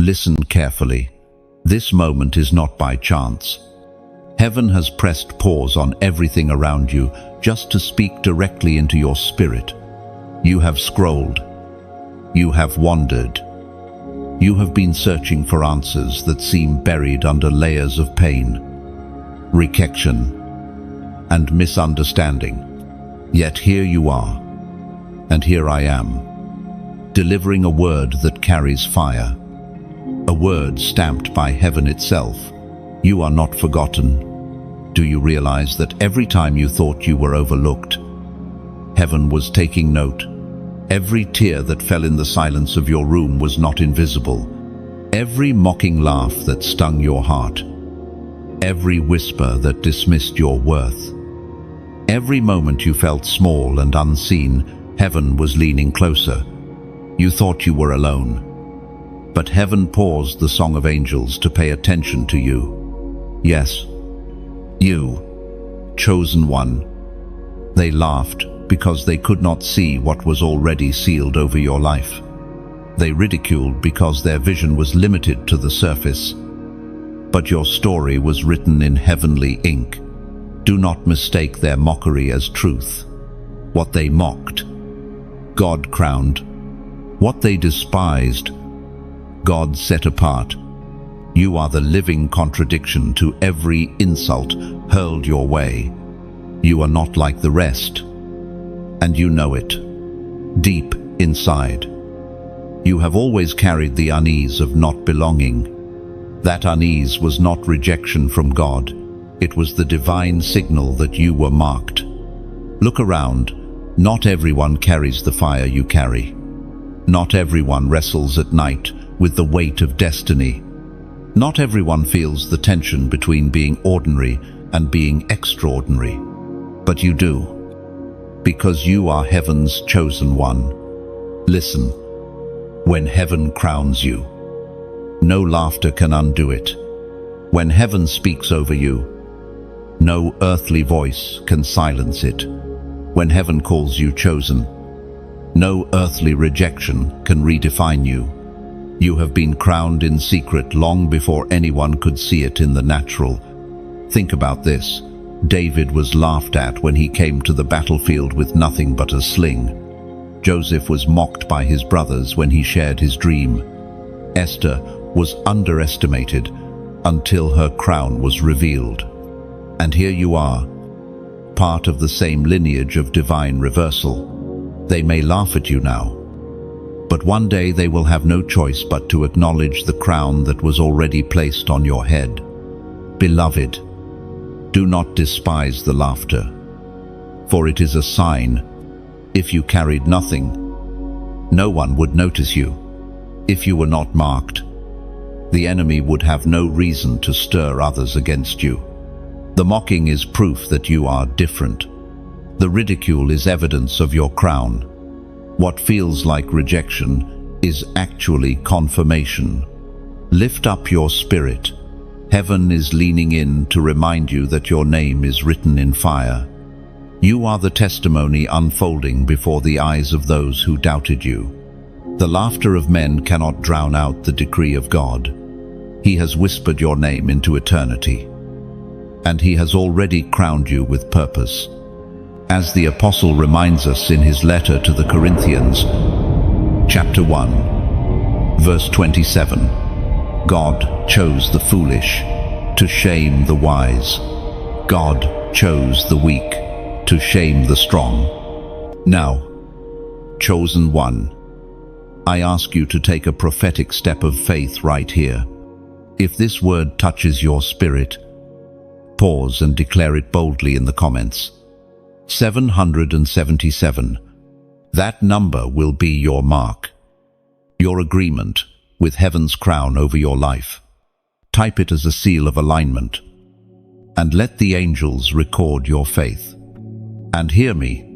Listen carefully. This moment is not by chance. Heaven has pressed pause on everything around you just to speak directly into your spirit. You have scrolled. You have wandered. You have been searching for answers that seem buried under layers of pain, rejection, and misunderstanding. Yet here you are, and here I am, delivering a word that carries fire, a word stamped by heaven itself. You are not forgotten. Do you realize that every time you thought you were overlooked, heaven was taking note? Every tear that fell in the silence of your room was not invisible. Every mocking laugh that stung your heart. Every whisper that dismissed your worth. Every moment you felt small and unseen, heaven was leaning closer. You thought you were alone. But heaven paused the song of angels to pay attention to you. Yes, you, chosen one. They laughed because they could not see what was already sealed over your life. They ridiculed because their vision was limited to the surface. But your story was written in heavenly ink. Do not mistake their mockery as truth. What they mocked, God crowned. What they despised, God set apart. You are the living contradiction to every insult hurled your way. You are not like the rest, and you know it, deep inside. You have always carried the unease of not belonging. That unease was not rejection from God. It was the divine signal that you were marked. Look around. Not everyone carries the fire you carry. Not everyone wrestles at night with the weight of destiny. Not everyone feels the tension between being ordinary and being extraordinary. But you do, because you are heaven's chosen one. Listen, when heaven crowns you, no laughter can undo it. When heaven speaks over you, no earthly voice can silence it. When heaven calls you chosen, no earthly rejection can redefine you. You have been crowned in secret long before anyone could see it in the natural. Think about this. David was laughed at when he came to the battlefield with nothing but a sling. Joseph was mocked by his brothers when he shared his dream. Esther was underestimated until her crown was revealed. And here you are, part of the same lineage of divine reversal. They may laugh at you now, but one day they will have no choice but to acknowledge the crown that was already placed on your head. Beloved, do not despise the laughter, for it is a sign. If you carried nothing, no one would notice you. If you were not marked, the enemy would have no reason to stir others against you. The mocking is proof that you are different. The ridicule is evidence of your crown. What feels like rejection is actually confirmation. Lift up your spirit. Heaven is leaning in to remind you that your name is written in fire. You are the testimony unfolding before the eyes of those who doubted you. The laughter of men cannot drown out the decree of God. He has whispered your name into eternity, and He has already crowned you with purpose. As the Apostle reminds us in his letter to the Corinthians, chapter 1, verse 27, God chose the foolish to shame the wise. God chose the weak to shame the strong. Now, chosen one, I ask you to take a prophetic step of faith right here. If this word touches your spirit, pause and declare it boldly in the comments. 777. That number will be your mark, your agreement with heaven's crown over your life. Type it as a seal of alignment, and let the angels record your faith. And hear me,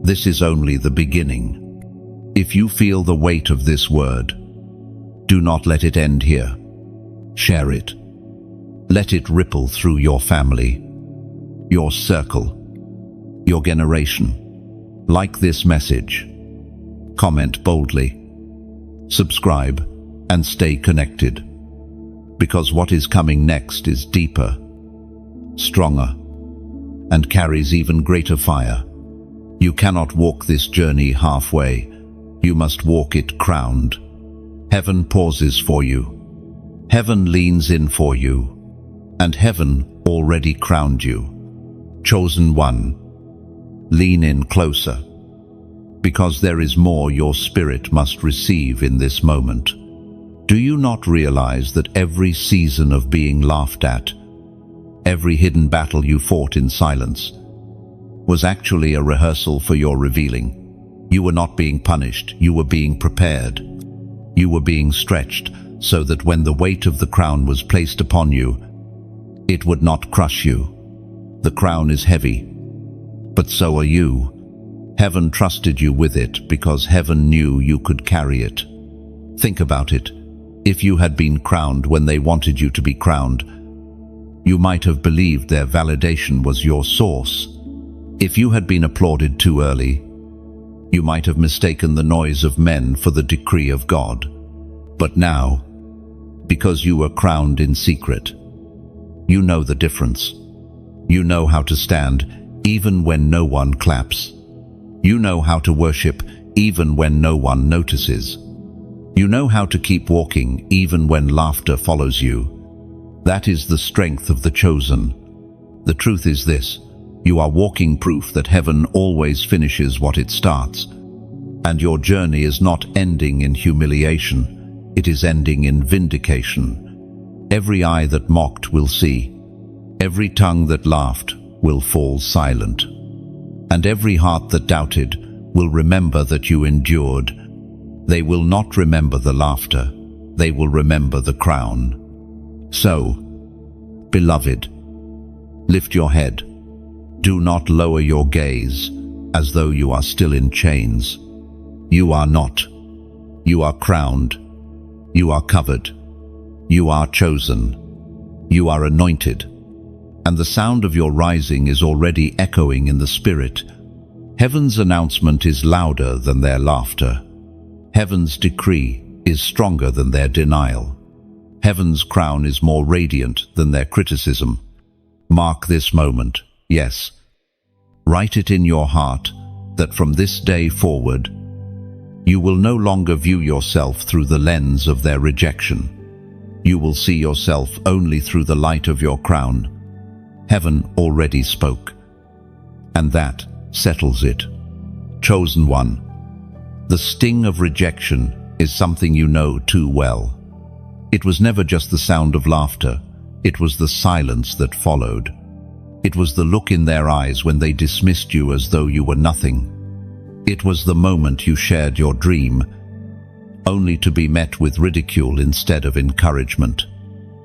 this is only the beginning. If you feel the weight of this word, do not let it end here. Share it. Let it ripple through your family, your circle, your generation. Like this message. Comment boldly. Subscribe and stay connected, because what is coming next is deeper, stronger, and carries even greater fire. You cannot walk this journey halfway. You must walk it crowned. Heaven pauses for you. Heaven leans in for you. And heaven already crowned you. Chosen one, lean in closer, because there is more your spirit must receive in this moment. Do you not realize that every season of being laughed at, every hidden battle you fought in silence, was actually a rehearsal for your revealing? You were not being punished, you were being prepared. You were being stretched so that when the weight of the crown was placed upon you, it would not crush you. The crown is heavy, but so are you. Heaven trusted you with it because heaven knew you could carry it. Think about it. If you had been crowned when they wanted you to be crowned, you might have believed their validation was your source. If you had been applauded too early, you might have mistaken the noise of men for the decree of God. But now, because you were crowned in secret, you know the difference. You know how to stand even when no one claps. You know how to worship even when no one notices. You know how to keep walking even when laughter follows you. That is the strength of the chosen. The truth is this: you are walking proof that heaven always finishes what it starts. And your journey is not ending in humiliation, it is ending in vindication. Every eye that mocked will see. Every tongue that laughed will fall silent. And every heart that doubted will remember that you endured. They will not remember the laughter, they will remember the crown. So, beloved, lift your head. Do not lower your gaze as though you are still in chains. You are not. You are crowned. You are covered. You are chosen. You are anointed. And the sound of your rising is already echoing in the Spirit. Heaven's announcement is louder than their laughter. Heaven's decree is stronger than their denial. Heaven's crown is more radiant than their criticism. Mark this moment, yes. Write it in your heart that from this day forward, you will no longer view yourself through the lens of their rejection. You will see yourself only through the light of your crown. Heaven already spoke, and that settles it. Chosen one, the sting of rejection is something you know too well. It was never just the sound of laughter, it was the silence that followed. It was the look in their eyes when they dismissed you as though you were nothing. It was the moment you shared your dream, only to be met with ridicule instead of encouragement.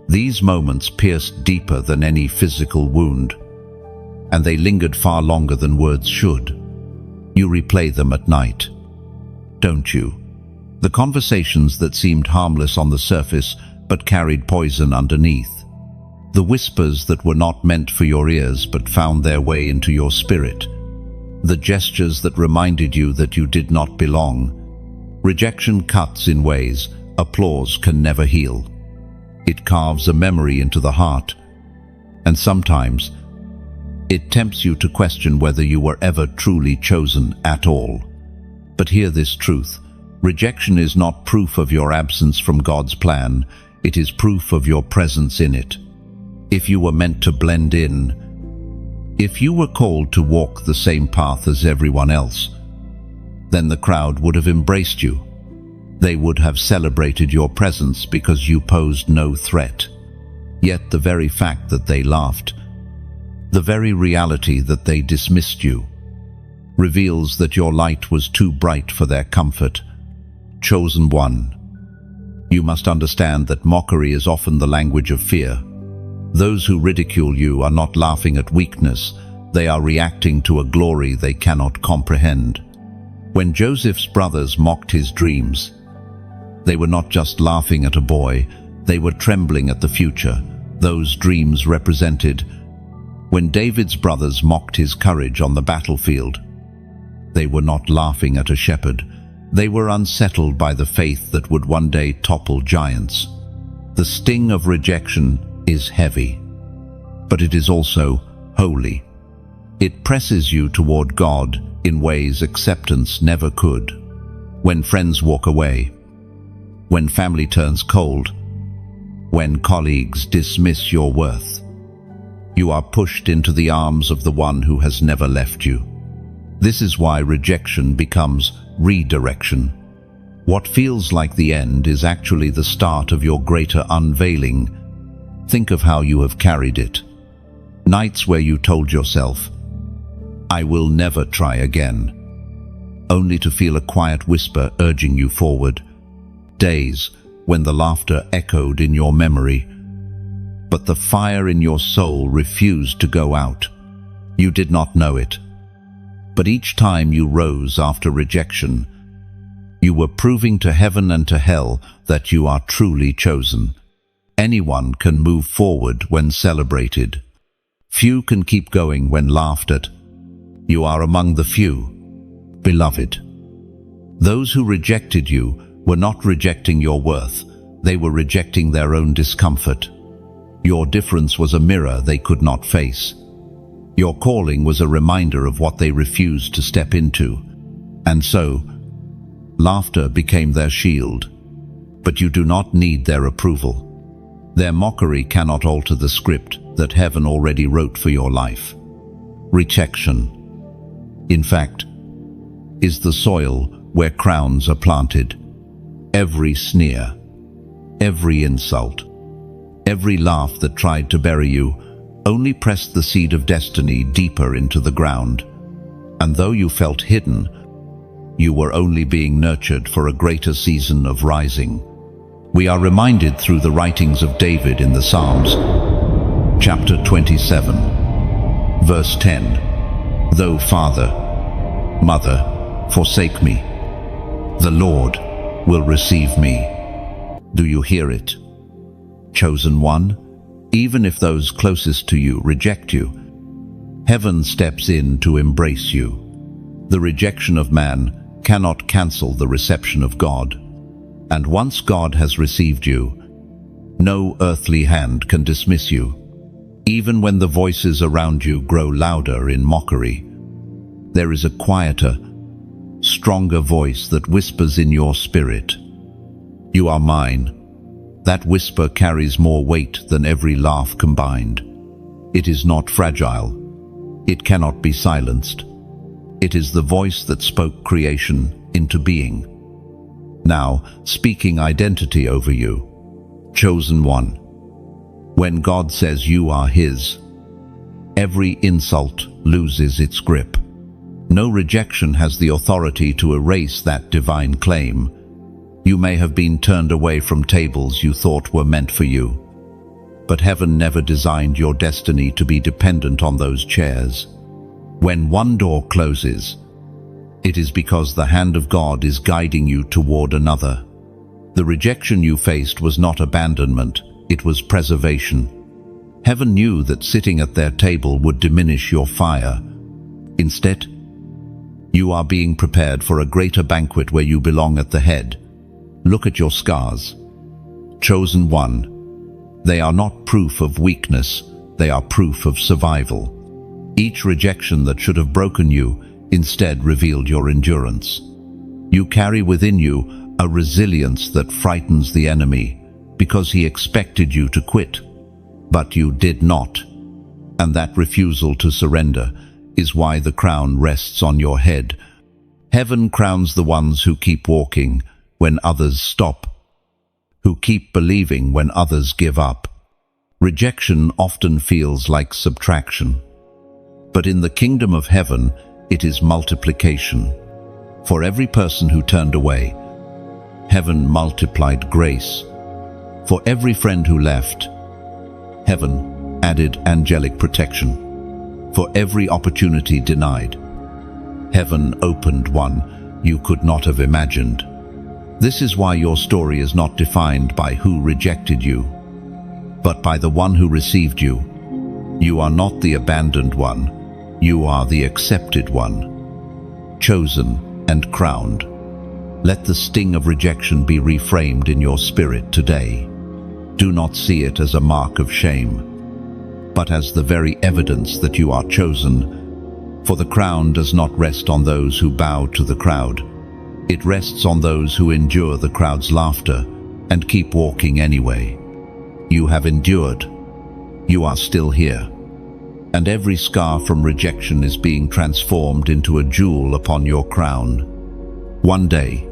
These moments pierced deeper than any physical wound, and they lingered far longer than words should. You replay them at night, don't you? The conversations that seemed harmless on the surface but carried poison underneath. The whispers that were not meant for your ears but found their way into your spirit. The gestures that reminded you that you did not belong. Rejection cuts in ways applause can never heal. It carves a memory into the heart, and sometimes it tempts you to question whether you were ever truly chosen at all. But hear this truth: rejection is not proof of your absence from God's plan, it is proof of your presence in it. If you were meant to blend in, if you were called to walk the same path as everyone else, then the crowd would have embraced you. They would have celebrated your presence because you posed no threat. Yet the very fact that they laughed, the very reality that they dismissed you, reveals that your light was too bright for their comfort. Chosen one, you must understand that mockery is often the language of fear. Those who ridicule you are not laughing at weakness, they are reacting to a glory they cannot comprehend. When Joseph's brothers mocked his dreams, they were not just laughing at a boy, they were trembling at the future those dreams represented. When David's brothers mocked his courage on the battlefield, they were not laughing at a shepherd, They were unsettled by the faith that would one day topple giants. The sting of rejection is heavy, but it is also holy. It presses you toward God in ways acceptance never could. When friends walk away, when family turns cold, when colleagues dismiss your worth, you are pushed into the arms of the one who has never left you. This is why rejection becomes redirection. What feels like the end is actually the start of your greater unveiling. Think of how you have carried it. Nights where you told yourself, "I will never try again," only to feel a quiet whisper urging you forward. Days when the laughter echoed in your memory, but the fire in your soul refused to go out. You did not know it. But each time you rose after rejection, you were proving to heaven and to hell that you are truly chosen. Anyone can move forward when celebrated. Few can keep going when laughed at. You are among the few, beloved. Those who rejected you were not rejecting your worth, they were rejecting their own discomfort. Your difference was a mirror they could not face. Your calling was a reminder of what they refused to step into. And so, laughter became their shield. But you do not need their approval. Their mockery cannot alter the script that heaven already wrote for your life. Rejection, in fact, is the soil where crowns are planted. Every sneer, every insult, every laugh that tried to bury you only pressed the seed of destiny deeper into the ground. And though you felt hidden, you were only being nurtured for a greater season of rising. We are reminded through the writings of David in the Psalms, chapter 27, verse 10, "Though father, mother forsake me, the Lord will receive me." Do you hear it? Chosen one, even if those closest to you reject you, heaven steps in to embrace you. The rejection of man cannot cancel the reception of God. And once God has received you, no earthly hand can dismiss you. Even when the voices around you grow louder in mockery, there is a quieter, stronger voice that whispers in your spirit, "You are mine." That whisper carries more weight than every laugh combined. It is not fragile. It cannot be silenced. It is the voice that spoke creation into being. Now, speaking identity over you, chosen one. When God says you are His, every insult loses its grip. No rejection has the authority to erase that divine claim. You may have been turned away from tables you thought were meant for you, but heaven never designed your destiny to be dependent on those chairs. When one door closes, it is because the hand of God is guiding you toward another. The rejection you faced was not abandonment, it was preservation. Heaven knew that sitting at their table would diminish your fire. Instead, you are being prepared for a greater banquet where you belong at the head. Look at your scars. Chosen one. They are not proof of weakness, they are proof of survival. Each rejection that should have broken you instead revealed your endurance. You carry within you a resilience that frightens the enemy because he expected you to quit, but you did not. And that refusal to surrender is why the crown rests on your head. Heaven crowns the ones who keep walking when others stop, who keep believing when others give up. Rejection often feels like subtraction, but in the kingdom of heaven, it is multiplication. For every person who turned away, heaven multiplied grace. For every friend who left, heaven added angelic protection. For every opportunity denied, heaven opened one you could not have imagined. This is why your story is not defined by who rejected you, but by the one who received you. You are not the abandoned one, you are the accepted one, chosen and crowned. Let the sting of rejection be reframed in your spirit today. Do not see it as a mark of shame, but as the very evidence that you are chosen. For the crown does not rest on those who bow to the crowd. It rests on those who endure the crowd's laughter and keep walking anyway. You have endured. You are still here. And every scar from rejection is being transformed into a jewel upon your crown. One day,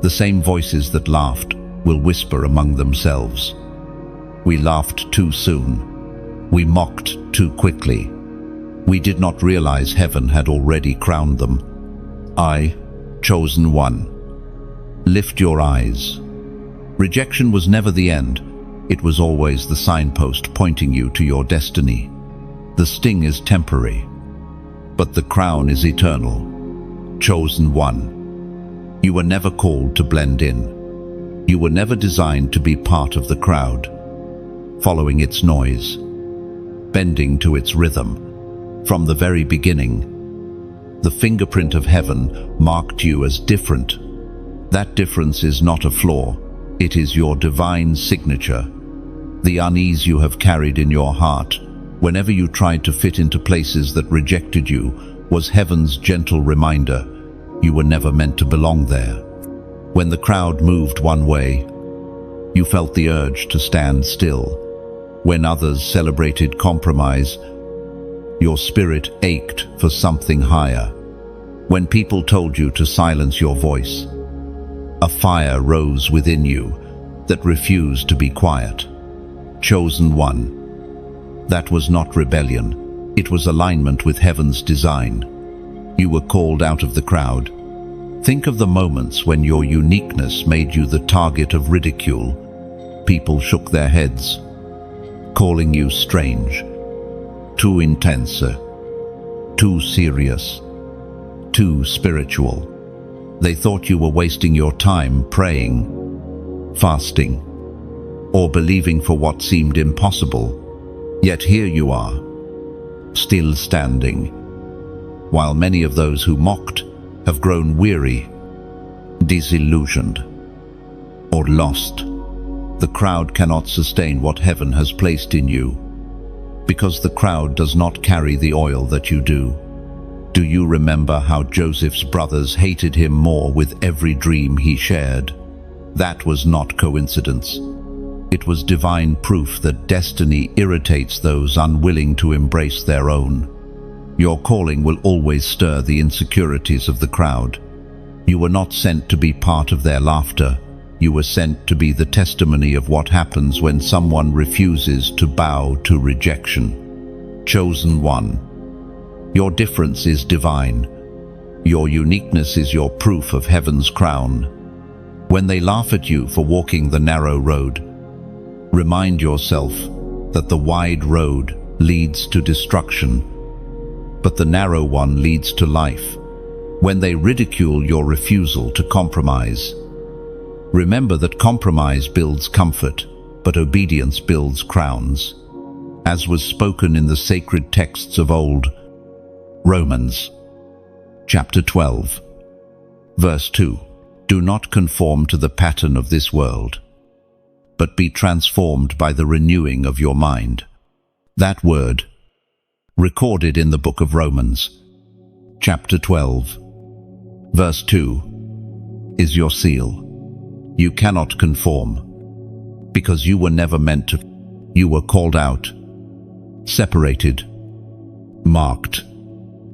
the same voices that laughed will whisper among themselves. We laughed too soon. We mocked too quickly. We did not realize heaven had already crowned them. I, chosen one. Lift your eyes. Rejection was never the end. It was always the signpost pointing you to your destiny. The sting is temporary, but the crown is eternal. Chosen one. You were never called to blend in. You were never designed to be part of the crowd, following its noise, bending to its rhythm. From the very beginning, the fingerprint of heaven marked you as different. That difference is not a flaw. It is your divine signature. The unease you have carried in your heart, whenever you tried to fit into places that rejected you, was heaven's gentle reminder you were never meant to belong there. When the crowd moved one way, you felt the urge to stand still. When others celebrated compromise, your spirit ached for something higher. When people told you to silence your voice, a fire rose within you that refused to be quiet. Chosen one. That was not rebellion. It was alignment with heaven's design. You were called out of the crowd. Think of the moments when your uniqueness made you the target of ridicule. People shook their heads, calling you strange, too intense, too serious, too spiritual. They thought you were wasting your time praying, fasting, or believing for what seemed impossible. Yet here you are, still standing, while many of those who mocked have grown weary, disillusioned, or lost. The crowd cannot sustain what heaven has placed in you, because the crowd does not carry the oil that you do. Do you remember how Joseph's brothers hated him more with every dream he shared? That was not coincidence. It was divine proof that destiny irritates those unwilling to embrace their own. Your calling will always stir the insecurities of the crowd. You were not sent to be part of their laughter. You were sent to be the testimony of what happens when someone refuses to bow to rejection. Chosen one. Your difference is divine. Your uniqueness is your proof of heaven's crown. When they laugh at you for walking the narrow road, remind yourself that the wide road leads to destruction, but the narrow one leads to life. When they ridicule your refusal to compromise, remember that compromise builds comfort, but obedience builds crowns. As was spoken in the sacred texts of old, Romans, chapter 12, verse 2, do not conform to the pattern of this world, but be transformed by the renewing of your mind. That word, recorded in the book of Romans, chapter 12, verse 2, is your seal. You cannot conform, because you were never meant to. You were called out, separated, marked.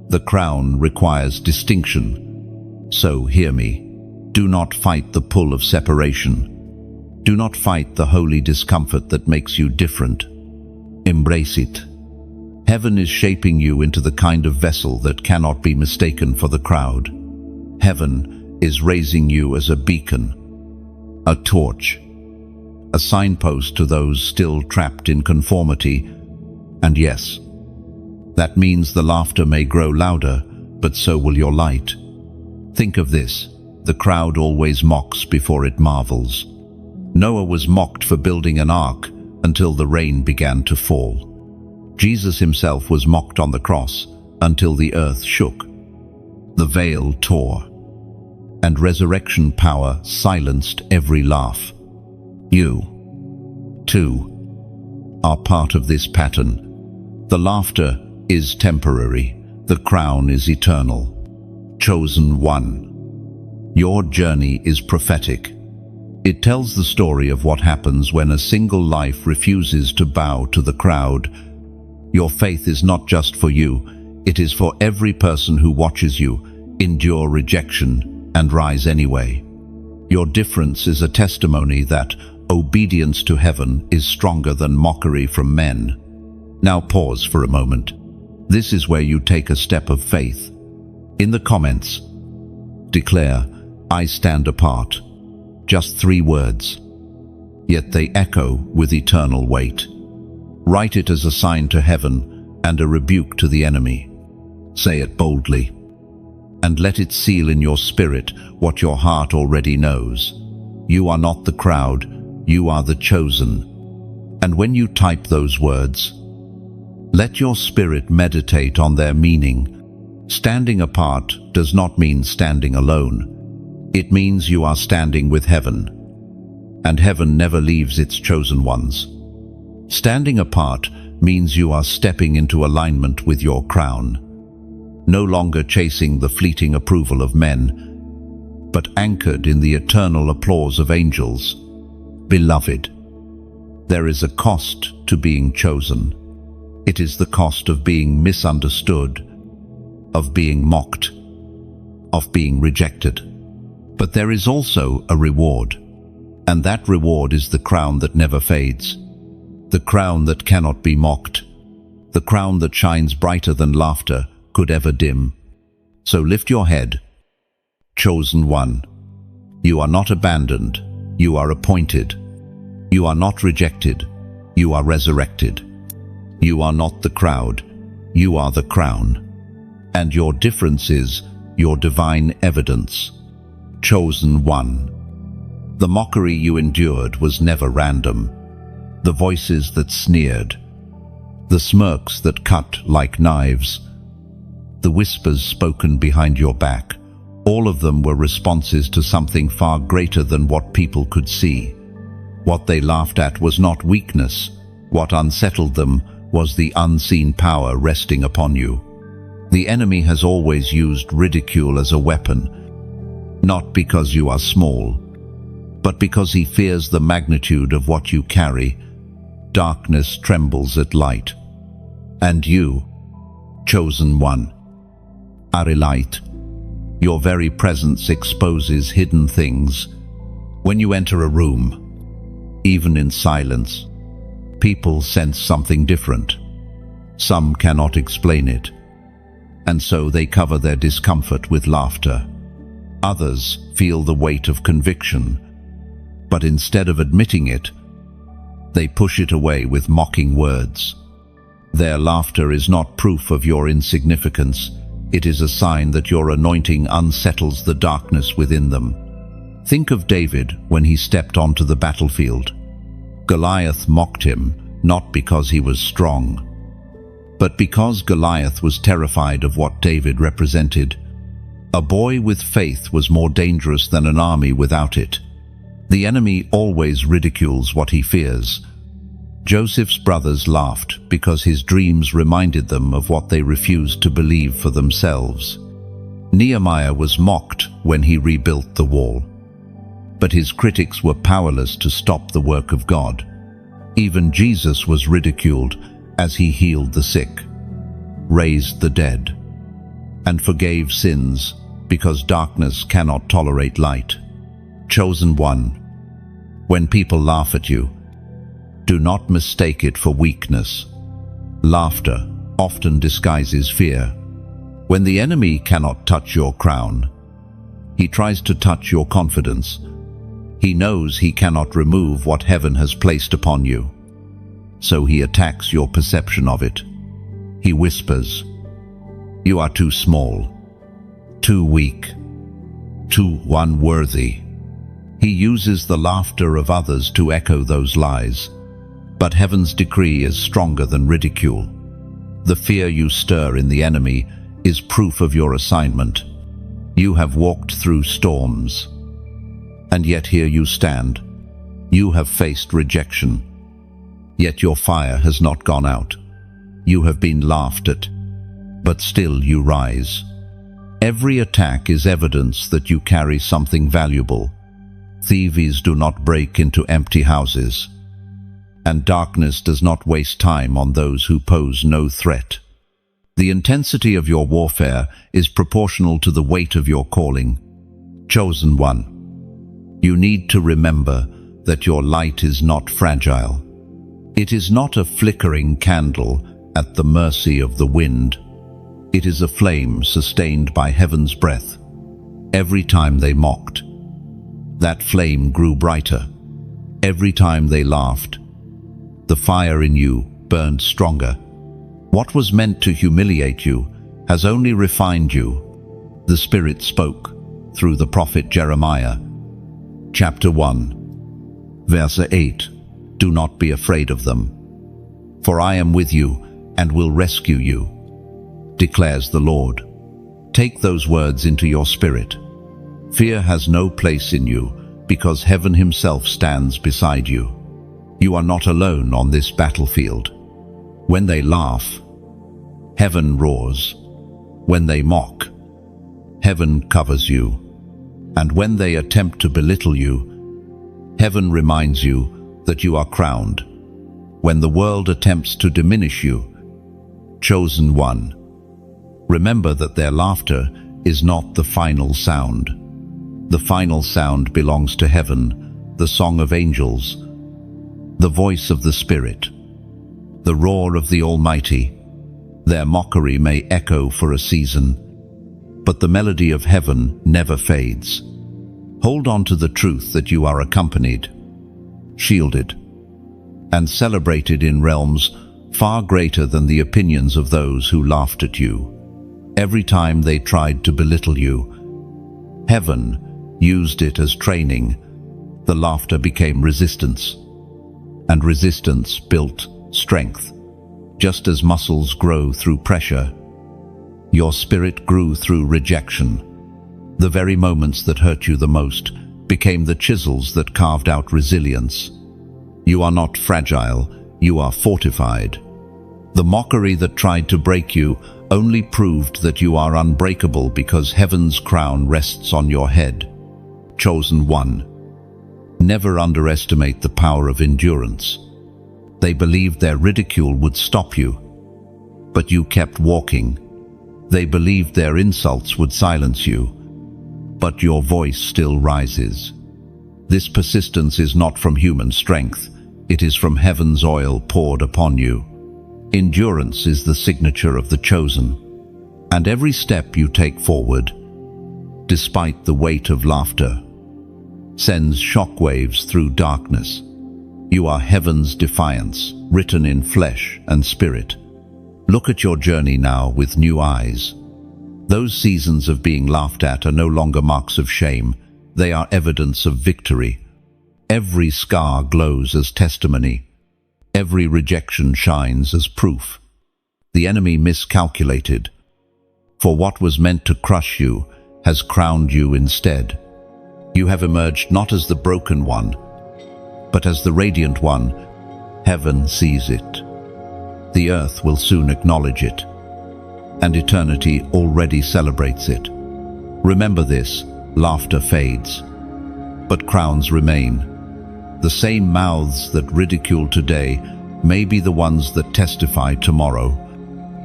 The crown requires distinction. So hear me. Do not fight the pull of separation. Do not fight the holy discomfort that makes you different. Embrace it. Heaven is shaping you into the kind of vessel that cannot be mistaken for the crowd. Heaven is raising you as a beacon, a torch, a signpost to those still trapped in conformity. And yes, that means the laughter may grow louder, but so will your light. Think of this. The crowd always mocks before it marvels. Noah was mocked for building an ark until the rain began to fall. Jesus himself was mocked on the cross until the earth shook. The veil tore. and resurrection power silenced every laugh. You, too, are part of this pattern. The laughter is temporary, the crown is eternal. Chosen one. Your journey is prophetic. It tells the story of what happens when a single life refuses to bow to the crowd. Your faith is not just for you, it is for every person who watches you endure rejection and rise anyway. Your difference is a testimony that obedience to heaven is stronger than mockery from men. Now pause for a moment. This is where you take a step of faith. In the comments, declare, "I stand apart." Just 3 words. Yet they echo with eternal weight. Write it as a sign to heaven and a rebuke to the enemy. Say it boldly. And let it seal in your spirit what your heart already knows. You are not the crowd, you are the chosen. And when you type those words, let your spirit meditate on their meaning. Standing apart does not mean standing alone. It means you are standing with heaven. And heaven never leaves its chosen ones. Standing apart means you are stepping into alignment with your crown. No longer chasing the fleeting approval of men, but anchored in the eternal applause of angels. Beloved, there is a cost to being chosen. It is the cost of being misunderstood, of being mocked, of being rejected. But there is also a reward, and that reward is the crown that never fades, the crown that cannot be mocked, the crown that shines brighter than laughter could ever dim. So lift your head, chosen one. You are not abandoned, you are appointed. You are not rejected, you are resurrected. You are not the crowd, you are the crown. And your difference is your divine evidence. Chosen one. The mockery you endured was never random. The voices that sneered, the smirks that cut like knives, the whispers spoken behind your back, all of them were responses to something far greater than what people could see. What they laughed at was not weakness. What unsettled them was the unseen power resting upon you. The enemy has always used ridicule as a weapon, not because you are small, but because he fears the magnitude of what you carry. Darkness trembles at light. And you, chosen one, are a light. Your very presence exposes hidden things. When you enter a room, even in silence, people sense something different. Some cannot explain it, and so they cover their discomfort with laughter. Others feel the weight of conviction, but instead of admitting it, they push it away with mocking words. Their laughter is not proof of your insignificance. It is a sign that your anointing unsettles the darkness within them. Think of David when he stepped onto the battlefield. Goliath mocked him, not because he was strong, but because Goliath was terrified of what David represented. A boy with faith was more dangerous than an army without it. The enemy always ridicules what he fears. Joseph's brothers laughed because his dreams reminded them of what they refused to believe for themselves. Nehemiah was mocked when he rebuilt the wall, but his critics were powerless to stop the work of God. Even Jesus was ridiculed as he healed the sick, raised the dead, and forgave sins because darkness cannot tolerate light. Chosen one, when people laugh at you, do not mistake it for weakness. Laughter often disguises fear. When the enemy cannot touch your crown, he tries to touch your confidence. He knows he cannot remove what heaven has placed upon you, so he attacks your perception of it. He whispers, "You are too small, too weak, too unworthy." He uses the laughter of others to echo those lies. But heaven's decree is stronger than ridicule. The fear you stir in the enemy is proof of your assignment. You have walked through storms, and yet here you stand. You have faced rejection, yet your fire has not gone out. You have been laughed at, but still you rise. Every attack is evidence that you carry something valuable. Thieves do not break into empty houses, and darkness does not waste time on those who pose no threat. The intensity of your warfare is proportional to the weight of your calling. Chosen one, you need to remember that your light is not fragile. It is not a flickering candle at the mercy of the wind. It is a flame sustained by heaven's breath. Every time they mocked, that flame grew brighter. Every time they laughed, the fire in you burned stronger. What was meant to humiliate you has only refined you. The Spirit spoke through the prophet Jeremiah. Chapter 1, verse 8. Do not be afraid of them, for I am with you and will rescue you, declares the Lord. Take those words into your spirit. Fear has no place in you, because heaven himself stands beside you. You are not alone on this battlefield. When they laugh, heaven roars. When they mock, heaven covers you. And when they attempt to belittle you, heaven reminds you that you are crowned. When the world attempts to diminish you, chosen one, remember that their laughter is not the final sound. The final sound belongs to heaven, the song of angels, the voice of the Spirit, the roar of the Almighty. Their mockery may echo for a season, but the melody of heaven never fades. Hold on to the truth that you are accompanied, shielded, and celebrated in realms far greater than the opinions of those who laughed at you. Every time they tried to belittle you, heaven used it as training. The laughter became resistance, and resistance built strength. Just as muscles grow through pressure, your spirit grew through rejection. The very moments that hurt you the most became the chisels that carved out resilience. You are not fragile, you are fortified. The mockery that tried to break you only proved that you are unbreakable because heaven's crown rests on your head. Chosen one, never underestimate the power of endurance. They believed their ridicule would stop you, but you kept walking. They believed their insults would silence you, but your voice still rises. This persistence is not from human strength, it is from heaven's oil poured upon you. Endurance is the signature of the chosen, and every step you take forward, despite the weight of laughter, sends shockwaves through darkness. You are heaven's defiance, written in flesh and spirit. Look at your journey now with new eyes. Those seasons of being laughed at are no longer marks of shame. They are evidence of victory. Every scar glows as testimony. Every rejection shines as proof. The enemy miscalculated, for what was meant to crush you has crowned you instead. You have emerged not as the broken one, but as the radiant one. Heaven sees it. The earth will soon acknowledge it, and eternity already celebrates it. Remember this: laughter fades, but crowns remain. The same mouths that ridicule today may be the ones that testify tomorrow.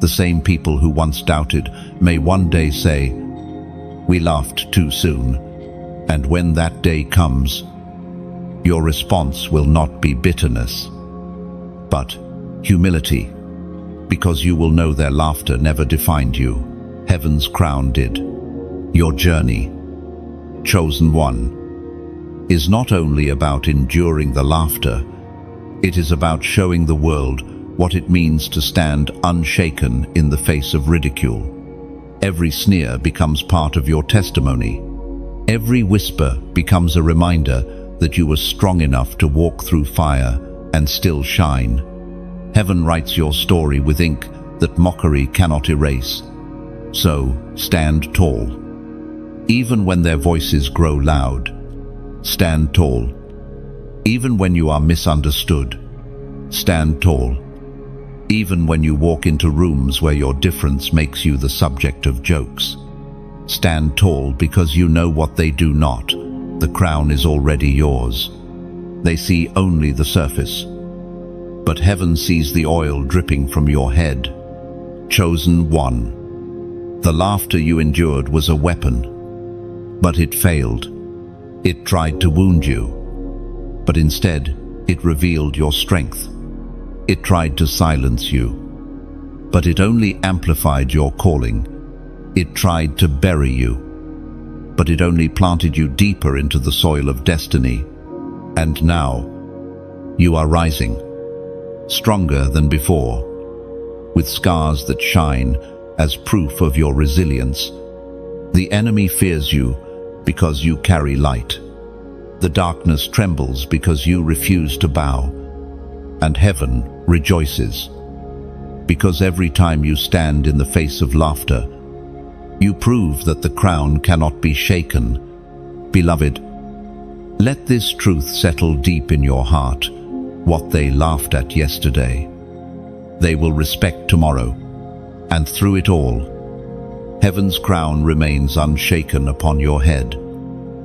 The same people who once doubted may one day say, "We laughed too soon." And when that day comes, your response will not be bitterness, but humility, because you will know their laughter never defined you. Heaven's crown did. Your journey, chosen one, is not only about enduring the laughter, it is about showing the world what it means to stand unshaken in the face of ridicule. Every sneer becomes part of your testimony. Every whisper becomes a reminder that you were strong enough to walk through fire and still shine. Heaven writes your story with ink that mockery cannot erase. So stand tall. Even when their voices grow loud, stand tall. Even when you are misunderstood, stand tall. Even when you walk into rooms where your difference makes you the subject of jokes, stand tall, because you know what they do not. The crown is already yours. They see only the surface, but heaven sees the oil dripping from your head. Chosen one. The laughter you endured was a weapon, but it failed. It tried to wound you, but instead it revealed your strength. It tried to silence you, but it only amplified your calling. It tried to bury you, but it only planted you deeper into the soil of destiny. And now, you are rising, stronger than before, with scars that shine as proof of your resilience. The enemy fears you because you carry light. The darkness trembles because you refuse to bow. And heaven rejoices, because every time you stand in the face of laughter, you prove that the crown cannot be shaken. Beloved, let this truth settle deep in your heart. What they laughed at yesterday, they will respect tomorrow. And through it all, heaven's crown remains unshaken upon your head.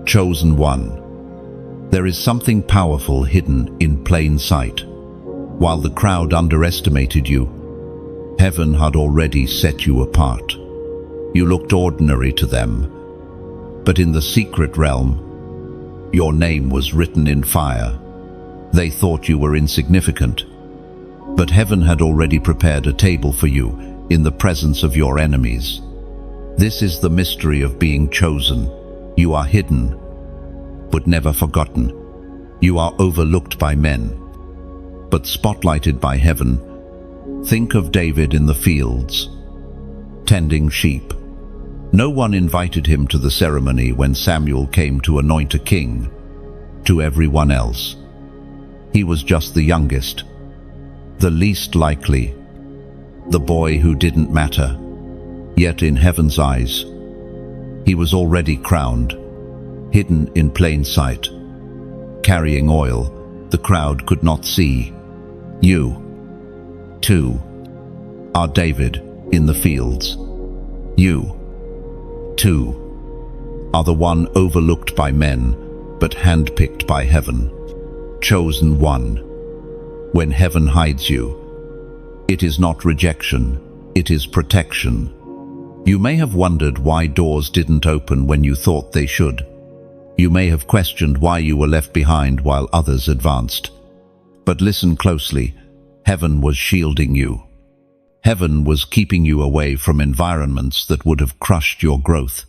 Chosen one. There is something powerful hidden in plain sight. While the crowd underestimated you, heaven had already set you apart. You looked ordinary to them, but in the secret realm, your name was written in fire. They thought you were insignificant, but heaven had already prepared a table for you in the presence of your enemies. This is the mystery of being chosen. You are hidden, but never forgotten. You are overlooked by men, but spotlighted by heaven. Think of David in the fields, tending sheep. No one invited him to the ceremony when Samuel came to anoint a king. To everyone else, he was just the youngest, the least likely, the boy who didn't matter. Yet in heaven's eyes, he was already crowned, hidden in plain sight, carrying oil the crowd could not see. You, too, are David in the fields. You, too, are the one overlooked by men, but handpicked by heaven. Chosen one. When heaven hides you, it is not rejection, it is protection. You may have wondered why doors didn't open when you thought they should. You may have questioned why you were left behind while others advanced. But listen closely. Heaven was shielding you. Heaven was keeping you away from environments that would have crushed your growth.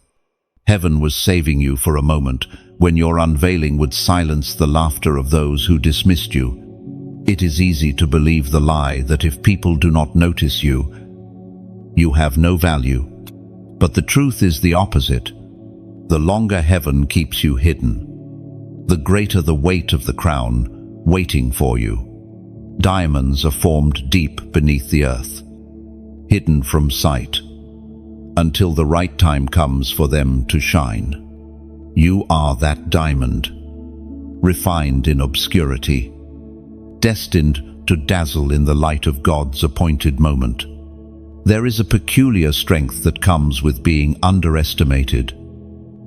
Heaven was saving you for a moment when your unveiling would silence the laughter of those who dismissed you. It is easy to believe the lie that if people do not notice you, you have no value. But the truth is the opposite. The longer heaven keeps you hidden, the greater the weight of the crown waiting for you. Diamonds are formed deep beneath the earth, hidden from sight, until the right time comes for them to shine. You are that diamond, refined in obscurity, destined to dazzle in the light of God's appointed moment. There is a peculiar strength that comes with being underestimated.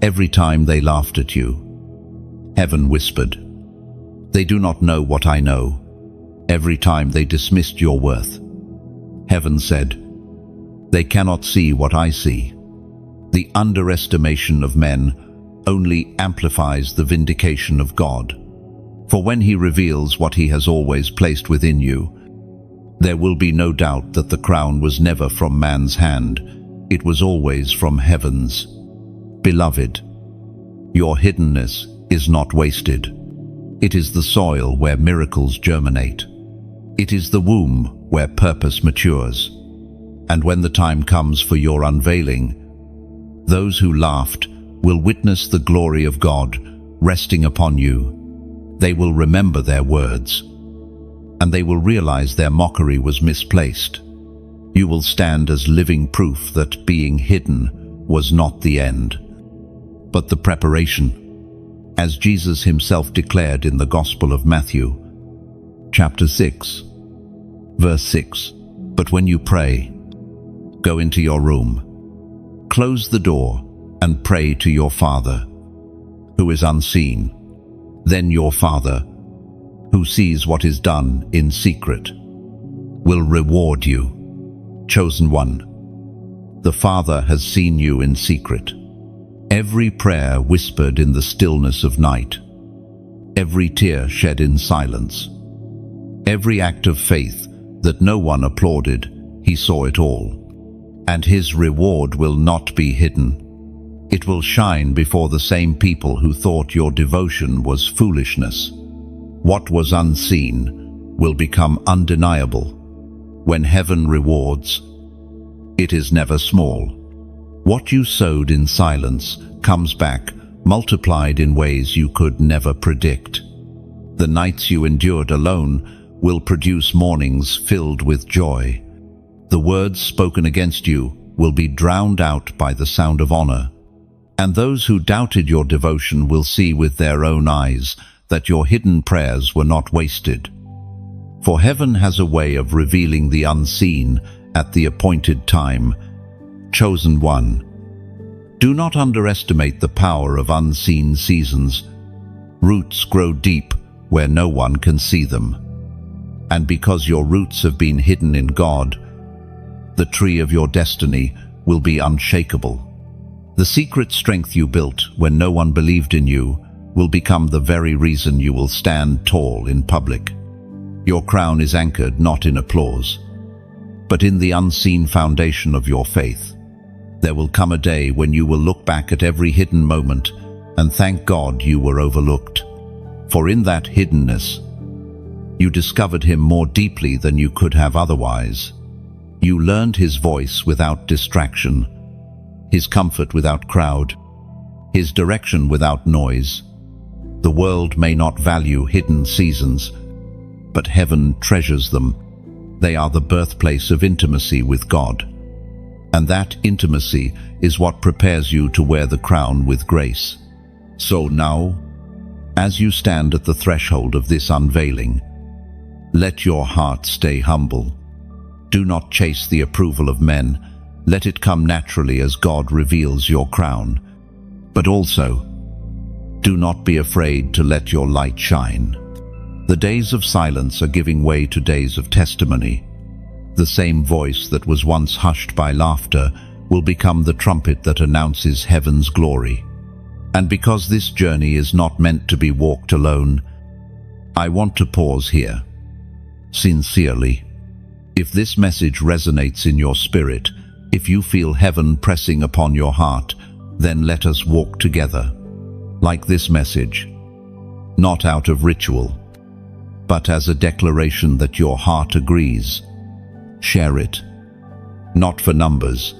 Every time they laughed at you, heaven whispered, "They do not know what I know." Every time they dismissed your worth, heaven said, "They cannot see what I see." The underestimation of men only amplifies the vindication of God. For when He reveals what He has always placed within you, there will be no doubt that the crown was never from man's hand. It was always from heaven's. Beloved, your hiddenness is not wasted. It is the soil where miracles germinate. It is the womb where purpose matures. And when the time comes for your unveiling, those who laughed will witness the glory of God resting upon you. They will remember their words, and they will realize their mockery was misplaced. You will stand as living proof that being hidden was not the end. but the preparation. As Jesus himself declared in the Gospel of Matthew, chapter 6, verse 6, "But when you pray, go into your room, close the door, and pray to your Father, who is unseen. Then your Father, who sees what is done in secret, will reward you." Chosen one, the Father has seen you in secret. Every prayer whispered in the stillness of night, every tear shed in silence, every act of faith that no one applauded, he saw it all. And his reward will not be hidden. It will shine before the same people who thought your devotion was foolishness. What was unseen will become undeniable. When heaven rewards, it is never small. What you sowed in silence comes back, multiplied in ways you could never predict. The nights you endured alone will produce mornings filled with joy. The words spoken against you will be drowned out by the sound of honor. And those who doubted your devotion will see with their own eyes that your hidden prayers were not wasted. For heaven has a way of revealing the unseen at the appointed time. Chosen one, do not underestimate the power of unseen seasons. Roots grow deep where no one can see them. And because your roots have been hidden in God, the tree of your destiny will be unshakable. The secret strength you built when no one believed in you will become the very reason you will stand tall in public. Your crown is anchored not in applause, but in the unseen foundation of your faith. There will come a day when you will look back at every hidden moment and thank God you were overlooked. For in that hiddenness, you discovered him more deeply than you could have otherwise. You learned his voice without distraction, his comfort without crowd, his direction without noise. The world may not value hidden seasons, but heaven treasures them. They are the birthplace of intimacy with God. And that intimacy is what prepares you to wear the crown with grace. So now, as you stand at the threshold of this unveiling, let your heart stay humble. Do not chase the approval of men. Let it come naturally as God reveals your crown. But also, do not be afraid to let your light shine. The days of silence are giving way to days of testimony. The same voice that was once hushed by laughter will become the trumpet that announces heaven's glory. And because this journey is not meant to be walked alone, I want to pause here. Sincerely, if this message resonates in your spirit, if you feel heaven pressing upon your heart, then let us walk together. Like this message, not out of ritual, but as a declaration that your heart agrees. Share it, not for numbers,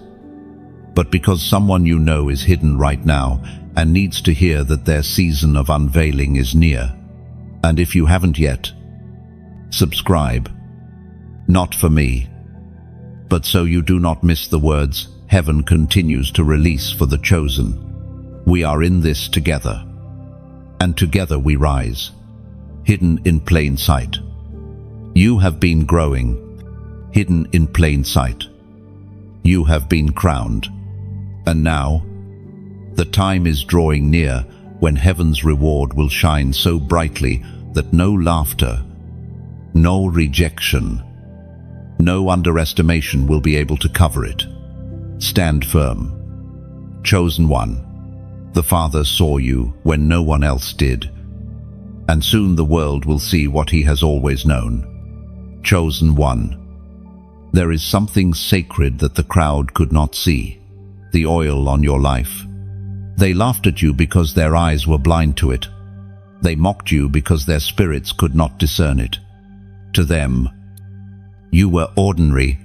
but because someone you know is hidden right now and needs to hear that their season of unveiling is near. And if you haven't yet, subscribe, not for me, but so you do not miss the words heaven continues to release for the chosen. We are in this together, and together we rise, hidden in plain sight. You have been growing, hidden in plain sight. You have been crowned. And now, the time is drawing near when heaven's reward will shine so brightly that no laughter, no rejection, no underestimation will be able to cover it. Stand firm. Chosen one, the Father saw you when no one else did, and soon the world will see what he has always known. Chosen one, there is something sacred that the crowd could not see, the oil on your life. They laughed at you because their eyes were blind to it. They mocked you because their spirits could not discern it. To them, you were ordinary,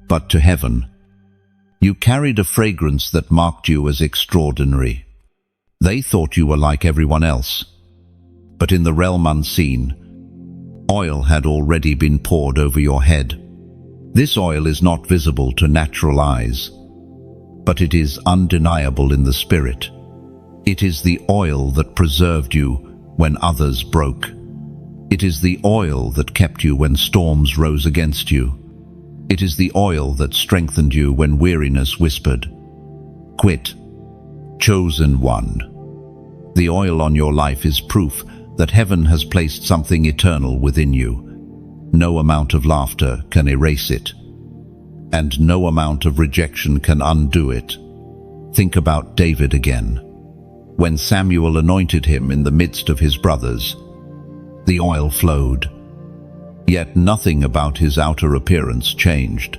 but to heaven, you carried a fragrance that marked you as extraordinary. They thought you were like everyone else, but in the realm unseen, oil had already been poured over your head. This oil is not visible to natural eyes, but it is undeniable in the spirit. It is the oil that preserved you when others broke. It is the oil that kept you when storms rose against you. It is the oil that strengthened you when weariness whispered, "Quit." Chosen one. The oil on your life is proof that heaven has placed something eternal within you. No amount of laughter can erase it, and no amount of rejection can undo it. Think about David again. When Samuel anointed him in the midst of his brothers, the oil flowed. Yet nothing about his outer appearance changed.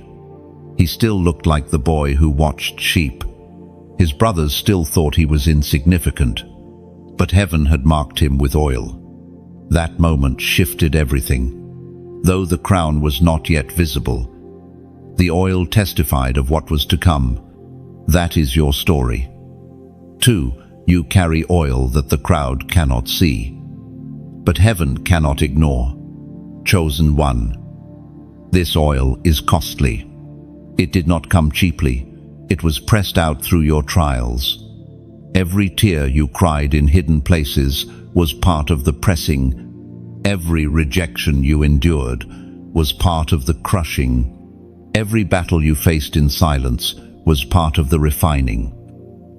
He still looked like the boy who watched sheep. His brothers still thought he was insignificant, but heaven had marked him with oil. That moment shifted everything. Though the crown was not yet visible, the oil testified of what was to come. That is your story. 2. You carry oil that the crowd cannot see, but heaven cannot ignore. Chosen one. This oil is costly. It did not come cheaply. It was pressed out through your trials. Every tear you cried in hidden places was part of the pressing. Every rejection you endured was part of the crushing. Every battle you faced in silence was part of the refining.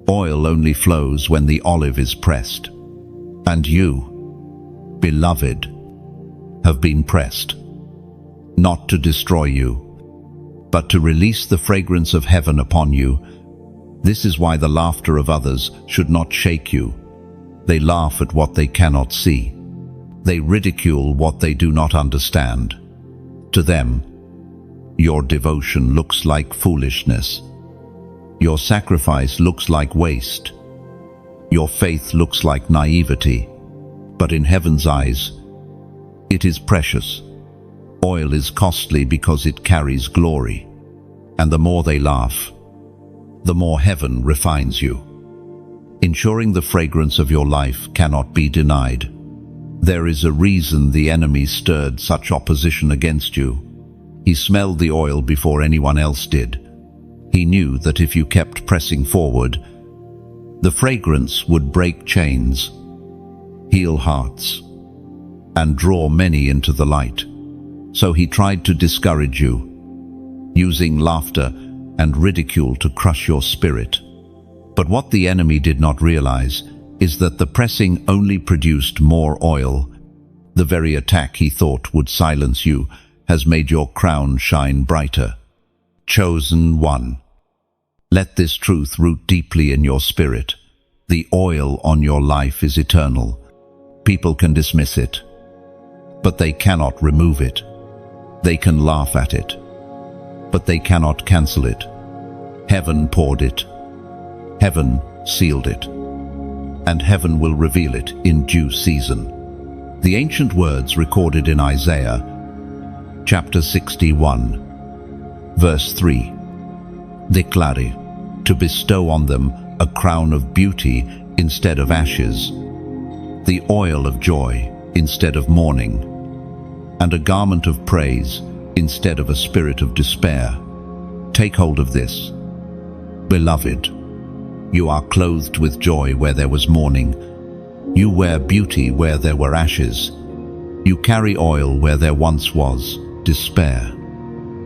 Oil only flows when the olive is pressed. And you, beloved, have been pressed, not to destroy you, but to release the fragrance of heaven upon you. This is why the laughter of others should not shake you. They laugh at what they cannot see. They ridicule what they do not understand. To them, your devotion looks like foolishness. Your sacrifice looks like waste. Your faith looks like naivety. But in heaven's eyes, it is precious. Oil is costly because it carries glory. And the more they laugh, the more heaven refines you. Ensuring the fragrance of your life cannot be denied. There is a reason the enemy stirred such opposition against you. He smelled the oil before anyone else did. He knew that if you kept pressing forward, the fragrance would break chains, heal hearts, and draw many into the light. So he tried to discourage you, using laughter and ridicule to crush your spirit. But what the enemy did not realize is that the pressing only produced more oil. The very attack he thought would silence you has made your crown shine brighter. Chosen one. Let this truth root deeply in your spirit. The oil on your life is eternal. People can dismiss it, but they cannot remove it. They can laugh at it, but they cannot cancel it. Heaven poured it. Heaven sealed it. And heaven will reveal it in due season. The ancient words recorded in Isaiah, chapter 61, verse 3, declare, to bestow on them a crown of beauty instead of ashes, the oil of joy instead of mourning, and a garment of praise instead of a spirit of despair. Take hold of this. Beloved, you are clothed with joy where there was mourning. You wear beauty where there were ashes. You carry oil where there once was despair.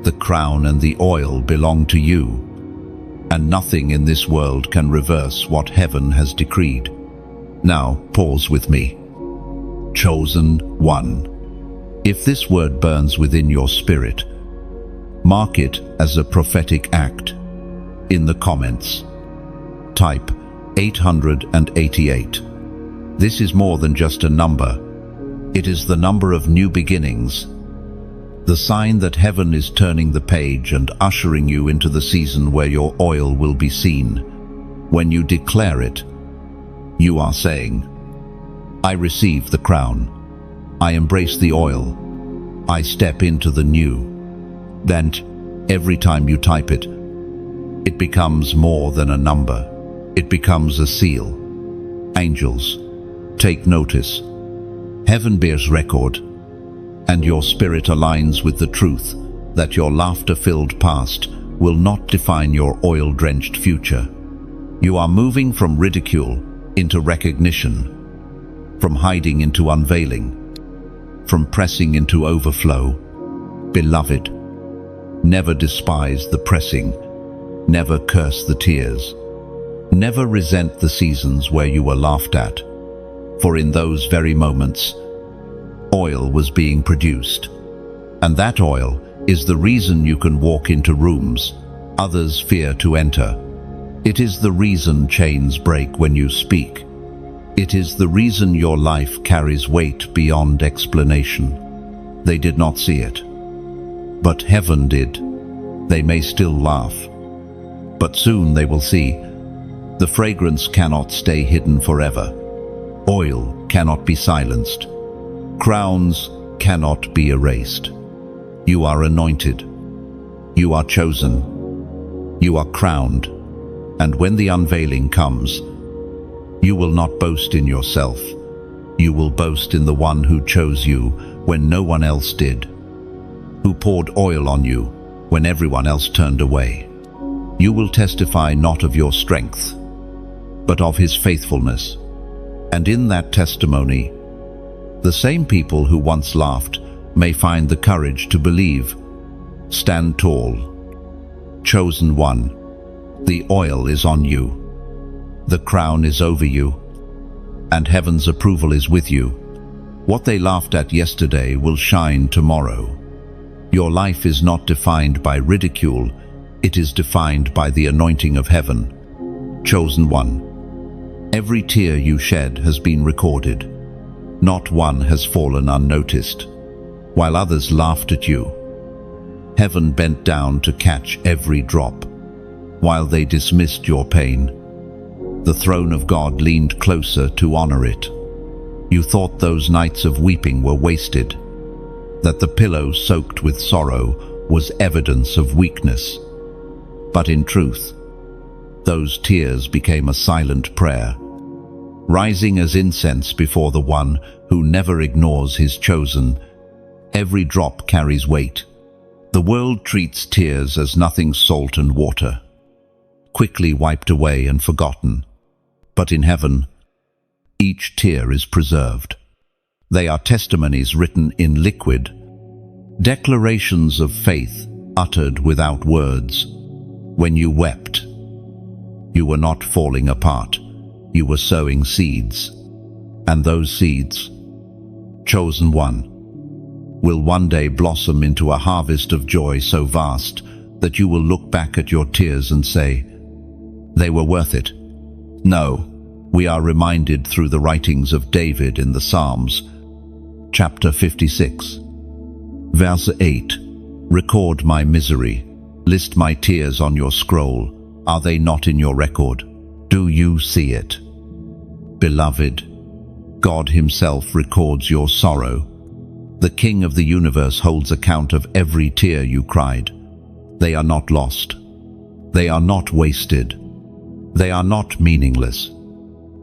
The crown and the oil belong to you, and nothing in this world can reverse what heaven has decreed. Now, pause with me. Chosen one. If this word burns within your spirit, mark it as a prophetic act. In the comments, type 888. This is more than just a number. It is the number of new beginnings, the sign that heaven is turning the page and ushering you into the season where your oil will be seen. When you declare it, you are saying, I receive the crown. I embrace the oil. I step into the new. Then, every time you type it, it becomes more than a number. It becomes a seal. Angels, take notice. Heaven bears record, and your spirit aligns with the truth that your laughter-filled past will not define your oil-drenched future. You are moving from ridicule into recognition, from hiding into unveiling, from pressing into overflow. Beloved, never despise the pressing, never curse the tears, never resent the seasons where you were laughed at, for in those very moments, oil was being produced, and that oil is the reason you can walk into rooms others fear to enter. It is the reason chains break when you speak. It is the reason your life carries weight beyond explanation. They did not see it, but heaven did. They may still laugh, but soon they will see. The fragrance cannot stay hidden forever. Oil cannot be silenced. Crowns cannot be erased. You are anointed. You are chosen. You are crowned. And when the unveiling comes, you will not boast in yourself. You will boast in the one who chose you when no one else did, who poured oil on you when everyone else turned away. You will testify not of your strength, but of his faithfulness. And in that testimony, the same people who once laughed may find the courage to believe. Stand tall. Chosen one, the oil is on you. The crown is over you, and heaven's approval is with you. What they laughed at yesterday will shine tomorrow. Your life is not defined by ridicule, it is defined by the anointing of heaven. Chosen one. Every tear you shed has been recorded. Not one has fallen unnoticed. While others laughed at you, heaven bent down to catch every drop. While they dismissed your pain, the throne of God leaned closer to honor it. You thought those nights of weeping were wasted, that the pillow soaked with sorrow was evidence of weakness. But in truth, those tears became a silent prayer, rising as incense before the one who never ignores his chosen. Every drop carries weight. The world treats tears as nothing salt and water, quickly wiped away and forgotten. But in heaven, each tear is preserved. They are testimonies written in liquid, declarations of faith uttered without words. When you wept, you were not falling apart. You were sowing seeds. And those seeds, chosen one, will one day blossom into a harvest of joy so vast that you will look back at your tears and say, they were worth it. No, we are reminded through the writings of David in the Psalms, chapter 56, verse 8, record my misery, list my tears on your scroll. Are they not in your record? Do you see it? Beloved, God himself records your sorrow. The King of the universe holds account of every tear you cried. They are not lost. They are not wasted. They are not meaningless.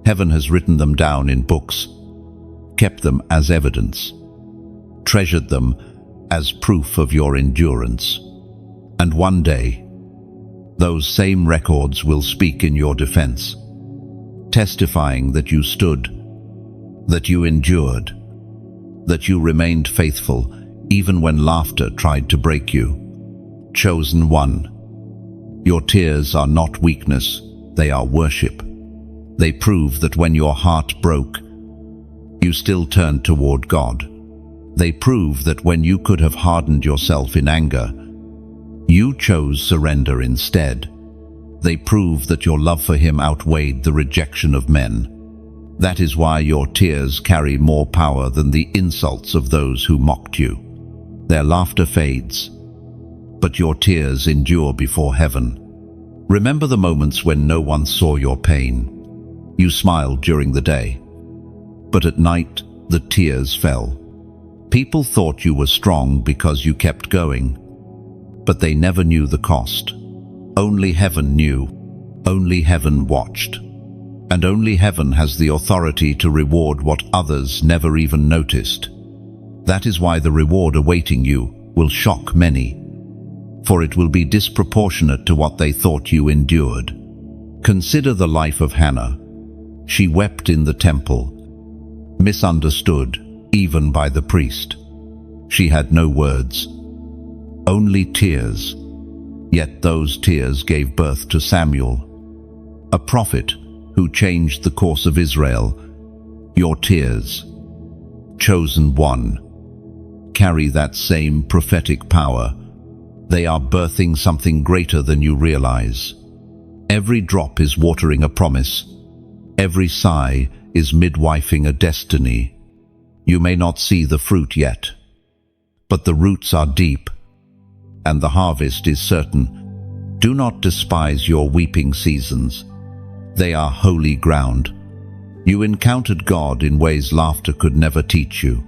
Heaven has written them down in books, kept them as evidence, treasured them as proof of your endurance. And one day, those same records will speak in your defense, testifying that you stood, that you endured, that you remained faithful even when laughter tried to break you. Chosen one, your tears are not weakness, they are worship. They prove that when your heart broke, you still turned toward God. They prove that when you could have hardened yourself in anger, you chose surrender instead. They prove that your love for him outweighed the rejection of men. That is why your tears carry more power than the insults of those who mocked you. Their laughter fades, but your tears endure before heaven. Remember the moments when no one saw your pain. You smiled during the day, but at night the tears fell. People thought you were strong because you kept going, but they never knew the cost. Only heaven knew, only heaven watched, and only heaven has the authority to reward what others never even noticed. That is why the reward awaiting you will shock many, for it will be disproportionate to what they thought you endured. Consider the life of Hannah. She wept in the temple, misunderstood even by the priest. She had no words, only tears. Yet those tears gave birth to Samuel, a prophet who changed the course of Israel. Your tears, chosen one, carry that same prophetic power. They are birthing something greater than you realize. Every drop is watering a promise. Every sigh is midwifing a destiny. You may not see the fruit yet, but the roots are deep, and the harvest is certain. Do not despise your weeping seasons. They are holy ground. You encountered God in ways laughter could never teach you.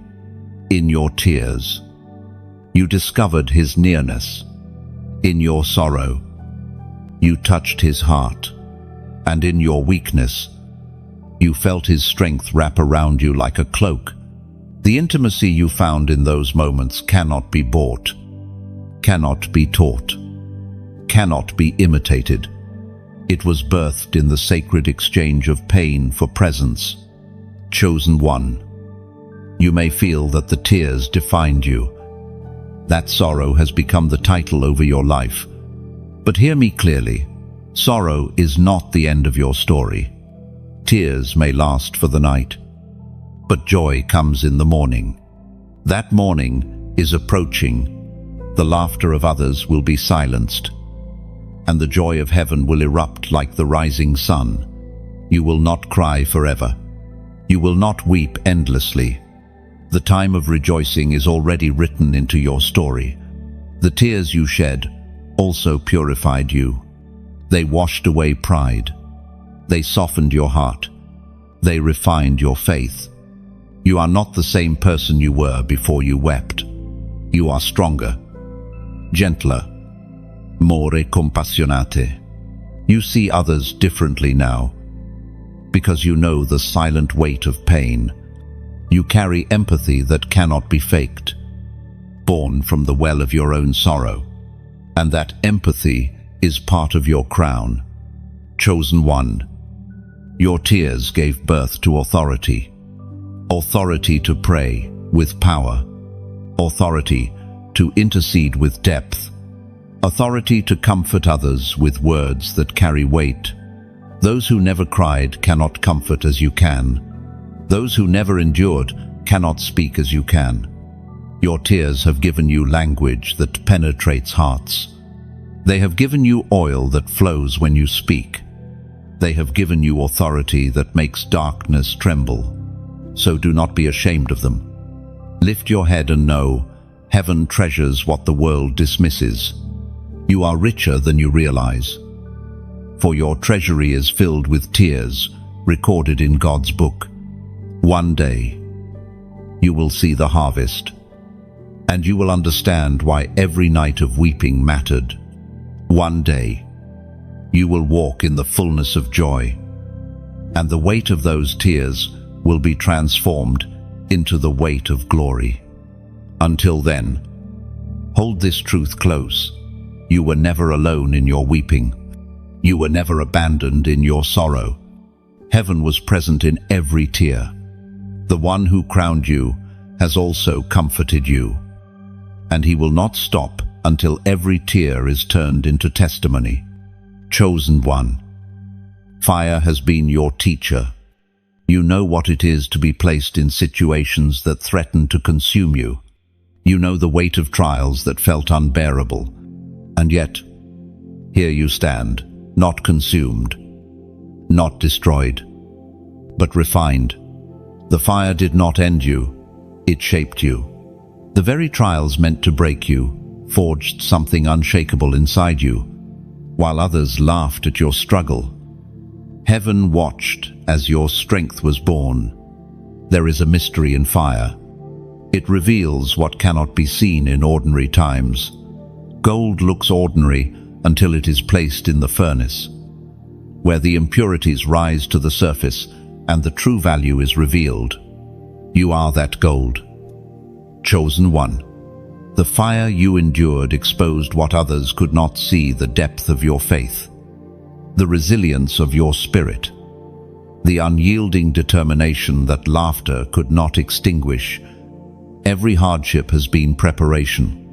In your tears, you discovered His nearness. In your sorrow, you touched His heart. And in your weakness, you felt His strength wrap around you like a cloak. The intimacy you found in those moments cannot be bought, cannot be taught, cannot be imitated. It was birthed in the sacred exchange of pain for presence. Chosen one, you may feel that the tears defined you. That sorrow has become the title over your life. But hear me clearly. Sorrow is not the end of your story. Tears may last for the night, but joy comes in the morning. That morning is approaching. The laughter of others will be silenced, and the joy of heaven will erupt like the rising sun. You will not cry forever. You will not weep endlessly. The time of rejoicing is already written into your story. The tears you shed also purified you. They washed away pride. They softened your heart. They refined your faith. You are not the same person you were before you wept. You are stronger, gentler, more compassionate. You see others differently now, because you know the silent weight of pain. You carry empathy that cannot be faked, born from the well of your own sorrow. And that empathy is part of your crown. Chosen one, your tears gave birth to authority. Authority to pray with power. Authority to intercede with depth. Authority to comfort others with words that carry weight. Those who never cried cannot comfort as you can. Those who never endured cannot speak as you can. Your tears have given you language that penetrates hearts. They have given you oil that flows when you speak. They have given you authority that makes darkness tremble. So do not be ashamed of them. Lift your head and know, heaven treasures what the world dismisses. You are richer than you realize, for your treasury is filled with tears recorded in God's book. One day, you will see the harvest, and you will understand why every night of weeping mattered. One day, you will walk in the fullness of joy, and the weight of those tears will be transformed into the weight of glory. Until then, hold this truth close. You were never alone in your weeping. You were never abandoned in your sorrow. Heaven was present in every tear. The one who crowned you has also comforted you, and He will not stop until every tear is turned into testimony. Chosen one, fire has been your teacher. You know what it is to be placed in situations that threaten to consume you. You know the weight of trials that felt unbearable. And yet, here you stand, not consumed, not destroyed, but refined. The fire did not end you, it shaped you. The very trials meant to break you forged something unshakable inside you, while others laughed at your struggle. Heaven watched as your strength was born. There is a mystery in fire. It reveals what cannot be seen in ordinary times. Gold looks ordinary until it is placed in the furnace, where the impurities rise to the surface and the true value is revealed. You are that gold. Chosen one. The fire you endured exposed what others could not see: the depth of your faith, the resilience of your spirit, the unyielding determination that laughter could not extinguish. Every hardship has been preparation.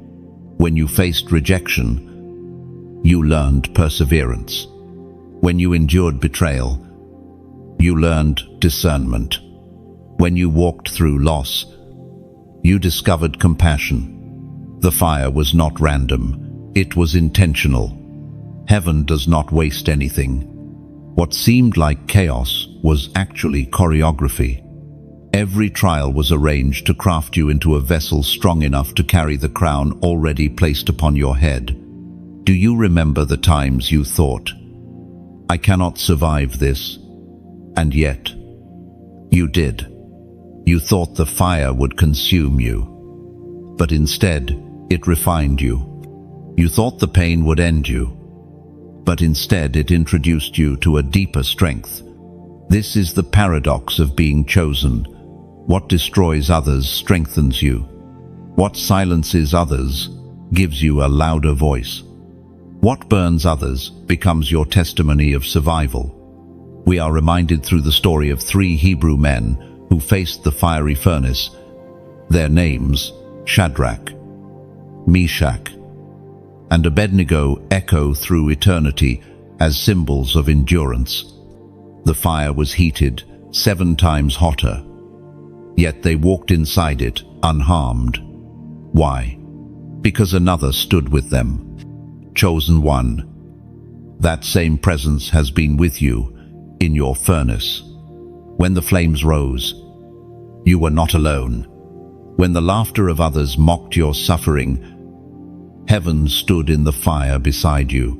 When you faced rejection, you learned perseverance. When you endured betrayal, you learned discernment. When you walked through loss, you discovered compassion. The fire was not random, it was intentional. Heaven does not waste anything. What seemed like chaos was actually choreography. Every trial was arranged to craft you into a vessel strong enough to carry the crown already placed upon your head. Do you remember the times you thought, "I cannot survive this," and yet you did? You thought the fire would consume you, but instead it refined you. You thought the pain would end you, but instead it introduced you to a deeper strength. This is the paradox of being chosen. What destroys others strengthens you. What silences others gives you a louder voice. What burns others becomes your testimony of survival. We are reminded through the story of 3 Hebrew men who faced the fiery furnace. Their names, Shadrach, Meshach, and Abednego, echo through eternity as symbols of endurance. The fire was heated 7 times hotter, yet they walked inside it unharmed. Why? Because another stood with them. Chosen one. That same presence has been with you in your furnace. When the flames rose, you were not alone. When the laughter of others mocked your suffering, heaven stood in the fire beside you.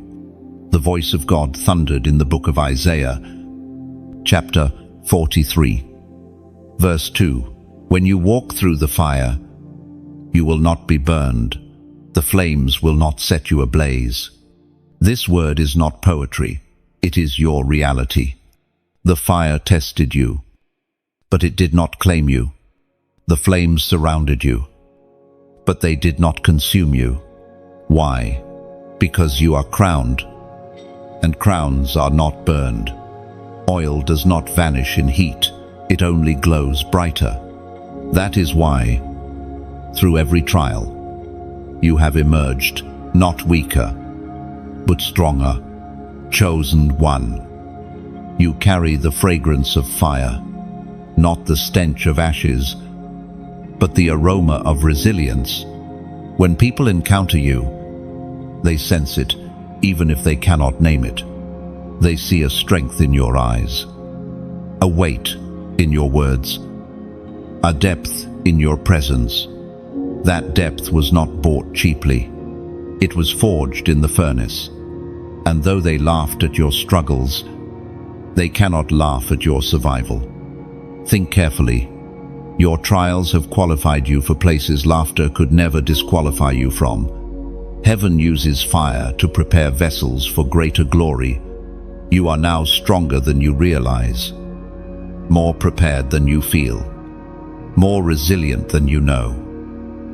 The voice of God thundered in the book of Isaiah, chapter 43, verse 2. When you walk through the fire, you will not be burned. The flames will not set you ablaze. This word is not poetry, it is your reality. The fire tested you, but it did not claim you. The flames surrounded you, but they did not consume you. Why? Because you are crowned, and crowns are not burned. Oil does not vanish in heat, it only glows brighter. That is why, through every trial, you have emerged, not weaker, but stronger, chosen one. You carry the fragrance of fire, not the stench of ashes, but the aroma of resilience. When people encounter you, they sense it, even if they cannot name it. They see a strength in your eyes, a weight in your words, a depth in your presence. That depth was not bought cheaply. It was forged in the furnace. And though they laughed at your struggles, they cannot laugh at your survival. Think carefully. Your trials have qualified you for places laughter could never disqualify you from. Heaven uses fire to prepare vessels for greater glory. You are now stronger than you realize, more prepared than you feel, more resilient than you know.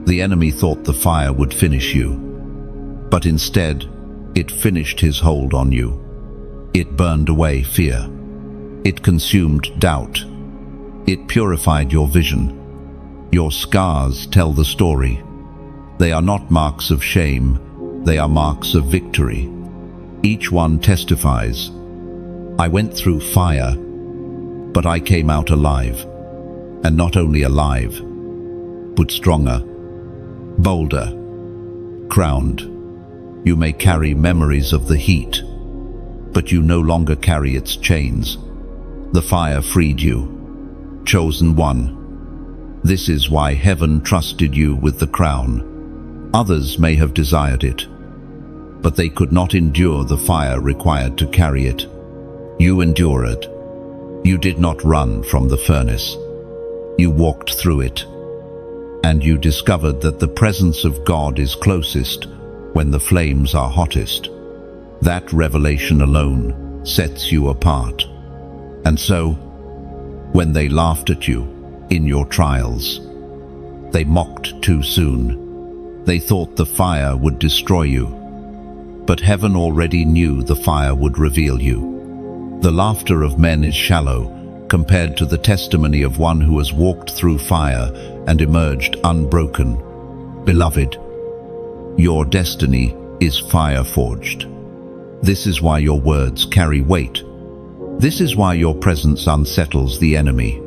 The enemy thought the fire would finish you, but instead, it finished his hold on you. It burned away fear. It consumed doubt. It purified your vision. Your scars tell the story. They are not marks of shame, they are marks of victory. Each one testifies, I went through fire, but I came out alive. And not only alive, but stronger, bolder, crowned. You may carry memories of the heat, but you no longer carry its chains. The fire freed you. Chosen one. This is why heaven trusted you with the crown. Others may have desired it, but they could not endure the fire required to carry it. You endured. You did not run from the furnace. You walked through it, and you discovered that the presence of God is closest when the flames are hottest. That revelation alone sets you apart. And so, when they laughed at you in your trials, they mocked too soon. They thought the fire would destroy you. But heaven already knew the fire would reveal you. The laughter of men is shallow, compared to the testimony of one who has walked through fire and emerged unbroken. Beloved, your destiny is fire-forged. This is why your words carry weight. This is why your presence unsettles the enemy.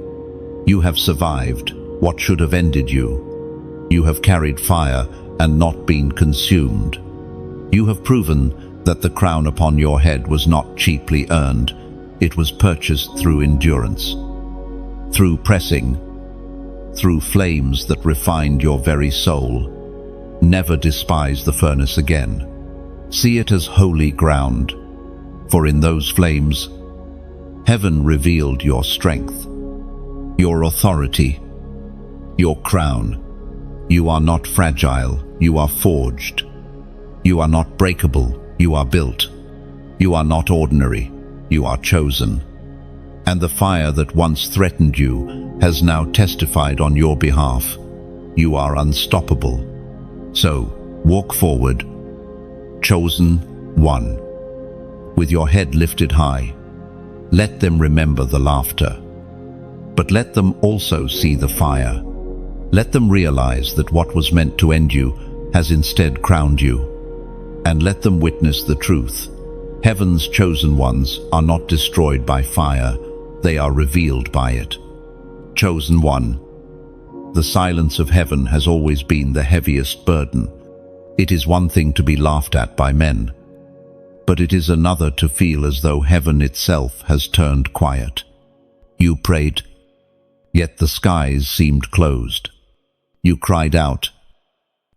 You have survived what should have ended you. You have carried fire and not been consumed. You have proven that the crown upon your head was not cheaply earned. It was purchased through endurance, through pressing, through flames that refined your very soul. Never despise the furnace again. See it as holy ground, for in those flames, heaven revealed your strength, your authority, your crown. You are not fragile, you are forged. You are not breakable, you are built. You are not ordinary, you are chosen. And the fire that once threatened you has now testified on your behalf. You are unstoppable. So, walk forward, chosen one. With your head lifted high, let them remember the laughter. But let them also see the fire. Let them realize that what was meant to end you has instead crowned you. And let them witness the truth. Heaven's chosen ones are not destroyed by fire, they are revealed by it. Chosen one. The silence of heaven has always been the heaviest burden. It is one thing to be laughed at by men, but it is another to feel as though heaven itself has turned quiet. You prayed, yet the skies seemed closed. You cried out,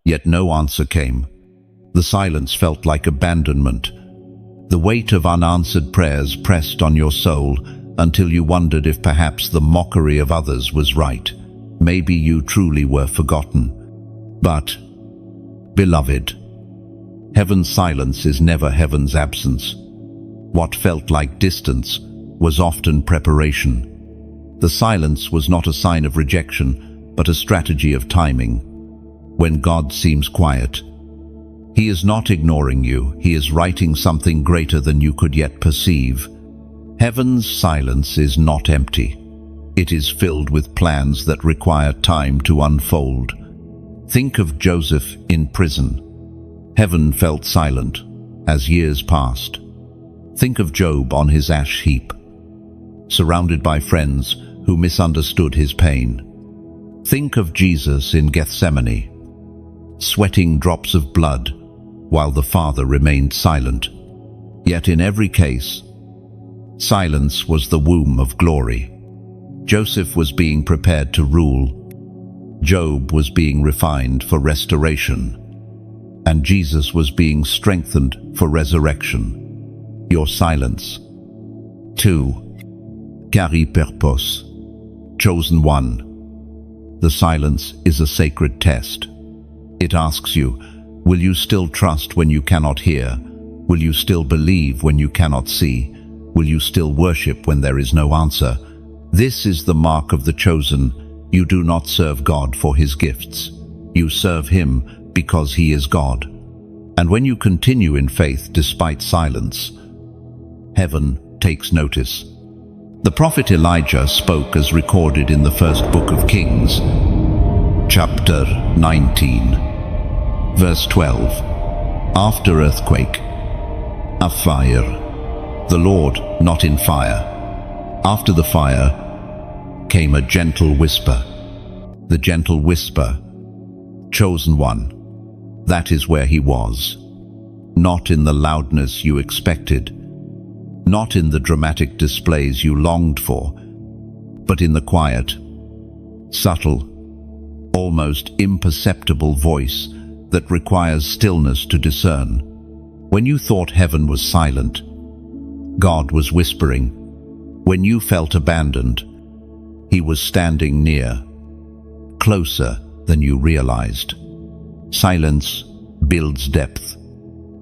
yet no answer came. The silence felt like abandonment. The weight of unanswered prayers pressed on your soul until you wondered if perhaps the mockery of others was right. Maybe you truly were forgotten. But, beloved, heaven's silence is never heaven's absence. What felt like distance was often preparation. The silence was not a sign of rejection, but a strategy of timing. When God seems quiet, He is not ignoring you, He is writing something greater than you could yet perceive. Heaven's silence is not empty. It is filled with plans that require time to unfold. Think of Joseph in prison. Heaven felt silent as years passed. Think of Job on his ash heap, surrounded by friends who misunderstood his pain. Think of Jesus in Gethsemane, sweating drops of blood while the Father remained silent. Yet in every case, silence was the womb of glory. Joseph was being prepared to rule. Job was being refined for restoration. And Jesus was being strengthened for resurrection. Your silence. 2. Carry purpose. Chosen one. The silence is a sacred test. It asks you, will you still trust when you cannot hear? Will you still believe when you cannot see? Will you still worship when there is no answer? This is the mark of the chosen. You do not serve God for His gifts. You serve Him because He is God. And when you continue in faith despite silence, heaven takes notice. The prophet Elijah spoke as recorded in the first book of Kings, chapter 19, verse 12. After earthquake, a fire. The Lord not in fire. After the fire came a gentle whisper. The gentle whisper, chosen one. That is where he was. Not in the loudness you expected, not in the dramatic displays you longed for, but in the quiet, subtle, almost imperceptible voice that requires stillness to discern. When you thought heaven was silent, God was whispering. When you felt abandoned, He was standing near, closer than you realized. Silence builds depth.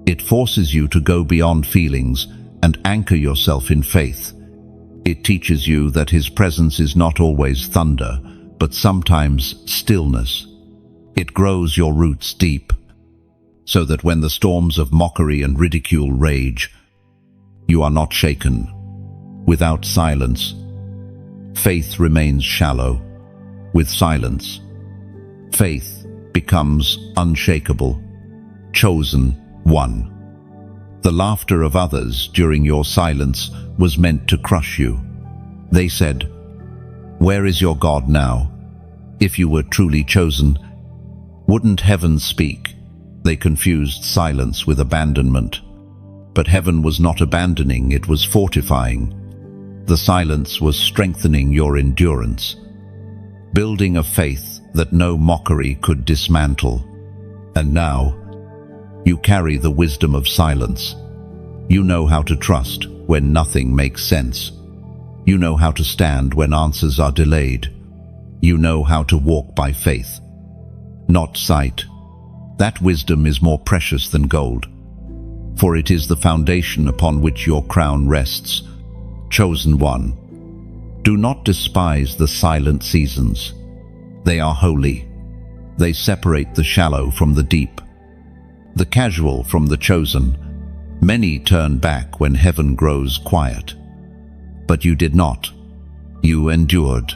It forces you to go beyond feelings and anchor yourself in faith. It teaches you that His presence is not always thunder, but sometimes stillness. It grows your roots deep, so that when the storms of mockery and ridicule rage, you are not shaken. Without silence, Faith remains shallow. With silence, faith becomes unshakable. Chosen one. The laughter of others during your silence was meant to crush you. They said, "Where is your God now? If you were truly chosen, wouldn't heaven speak?" They confused silence with abandonment. But heaven was not abandoning, it was fortifying. The silence was strengthening your endurance, building a faith that no mockery could dismantle. And now, you carry the wisdom of silence. You know how to trust when nothing makes sense. You know how to stand when answers are delayed. You know how to walk by faith, not sight. That wisdom is more precious than gold, for it is the foundation upon which your crown rests. Chosen one. Do not despise the silent seasons. They are holy. They separate the shallow from the deep, the casual from the chosen. Many turn back when heaven grows quiet. But you did not. You endured.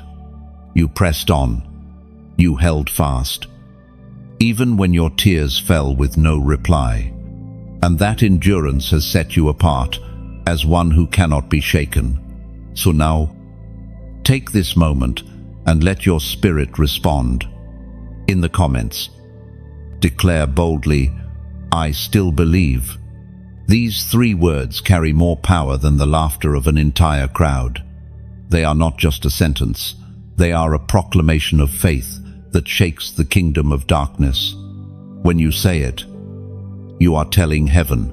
You pressed on. You held fast, even when your tears fell with no reply. And that endurance has set you apart as one who cannot be shaken. So now, take this moment and let your spirit respond. In the comments, declare boldly, "I still believe." These 3 words carry more power than the laughter of an entire crowd. They are not just a sentence. They are a proclamation of faith that shakes the kingdom of darkness. When you say it, you are telling heaven,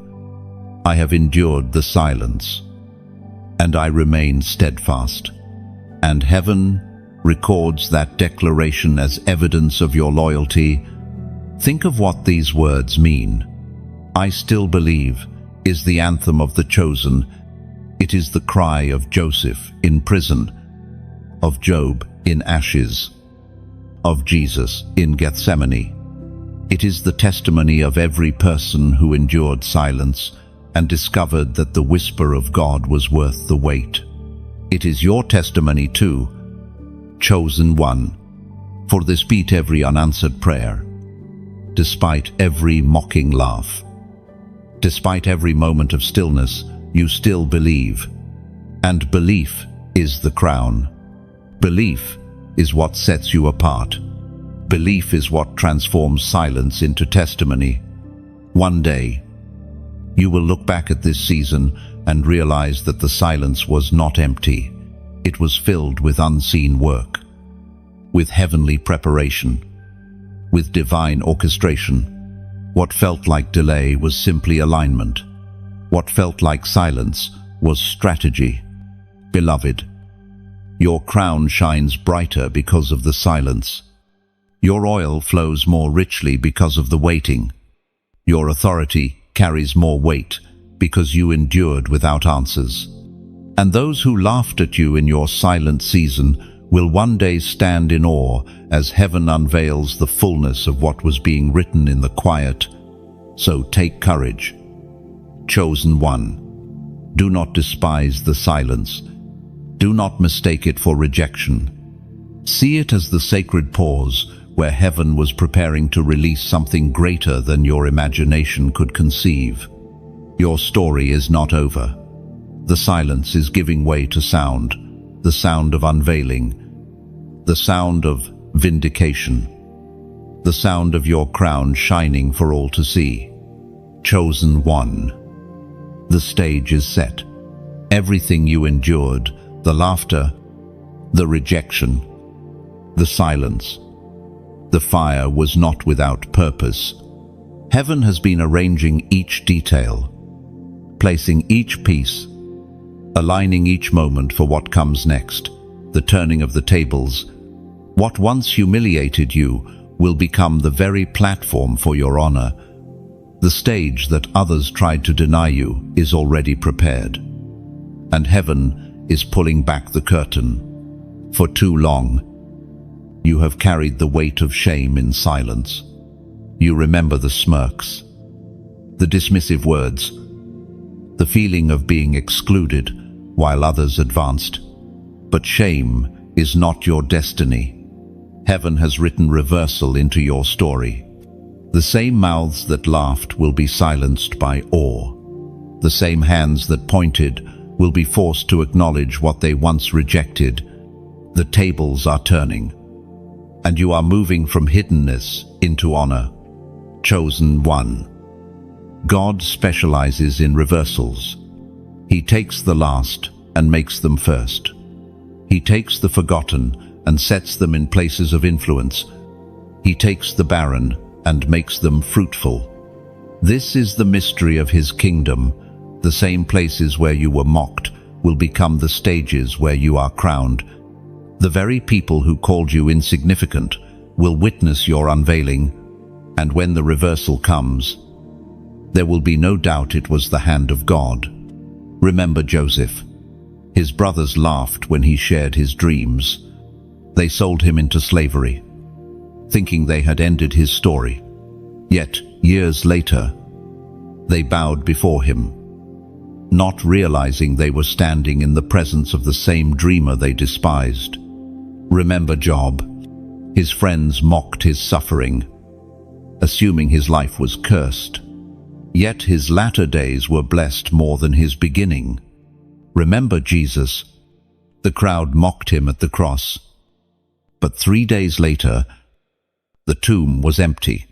"I have endured the silence, and I remain steadfast." And heaven records that declaration as evidence of your loyalty. Think of what these words mean. "I still believe" is the anthem of the chosen. It is the cry of Joseph in prison, of Job in ashes, of Jesus in Gethsemane. It is the testimony of every person who endured silence and discovered that the whisper of God was worth the wait. It is your testimony too, chosen one. For despite every unanswered prayer, despite every mocking laugh, despite every moment of stillness, you still believe. And belief is the crown. Belief is what sets you apart. Belief is what transforms silence into testimony. One day, you will look back at this season and realize that the silence was not empty. It was filled with unseen work, with heavenly preparation, with divine orchestration. What felt like delay was simply alignment. What felt like silence was strategy. Beloved, your crown shines brighter because of the silence. Your oil flows more richly because of the waiting. Your authority carries more weight because you endured without answers. And those who laughed at you in your silent season will one day stand in awe as heaven unveils the fullness of what was being written in the quiet. So take courage. Chosen one. Do not despise the silence. Do not mistake it for rejection. See it as the sacred pause where heaven was preparing to release something greater than your imagination could conceive. Your story is not over. The silence is giving way to sound, the sound of unveiling, the sound of vindication, the sound of your crown shining for all to see. Chosen one. The stage is set. Everything you endured, the laughter, the rejection, the silence, the fire was not without purpose. Heaven has been arranging each detail, placing each piece, aligning each moment for what comes next. The turning of the tables. What once humiliated you will become the very platform for your honor. The stage that others tried to deny you is already prepared. And heaven is pulling back the curtain. For too long, you have carried the weight of shame in silence. You remember the smirks, the dismissive words, the feeling of being excluded while others advanced. But shame is not your destiny. Heaven has written reversal into your story. The same mouths that laughed will be silenced by awe. The same hands that pointed will be forced to acknowledge what they once rejected. The tables are turning, and you are moving from hiddenness into honor. Chosen one. God specializes in reversals. He takes the last and makes them first. He takes the forgotten and sets them in places of influence. He takes the barren and makes them fruitful. This is the mystery of his kingdom. The same places where you were mocked will become the stages where you are crowned. The very people who called you insignificant will witness your unveiling, and when the reversal comes, there will be no doubt it was the hand of God. Remember Joseph. His brothers laughed when he shared his dreams. They sold him into slavery, thinking they had ended his story. Yet, years later, they bowed before him, not realizing they were standing in the presence of the same dreamer they despised. Remember Job. His friends mocked his suffering, assuming his life was cursed. Yet his latter days were blessed more than his beginning. Remember Jesus. The crowd mocked him at the cross, but 3 days later, the tomb was empty,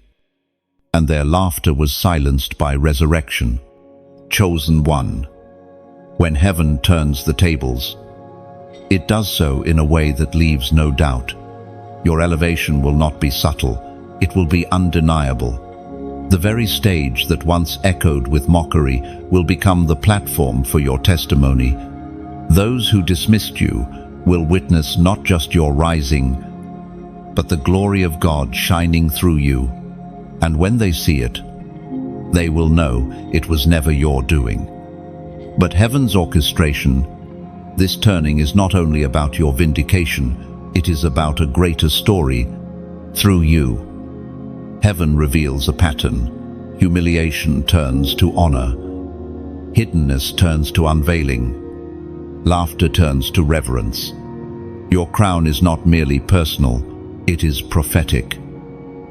and their laughter was silenced by resurrection. Chosen one. When heaven turns the tables, it does so in a way that leaves no doubt. Your elevation will not be subtle, it will be undeniable. The very stage that once echoed with mockery will become the platform for your testimony. Those who dismissed you will witness not just your rising, but the glory of God shining through you. And when they see it, they will know it was never your doing, but heaven's orchestration. This turning is not only about your vindication, it is about a greater story through you. Heaven reveals a pattern. Humiliation turns to honor. Hiddenness turns to unveiling. Laughter turns to reverence. Your crown is not merely personal, it is prophetic.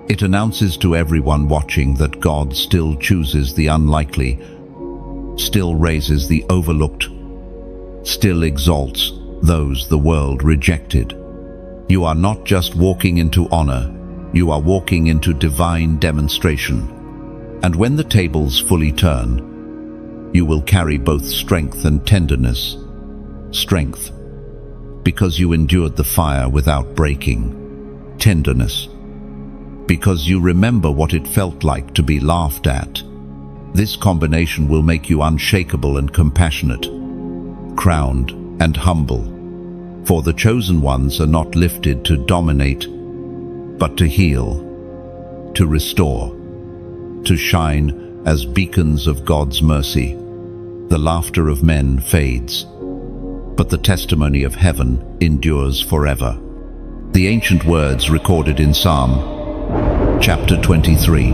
It announces to everyone watching that God still chooses the unlikely, still raises the overlooked, still exalts those the world rejected. You are not just walking into honor, you are walking into divine demonstration. And when the tables fully turn, you will carry both strength and tenderness. Strength, because you endured the fire without breaking. Tenderness, because you remember what it felt like to be laughed at. This combination will make you unshakable and compassionate, crowned and humble. For the chosen ones are not lifted to dominate, but to heal, to restore, to shine as beacons of God's mercy. The laughter of men fades, but the testimony of heaven endures forever. The ancient words recorded in Psalm chapter 23,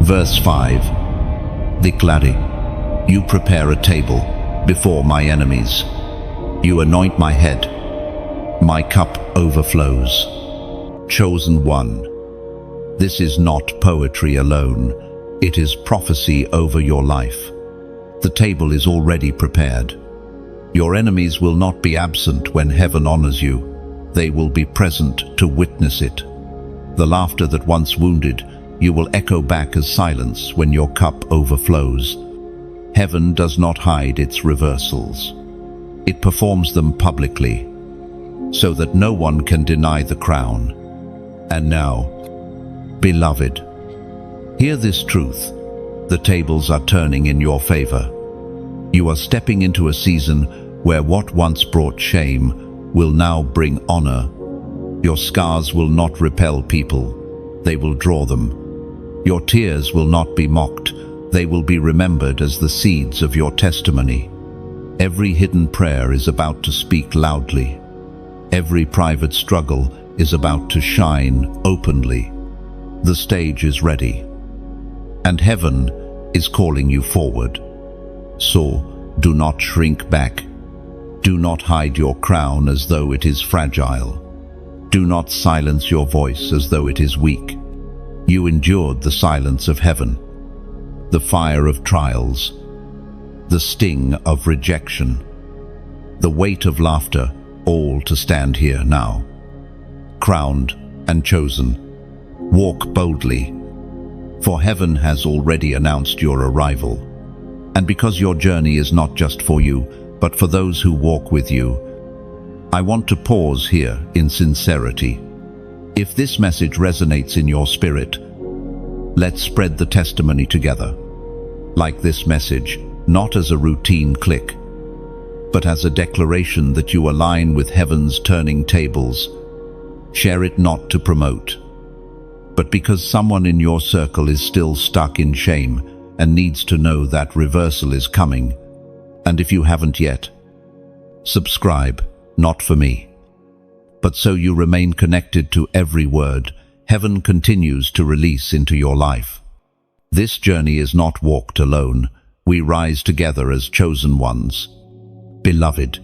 verse 5, declare, "You prepare a table before my enemies. You anoint my head. My cup overflows." Chosen one. This is not poetry alone. It is prophecy over your life. The table is already prepared. Your enemies will not be absent when heaven honors you. They will be present to witness it. The laughter that once wounded you will echo back as silence when your cup overflows. Heaven does not hide its reversals. It performs them publicly, so that no one can deny the crown. And now, beloved, hear this truth. The tables are turning in your favor. You are stepping into a season where what once brought shame will now bring honor. Your scars will not repel people, they will draw them. Your tears will not be mocked, they will be remembered as the seeds of your testimony. Every hidden prayer is about to speak loudly. Every private struggle is about to shine openly. The stage is ready, and heaven is calling you forward. So, do not shrink back. Do not hide your crown as though it is fragile. Do not silence your voice as though it is weak. You endured the silence of heaven, the fire of trials, the sting of rejection, the weight of laughter, all to stand here now. Crowned and chosen, walk boldly, for heaven has already announced your arrival. And because your journey is not just for you, but for those who walk with you, I want to pause here in sincerity. If this message resonates in your spirit, let's spread the testimony together. Like this message, not as a routine click, but as a declaration that you align with heaven's turning tables. Share it not to promote, but because someone in your circle is still stuck in shame and needs to know that reversal is coming. And if you haven't yet, subscribe, not for me, but so you remain connected to every word heaven continues to release into your life. This journey is not walked alone. We rise together as chosen ones. Beloved,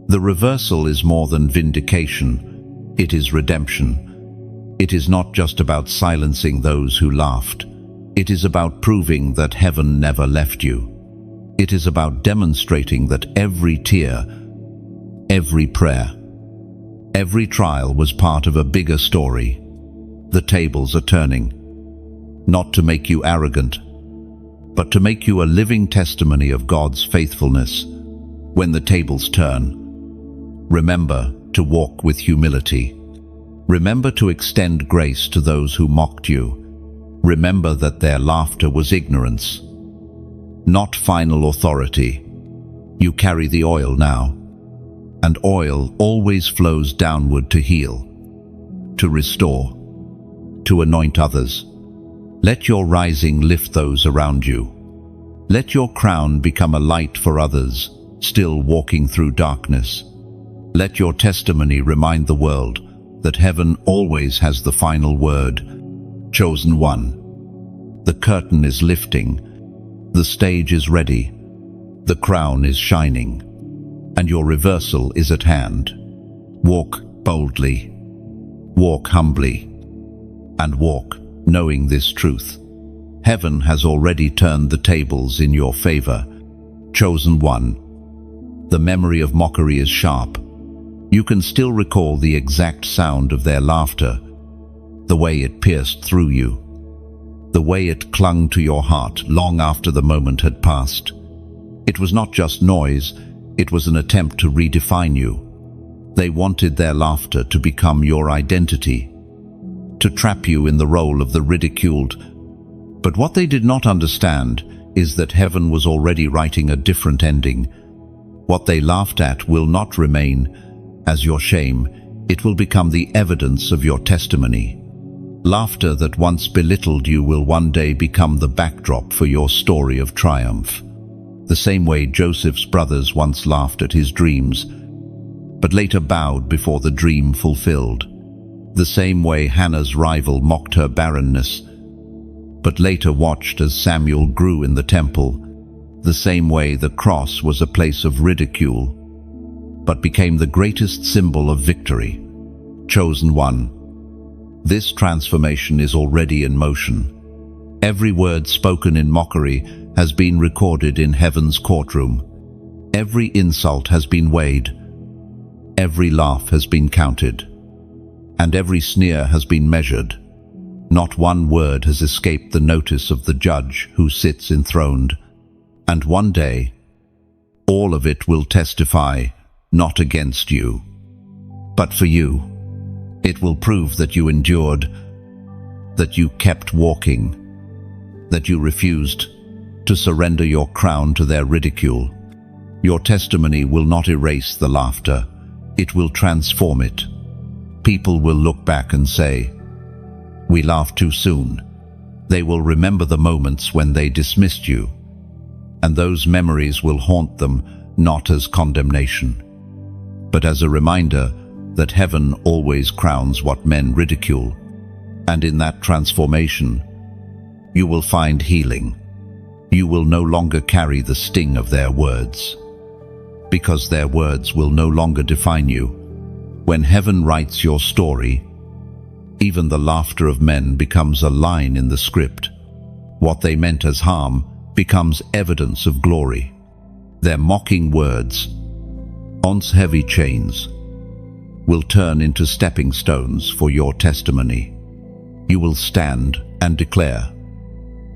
the reversal is more than vindication. It is redemption. It is not just about silencing those who laughed. It is about proving that heaven never left you. It is about demonstrating that every tear, every prayer, every trial was part of a bigger story. The tables are turning, not to make you arrogant, but to make you a living testimony of God's faithfulness. When the tables turn, remember to walk with humility. Remember to extend grace to those who mocked you. Remember that their laughter was ignorance, not final authority. You carry the oil now, and oil always flows downward to heal, to restore, to anoint others. Let your rising lift those around you. Let your crown become a light for others, still walking through darkness. Let your testimony remind the world that heaven always has the final word. Chosen one. The curtain is lifting. The stage is ready. The crown is shining. And your reversal is at hand. Walk boldly. Walk humbly. And walk knowing this truth. Heaven has already turned the tables in your favor. Chosen one. The memory of mockery is sharp. You can still recall the exact sound of their laughter, the way it pierced through you, the way it clung to your heart long after the moment had passed. It was not just noise, it was an attempt to redefine you. They wanted their laughter to become your identity, to trap you in the role of the ridiculed. But what they did not understand is that heaven was already writing a different ending. What they laughed at will not remain as your shame. It will become the evidence of your testimony. Laughter that once belittled you will one day become the backdrop for your story of triumph. The same way Joseph's brothers once laughed at his dreams, but later bowed before the dream fulfilled. The same way Hannah's rival mocked her barrenness, but later watched as Samuel grew in the temple. The same way the cross was a place of ridicule, but became the greatest symbol of victory. Chosen one. This transformation is already in motion. Every word spoken in mockery has been recorded in heaven's courtroom. Every insult has been weighed. Every laugh has been counted. And every sneer has been measured. Not one word has escaped the notice of the judge who sits enthroned. And one day, all of it will testify, not against you, but for you. It will prove that you endured, that you kept walking, that you refused to surrender your crown to their ridicule. Your testimony will not erase the laughter, it will transform it. People will look back and say, "We laughed too soon." They will remember the moments when they dismissed you, and those memories will haunt them not as condemnation, but as a reminder that heaven always crowns what men ridicule. And in that transformation, you will find healing. You will no longer carry the sting of their words. because their words will no longer define you. When heaven writes your story, even the laughter of men becomes a line in the script. What they meant as harm becomes evidence of glory. Their mocking words, once heavy chains, will turn into stepping stones for your testimony. You will stand and declare,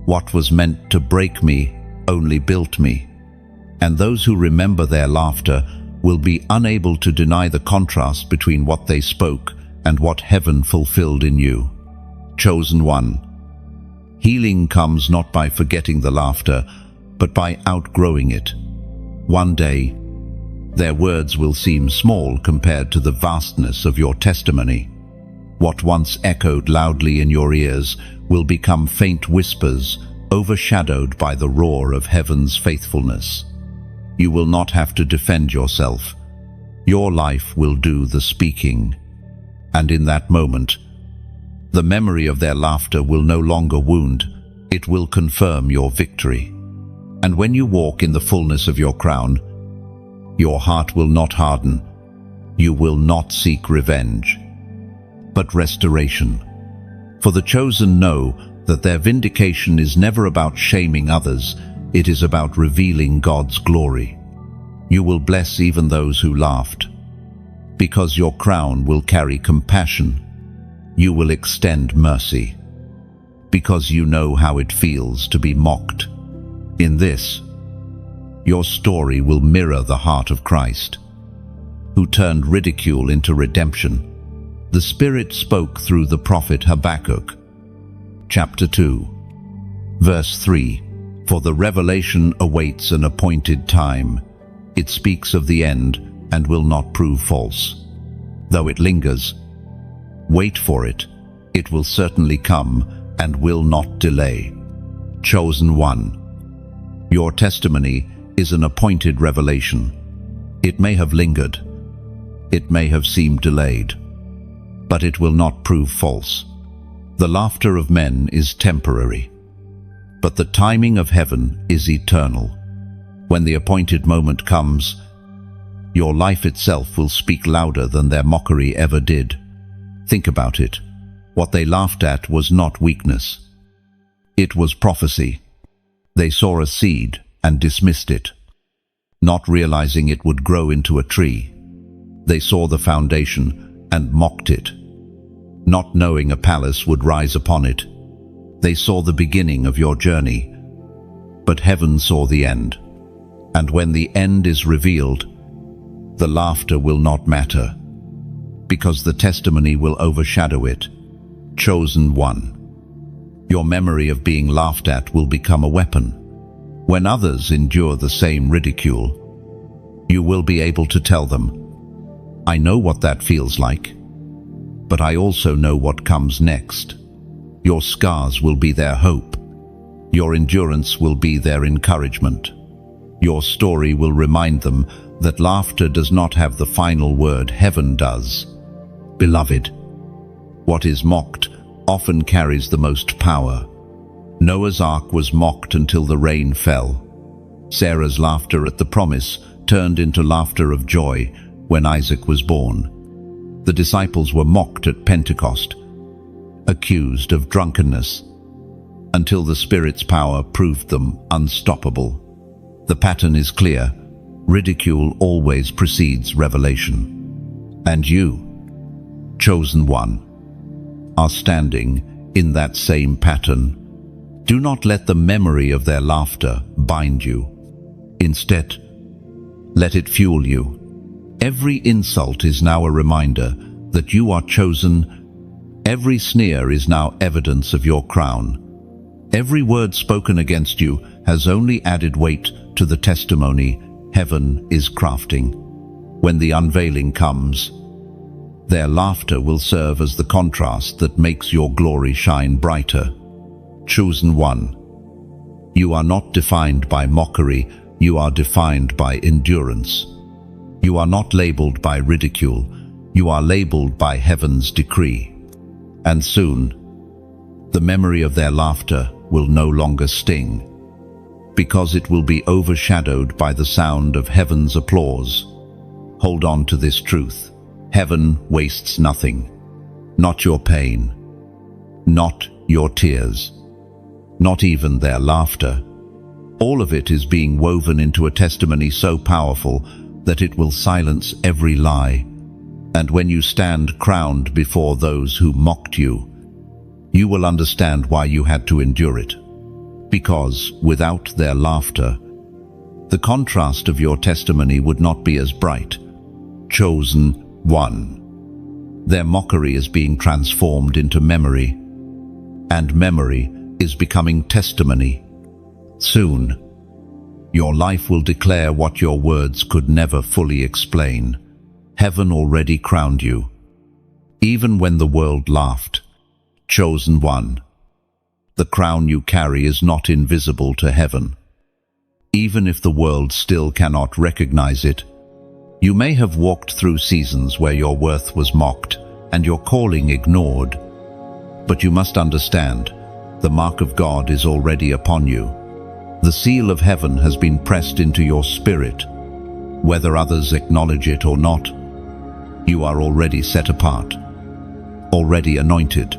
"What was meant to break me only built me." And those who remember their laughter will be unable to deny the contrast between what they spoke and what heaven fulfilled in you. Chosen one. Healing comes not by forgetting the laughter, but by outgrowing it. One day, their words will seem small compared to the vastness of your testimony. What once echoed loudly in your ears will become faint whispers, overshadowed by the roar of heaven's faithfulness. You will not have to defend yourself. Your life will do the speaking. And in that moment, the memory of their laughter will no longer wound, it will confirm your victory. And when you walk in the fullness of your crown, your heart will not harden. You will not seek revenge, but restoration. For the chosen know that their vindication is never about shaming others, it is about revealing God's glory. You will bless even those who laughed, because your crown will carry compassion. You will extend mercy, because you know how it feels to be mocked. In this, your story will mirror the heart of Christ, who turned ridicule into redemption. The Spirit spoke through the prophet Habakkuk. Chapter 2, verse 3. For the revelation awaits an appointed time. It speaks of the end and will not prove false. Though it lingers, wait for it. It will certainly come and will not delay. Chosen one. Your testimony is an appointed revelation. It may have lingered. It may have seemed delayed, but it will not prove false. The laughter of men is temporary, but the timing of heaven is eternal. When the appointed moment comes, your life itself will speak louder than their mockery ever did. Think about it. What they laughed at was not weakness. It was prophecy. They saw a seed and dismissed it, not realizing it would grow into a tree. They saw the foundation and mocked it, not knowing a palace would rise upon it. They saw the beginning of your journey, but heaven saw the end. And when the end is revealed, the laughter will not matter, because the testimony will overshadow it. Chosen one. Your memory of being laughed at will become a weapon. When others endure the same ridicule, you will be able to tell them, "I know what that feels like, but I also know what comes next." Your scars will be their hope. Your endurance will be their encouragement. Your story will remind them that laughter does not have the final word, heaven does. Beloved, what is mocked often carries the most power. Noah's ark was mocked until the rain fell. Sarah's laughter at the promise turned into laughter of joy when Isaac was born. The disciples were mocked at Pentecost, accused of drunkenness, until the Spirit's power proved them unstoppable. The pattern is clear. Ridicule always precedes revelation. And you, chosen one, are standing in that same pattern. Do not let the memory of their laughter bind you. Instead, let it fuel you. Every insult is now a reminder that you are chosen. Every sneer is now evidence of your crown. Every word spoken against you has only added weight to the testimony heaven is crafting. When the unveiling comes, their laughter will serve as the contrast that makes your glory shine brighter. Chosen one. You are not defined by mockery, you are defined by endurance. You are not labeled by ridicule, you are labeled by heaven's decree. And soon, the memory of their laughter will no longer sting. because it will be overshadowed by the sound of heaven's applause. Hold on to this truth. Heaven wastes nothing. Not your pain. Not your tears. Not even their laughter. All of it is being woven into a testimony so powerful that it will silence every lie. And when you stand crowned before those who mocked you, you will understand why you had to endure it. Because without their laughter, the contrast of your testimony would not be as bright. Chosen one. Their mockery is being transformed into memory, and memory is becoming testimony. Soon, your life will declare what your words could never fully explain. Heaven already crowned you. Even when the world laughed, chosen one. The crown you carry is not invisible to heaven. Even if the world still cannot recognize it, you may have walked through seasons where your worth was mocked and your calling ignored. But you must understand, the mark of God is already upon you. The seal of heaven has been pressed into your spirit. Whether others acknowledge it or not, you are already set apart, already anointed,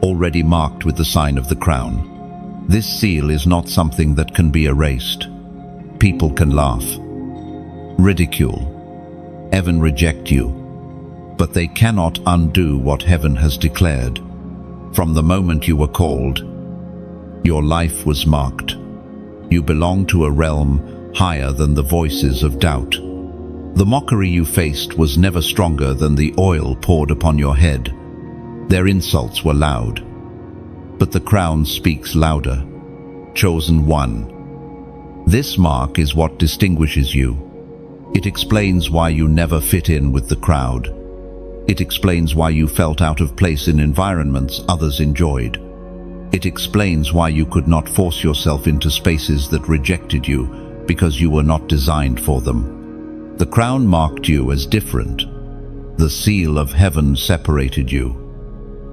already marked with the sign of the crown. This seal is not something that can be erased. People can laugh, ridicule, even reject you, but they cannot undo what heaven has declared. From the moment you were called, your life was marked. You belong to a realm higher than the voices of doubt. The mockery you faced was never stronger than the oil poured upon your head. Their insults were loud, but the crown speaks louder. Chosen one. This mark is what distinguishes you. It explains why you never fit in with the crowd. It explains why you felt out of place in environments others enjoyed. It explains why you could not force yourself into spaces that rejected you because you were not designed for them. The crown marked you as different. The seal of heaven separated you.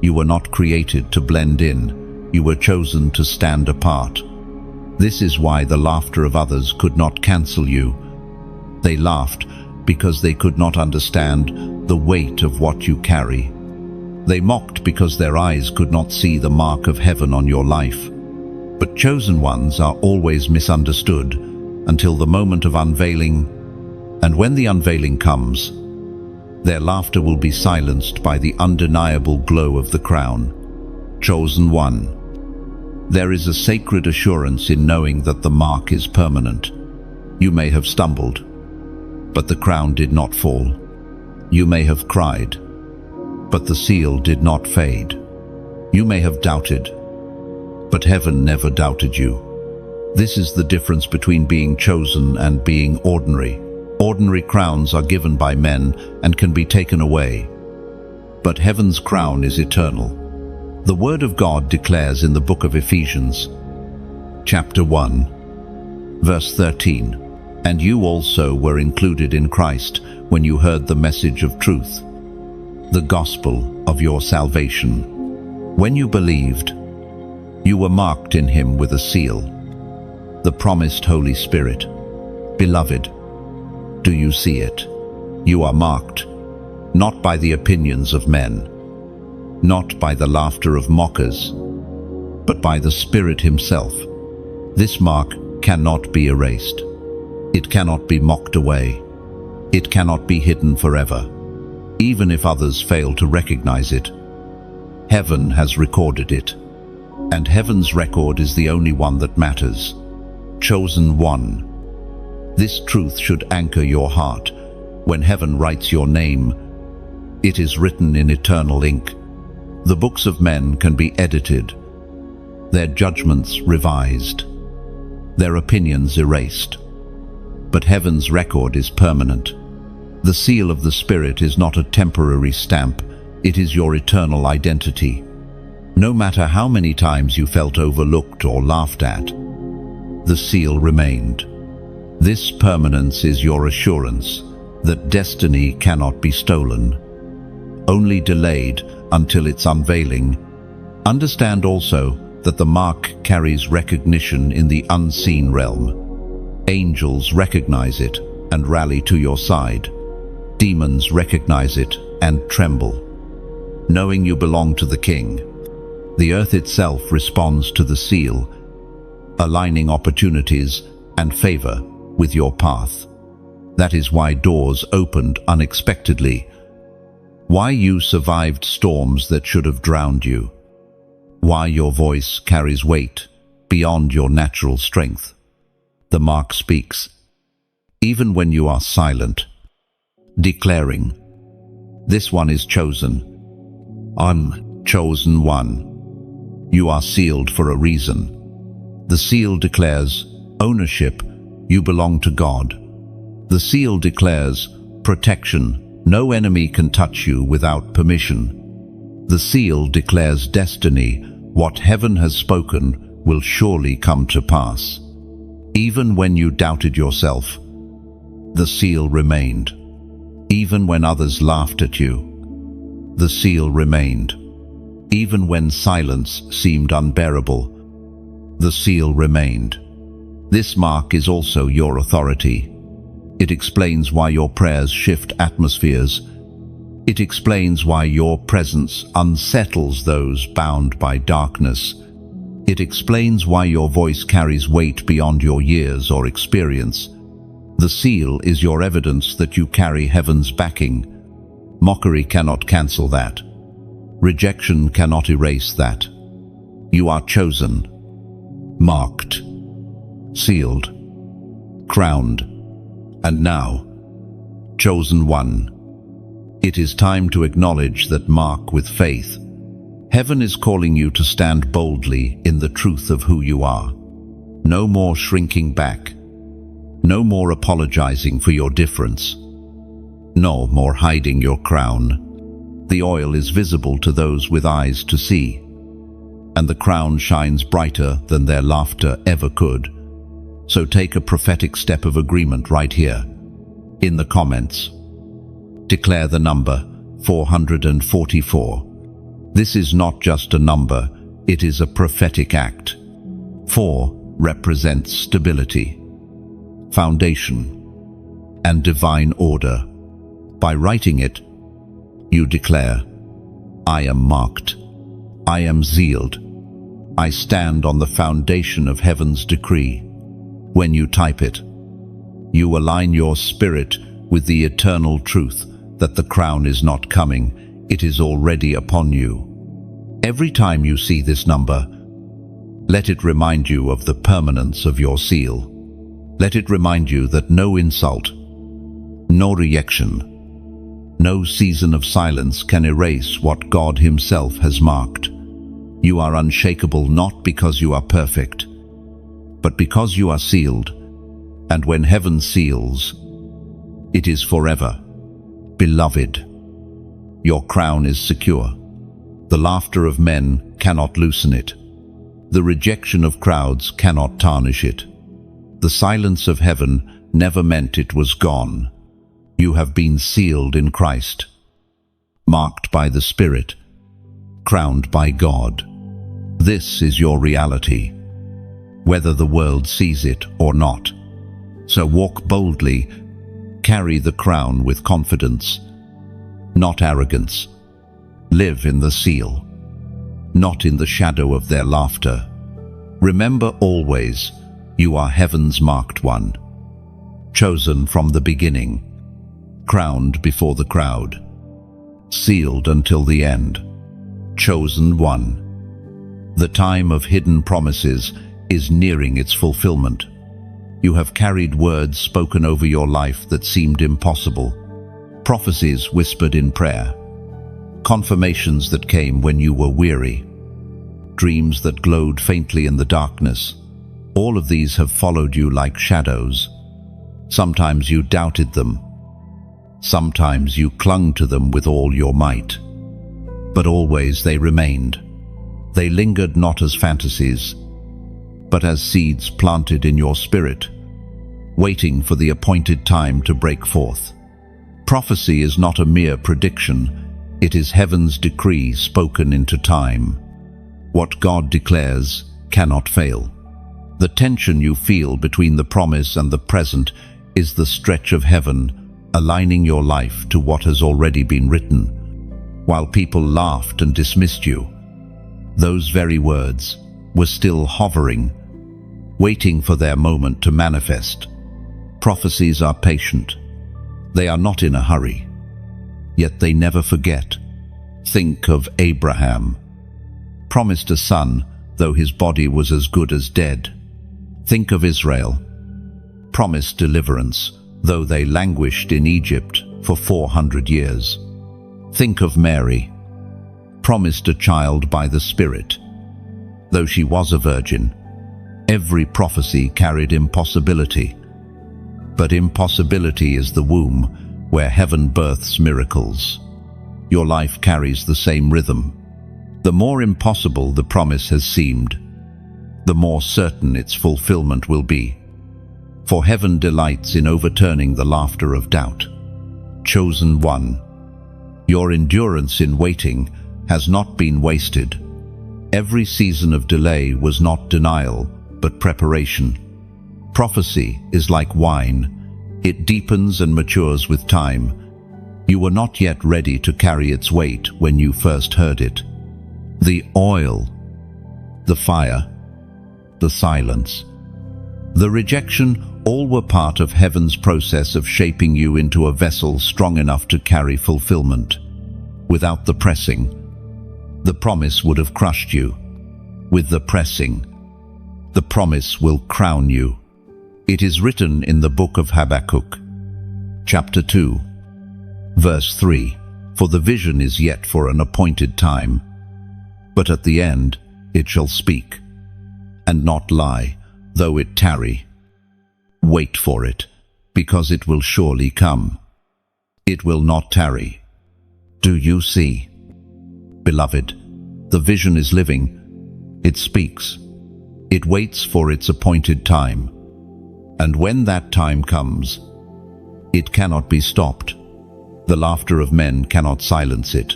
You were not created to blend in. You were chosen to stand apart. This is why the laughter of others could not cancel you. They laughed because they could not understand the weight of what you carry. They mocked because their eyes could not see the mark of heaven on your life. But chosen ones are always misunderstood until the moment of unveiling, and when the unveiling comes, their laughter will be silenced by the undeniable glow of the crown. Chosen one. There is a sacred assurance in knowing that the mark is permanent. You may have stumbled, but the crown did not fall. You may have cried, but the seal did not fade. You may have doubted, but heaven never doubted you. This is the difference between being chosen and being ordinary. Ordinary crowns are given by men and can be taken away, but heaven's crown is eternal. The Word of God declares in the book of Ephesians, chapter 1, verse 13, "And you also were included in Christ when you heard the message of truth, the gospel of your salvation. When you believed, you were marked in him with a seal, the promised Holy Spirit. Beloved, do you see it? You are marked, not by the opinions of men, not by the laughter of mockers, but by the Spirit himself. This mark cannot be erased. It cannot be mocked away. It cannot be hidden forever. Even if others fail to recognize it, heaven has recorded it, and heaven's record is the only one that matters. Chosen one. This truth should anchor your heart. When heaven writes your name, it is written in eternal ink. The books of men can be edited, their judgments revised, their opinions erased, but heaven's record is permanent. The seal of the Spirit is not a temporary stamp, it is your eternal identity. No matter how many times you felt overlooked or laughed at, the seal remained. This permanence is your assurance that destiny cannot be stolen, only delayed until its unveiling. Understand also that the mark carries recognition in the unseen realm. Angels recognize it and rally to your side. Demons recognize it and tremble. Knowing you belong to the King, the earth itself responds to the seal, aligning opportunities and favor with your path. That is why doors opened unexpectedly, why you survived storms that should have drowned you, why your voice carries weight beyond your natural strength. The mark speaks, even when you are silent, declaring, "This one is chosen. I'm chosen one." You are sealed for a reason. The seal declares ownership. You belong to God. The seal declares protection. No enemy can touch you without permission. The seal declares destiny. What heaven has spoken will surely come to pass. Even when you doubted yourself, the seal remained. Even when others laughed at you, the seal remained. Even when silence seemed unbearable, the seal remained. This mark is also your authority. It explains why your prayers shift atmospheres. It explains why your presence unsettles those bound by darkness. It explains why your voice carries weight beyond your years or experience. The seal is your evidence that you carry heaven's backing. Mockery cannot cancel that. Rejection cannot erase that. You are chosen, marked, sealed, crowned, and now, chosen one. It is time to acknowledge that mark with faith. Heaven is calling you to stand boldly in the truth of who you are. No more shrinking back. No more apologizing for your difference. No more hiding your crown. The oil is visible to those with eyes to see, and the crown shines brighter than their laughter ever could. So take a prophetic step of agreement right here, in the comments. Declare the number 444. This is not just a number, it is a prophetic act. 4 represents stability, foundation, and divine order. By writing it, you declare, "I am marked. I am sealed. I stand on the foundation of heaven's decree." When you type it, you align your spirit with the eternal truth that the crown is not coming, it is already upon you. Every time you see this number, let it remind you of the permanence of your seal. Let it remind you that no insult, no rejection, no season of silence can erase what God Himself has marked. You are unshakable not because you are perfect, but because you are sealed. And when heaven seals, it is forever. Beloved, your crown is secure. The laughter of men cannot loosen it. The rejection of crowds cannot tarnish it. The silence of heaven never meant it was gone. You have been sealed in Christ, marked by the Spirit, crowned by God. This is your reality, whether the world sees it or not. So walk boldly, carry the crown with confidence, not arrogance. Live in the seal, not in the shadow of their laughter. Remember always, you are heaven's marked one, chosen from the beginning, crowned before the crowd, sealed until the end, chosen one. The time of hidden promises is nearing its fulfillment. You have carried words spoken over your life that seemed impossible, prophecies whispered in prayer, confirmations that came when you were weary, dreams that glowed faintly in the darkness. All of these have followed you like shadows. Sometimes you doubted them. Sometimes you clung to them with all your might. But always they remained. They lingered not as fantasies, but as seeds planted in your spirit, waiting for the appointed time to break forth. Prophecy is not a mere prediction, it is heaven's decree spoken into time. What God declares cannot fail. The tension you feel between the promise and the present is the stretch of heaven, aligning your life to what has already been written. While people laughed and dismissed you, those very words were still hovering, waiting for their moment to manifest. Prophecies are patient. They are not in a hurry, yet they never forget. Think of Abraham, promised a son, though his body was as good as dead. Think of Israel, promised deliverance, though they languished in Egypt for 400 years. Think of Mary, promised a child by the Spirit, though she was a virgin. Every prophecy carried impossibility, but impossibility is the womb where heaven births miracles. Your life carries the same rhythm. The more impossible the promise has seemed, the more certain its fulfillment will be. For heaven delights in overturning the laughter of doubt. Chosen one, your endurance in waiting has not been wasted. Every season of delay was not denial, but preparation. Prophecy is like wine. It deepens and matures with time. You were not yet ready to carry its weight when you first heard it. The oil, the fire, the silence, the rejection, all were part of heaven's process of shaping you into a vessel strong enough to carry fulfillment. Without the pressing, the promise would have crushed you. With the pressing, the promise will crown you. It is written in the book of Habakkuk, chapter 2, verse 3, "For the vision is yet for an appointed time, but at the end it shall speak, and not lie, though it tarry. Wait for it, because it will surely come. It will not tarry." Do you see? Beloved, the vision is living. It speaks. It waits for its appointed time. And when that time comes, it cannot be stopped. The laughter of men cannot silence it.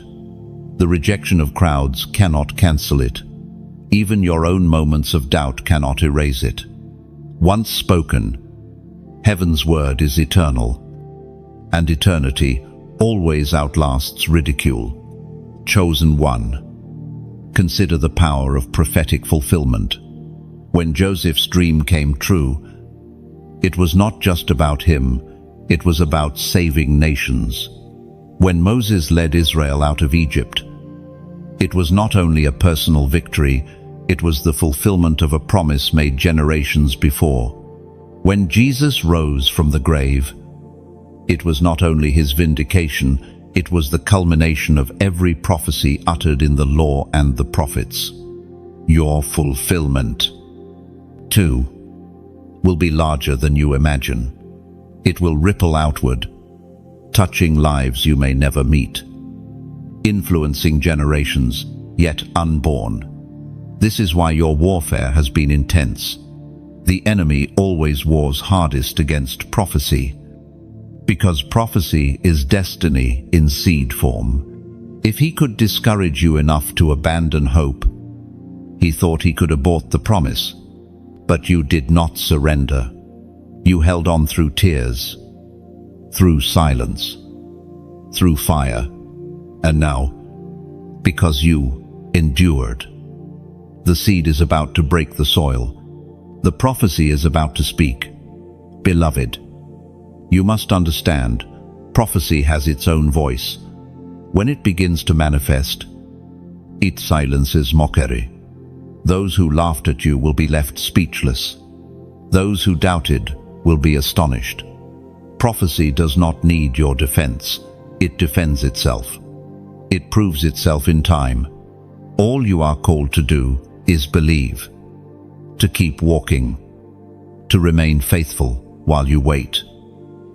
The rejection of crowds cannot cancel it. Even your own moments of doubt cannot erase it. Once spoken, heaven's word is eternal, and eternity always outlasts ridicule. Chosen one, consider the power of prophetic fulfillment. When Joseph's dream came true, it was not just about him, it was about saving nations. When Moses led Israel out of Egypt, it was not only a personal victory, it was the fulfillment of a promise made generations before. When Jesus rose from the grave, it was not only his vindication, it was the culmination of every prophecy uttered in the law and the prophets. Your fulfillment, too, will be larger than you imagine. It will ripple outward, touching lives you may never meet, influencing generations yet unborn. This is why your warfare has been intense. The enemy always wars hardest against prophecy, because prophecy is destiny in seed form. If he could discourage you enough to abandon hope, he thought he could abort the promise. But you did not surrender. You held on through tears, through silence, through fire, and now, because you endured, the seed is about to break the soil. The prophecy is about to speak. Beloved, you must understand, prophecy has its own voice. When it begins to manifest, it silences mockery. Those who laughed at you will be left speechless. Those who doubted will be astonished. Prophecy does not need your defense. It defends itself. It proves itself in time. All you are called to do is believe, to keep walking, to remain faithful while you wait.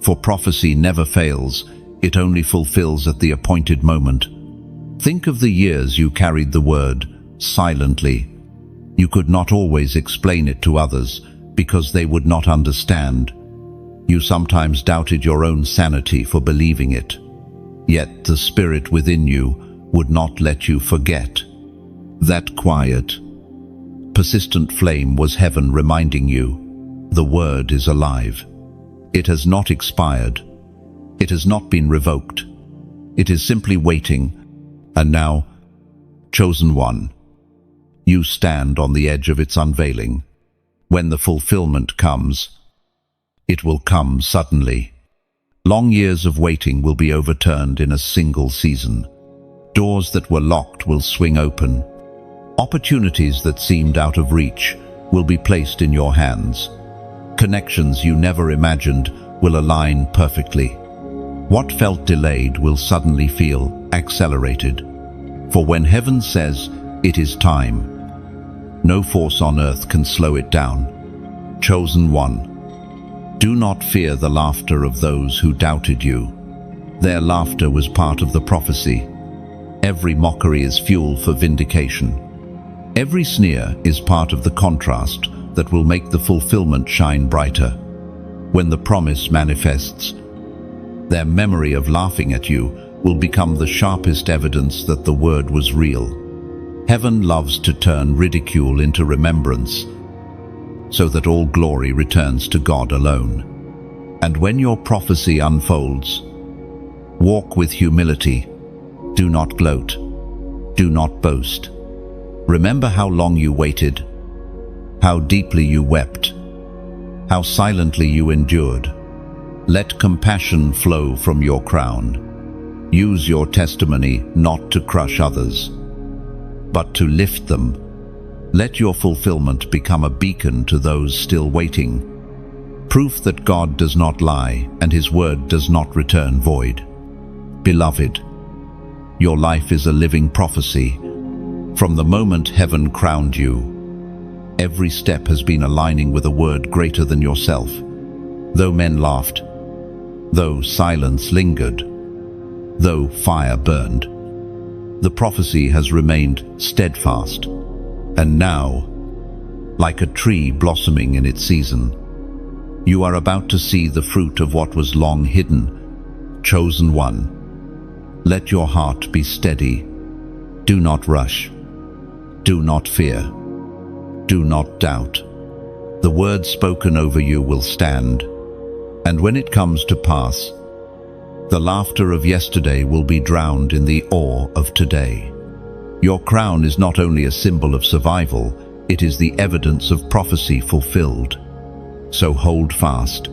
For prophecy never fails, it only fulfills at the appointed moment. Think of the years you carried the word silently. You could not always explain it to others because they would not understand. You sometimes doubted your own sanity for believing it. Yet the Spirit within you would not let you forget. That quiet, persistent flame was heaven reminding you, the word is alive. It has not expired. It has not been revoked. It is simply waiting. And now, chosen one, you stand on the edge of its unveiling. When the fulfillment comes, it will come suddenly. Long years of waiting will be overturned in a single season. Doors that were locked will swing open. Opportunities that seemed out of reach will be placed in your hands. Connections you never imagined will align perfectly. What felt delayed will suddenly feel accelerated. For when heaven says, it is time, no force on earth can slow it down. Chosen one, do not fear the laughter of those who doubted you. Their laughter was part of the prophecy. Every mockery is fuel for vindication. Every sneer is part of the contrast that will make the fulfillment shine brighter. When the promise manifests, their memory of laughing at you will become the sharpest evidence that the word was real. Heaven loves to turn ridicule into remembrance, so that all glory returns to God alone. And when your prophecy unfolds, walk with humility. Do not gloat. Do not boast. Remember how long you waited, how deeply you wept, how silently you endured. Let compassion flow from your crown. Use your testimony not to crush others, but to lift them. Let your fulfillment become a beacon to those still waiting. Proof that God does not lie and His word does not return void. Beloved, your life is a living prophecy. From the moment heaven crowned you, every step has been aligning with a word greater than yourself. Though men laughed, though silence lingered, though fire burned, the prophecy has remained steadfast. And now, like a tree blossoming in its season, you are about to see the fruit of what was long hidden. Chosen one, let your heart be steady. Do not rush. Do not fear. Do not doubt. The word spoken over you will stand, and when it comes to pass, the laughter of yesterday will be drowned in the awe of today. Your crown is not only a symbol of survival, it is the evidence of prophecy fulfilled. So hold fast,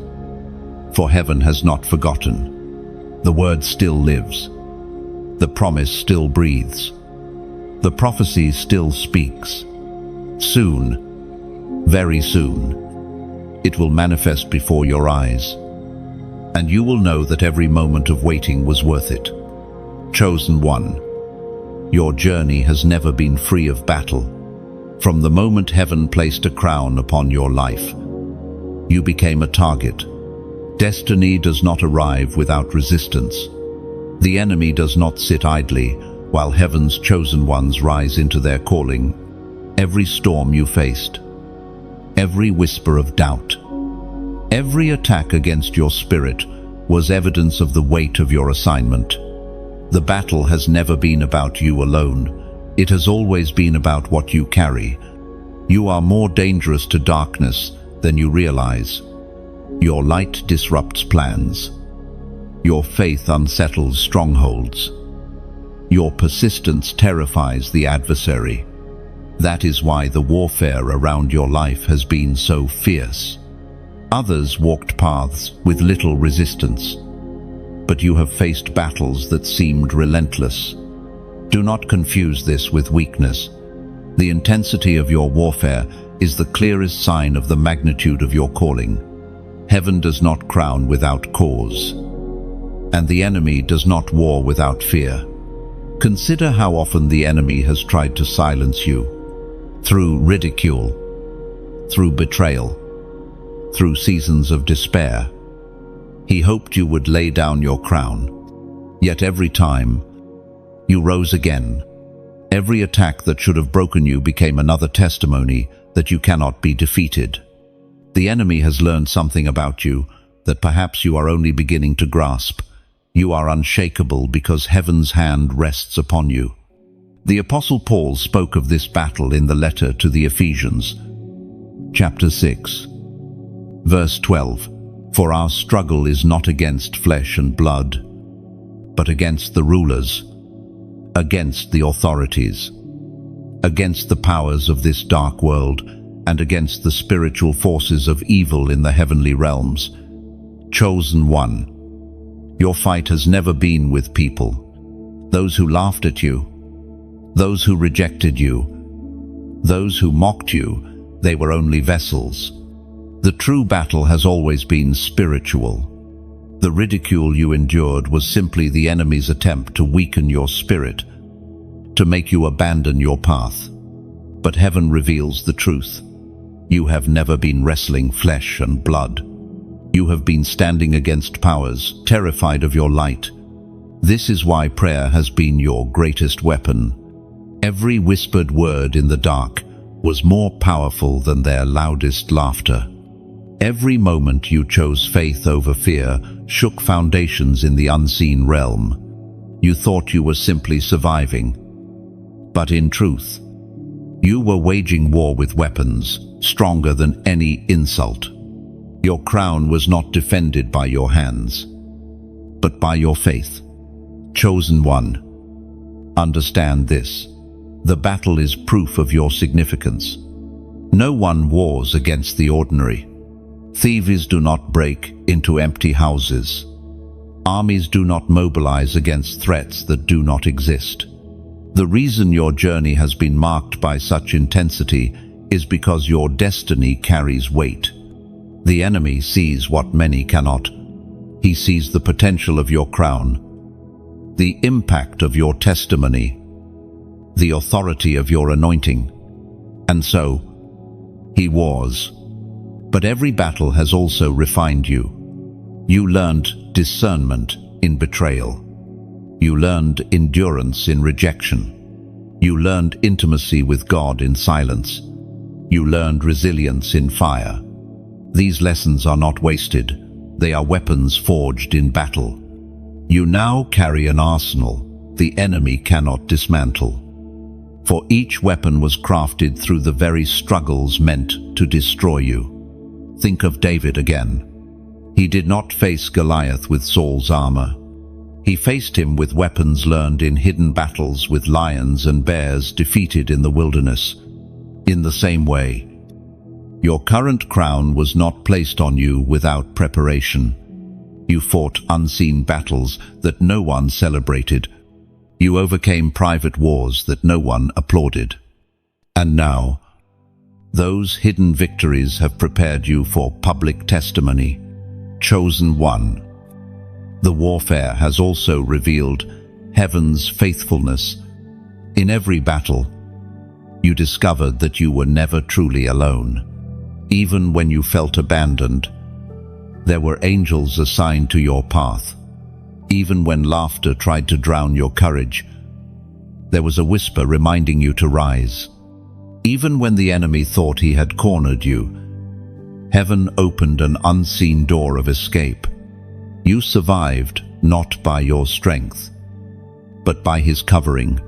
for heaven has not forgotten. The word still lives. The promise still breathes. The prophecy still speaks. Soon, very soon, it will manifest before your eyes, and you will know that every moment of waiting was worth it. Chosen one, your journey has never been free of battle. From the moment heaven placed a crown upon your life, you became a target. Destiny does not arrive without resistance. The enemy does not sit idly while heaven's chosen ones rise into their calling. Every storm you faced, every whisper of doubt, every attack against your spirit was evidence of the weight of your assignment. The battle has never been about you alone. It has always been about what you carry. You are more dangerous to darkness than you realize. Your light disrupts plans. Your faith unsettles strongholds. Your persistence terrifies the adversary. That is why the warfare around your life has been so fierce. Others walked paths with little resistance, but you have faced battles that seemed relentless. Do not confuse this with weakness. The intensity of your warfare is the clearest sign of the magnitude of your calling. Heaven does not crown without cause, and the enemy does not war without fear. Consider how often the enemy has tried to silence you. Through ridicule, through betrayal, through seasons of despair. He hoped you would lay down your crown. Yet every time, you rose again. Every attack that should have broken you became another testimony that you cannot be defeated. The enemy has learned something about you that perhaps you are only beginning to grasp. You are unshakable because heaven's hand rests upon you. The Apostle Paul spoke of this battle in the letter to the Ephesians, chapter 6, verse 12. For our struggle is not against flesh and blood, but against the rulers, against the authorities, against the powers of this dark world, and against the spiritual forces of evil in the heavenly realms. Chosen one. Your fight has never been with people, those who laughed at you, those who rejected you, those who mocked you. They were only vessels. The true battle has always been spiritual. The ridicule you endured was simply the enemy's attempt to weaken your spirit, to make you abandon your path. But heaven reveals the truth. You have never been wrestling flesh and blood. You have been standing against powers, terrified of your light. This is why prayer has been your greatest weapon. Every whispered word in the dark was more powerful than their loudest laughter. Every moment you chose faith over fear shook foundations in the unseen realm. You thought you were simply surviving. But in truth, you were waging war with weapons stronger than any insult. Your crown was not defended by your hands, but by your faith. Chosen one. Understand this. The battle is proof of your significance. No one wars against the ordinary. Thieves do not break into empty houses. Armies do not mobilize against threats that do not exist. The reason your journey has been marked by such intensity is because your destiny carries weight. The enemy sees what many cannot. He sees the potential of your crown, the impact of your testimony, the authority of your anointing. And so, he wars. But every battle has also refined you. You learned discernment in betrayal. You learned endurance in rejection. You learned intimacy with God in silence. You learned resilience in fire. These lessons are not wasted. They are weapons forged in battle. You now carry an arsenal the enemy cannot dismantle. For each weapon was crafted through the very struggles meant to destroy you. Think of David again. He did not face Goliath with Saul's armor. He faced him with weapons learned in hidden battles with lions and bears defeated in the wilderness. In the same way, your current crown was not placed on you without preparation. You fought unseen battles that no one celebrated. You overcame private wars that no one applauded. And now, those hidden victories have prepared you for public testimony. Chosen one. The warfare has also revealed heaven's faithfulness. In every battle, you discovered that you were never truly alone. Even when you felt abandoned, there were angels assigned to your path. Even when laughter tried to drown your courage, there was a whisper reminding you to rise. Even when the enemy thought he had cornered you, heaven opened an unseen door of escape. You survived not by your strength, but by his covering.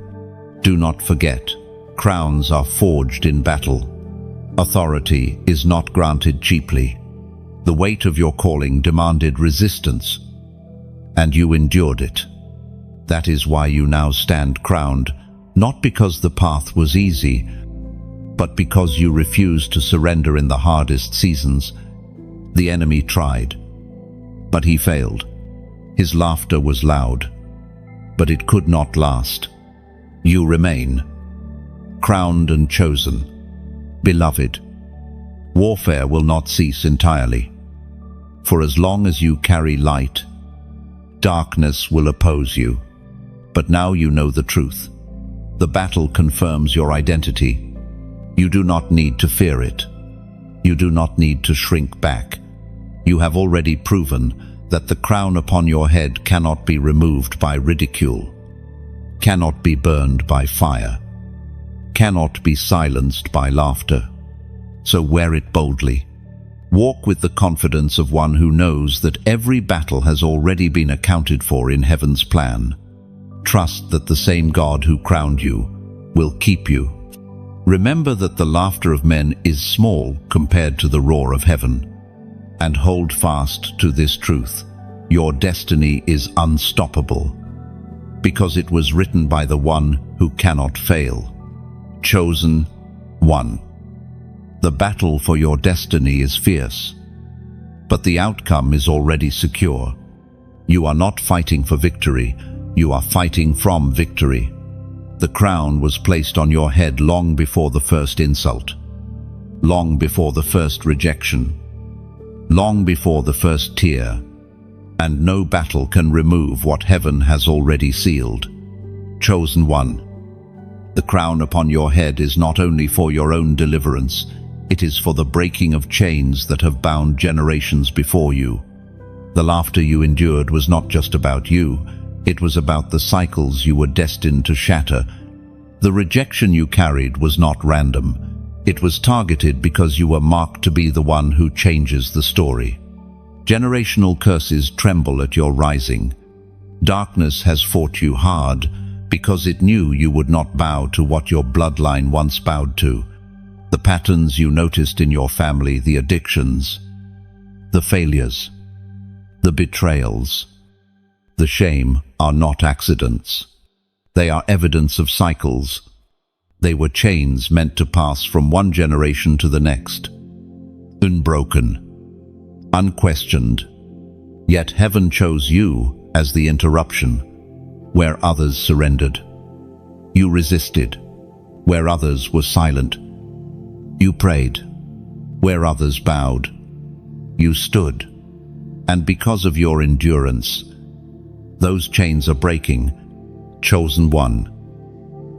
Do not forget, crowns are forged in battle. Authority is not granted cheaply. The weight of your calling demanded resistance, and you endured it. That is why you now stand crowned, not because the path was easy, but because you refused to surrender in the hardest seasons. The enemy tried, but he failed. His laughter was loud, but it could not last. You remain, crowned and chosen. Beloved, warfare will not cease entirely. For as long as you carry light, darkness will oppose you. But now you know the truth. The battle confirms your identity. You do not need to fear it. You do not need to shrink back. You have already proven that the crown upon your head cannot be removed by ridicule, cannot be burned by fire, cannot be silenced by laughter. So wear it boldly. Walk with the confidence of one who knows that every battle has already been accounted for in heaven's plan. Trust that the same God who crowned you will keep you. Remember that the laughter of men is small compared to the roar of heaven. And hold fast to this truth. Your destiny is unstoppable, because it was written by the one who cannot fail. Chosen one. The battle for your destiny is fierce, but the outcome is already secure. You are not fighting for victory, you are fighting from victory. The crown was placed on your head long before the first insult, long before the first rejection, long before the first tear, and no battle can remove what heaven has already sealed. Chosen one. The crown upon your head is not only for your own deliverance, it is for the breaking of chains that have bound generations before you. The laughter you endured was not just about you, it was about the cycles you were destined to shatter. The rejection you carried was not random. It was targeted because you were marked to be the one who changes the story. Generational curses tremble at your rising. Darkness has fought you hard because it knew you would not bow to what your bloodline once bowed to. The patterns you noticed in your family, the addictions, the failures, the betrayals, the shame are not accidents. They are evidence of cycles. They were chains meant to pass from one generation to the next. Unbroken, unquestioned. Yet heaven chose you as the interruption, where others surrendered. You resisted, where others were silent. You prayed, where others bowed. You stood, and because of your endurance, those chains are breaking. Chosen one.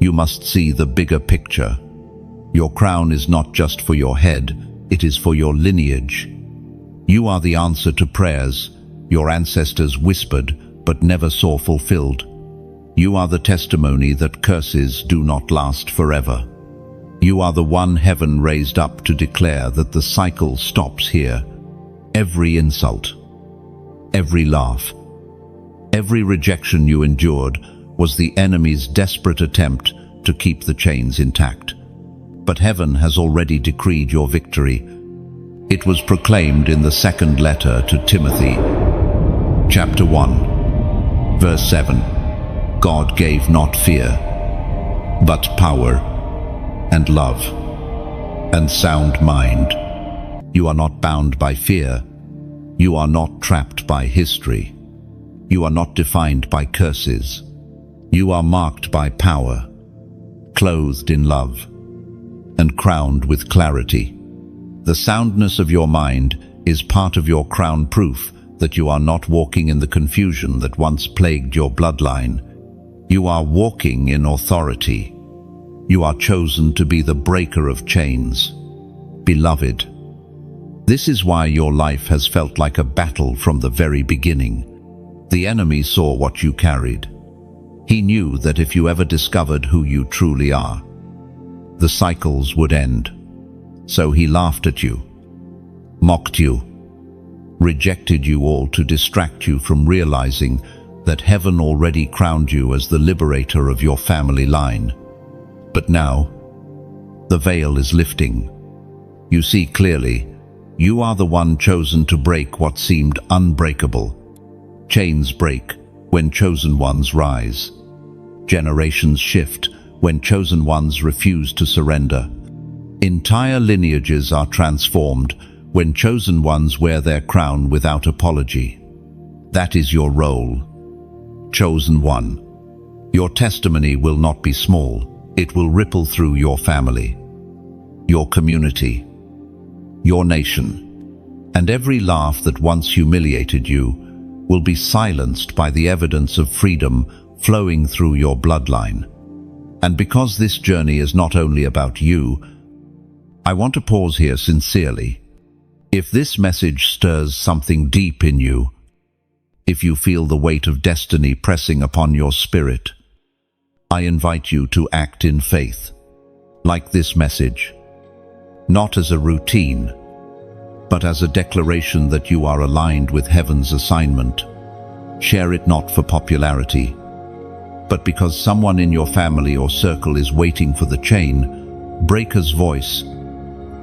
You must see the bigger picture. Your crown is not just for your head, it is for your lineage. You are the answer to prayers your ancestors whispered but never saw fulfilled. You are the testimony that curses do not last forever. You are the one heaven raised up to declare that the cycle stops here. Every insult, every laugh, every rejection you endured was the enemy's desperate attempt to keep the chains intact. But heaven has already decreed your victory. It was proclaimed in the second letter to Timothy, chapter 1, verse 7. God gave not fear, but power and love and sound mind. You are not bound by fear. You are not trapped by history. You are not defined by curses. You are marked by power, clothed in love, and crowned with clarity. The soundness of your mind is part of your crown, proof that you are not walking in the confusion that once plagued your bloodline. You are walking in authority. You are chosen to be the breaker of chains. Beloved, this is why your life has felt like a battle from the very beginning. The enemy saw what you carried. He knew that if you ever discovered who you truly are, the cycles would end. So he laughed at you, mocked you, rejected you all to distract you from realizing that heaven already crowned you as the liberator of your family line. But now, the veil is lifting. You see clearly, you are the one chosen to break what seemed unbreakable. Chains break when chosen ones rise. Generations shift when chosen ones refuse to surrender. Entire lineages are transformed when chosen ones wear their crown without apology. That is your role. Chosen one. Your testimony will not be small. It will ripple through your family, your community, your nation, and every laugh that once humiliated you will be silenced by the evidence of freedom flowing through your bloodline. And because this journey is not only about you, I want to pause here sincerely. If this message stirs something deep in you, if you feel the weight of destiny pressing upon your spirit, I invite you to act in faith, like this message, not as a routine, but as a declaration that you are aligned with heaven's assignment. Share it not for popularity, but because someone in your family or circle is waiting for the chain, break his voice.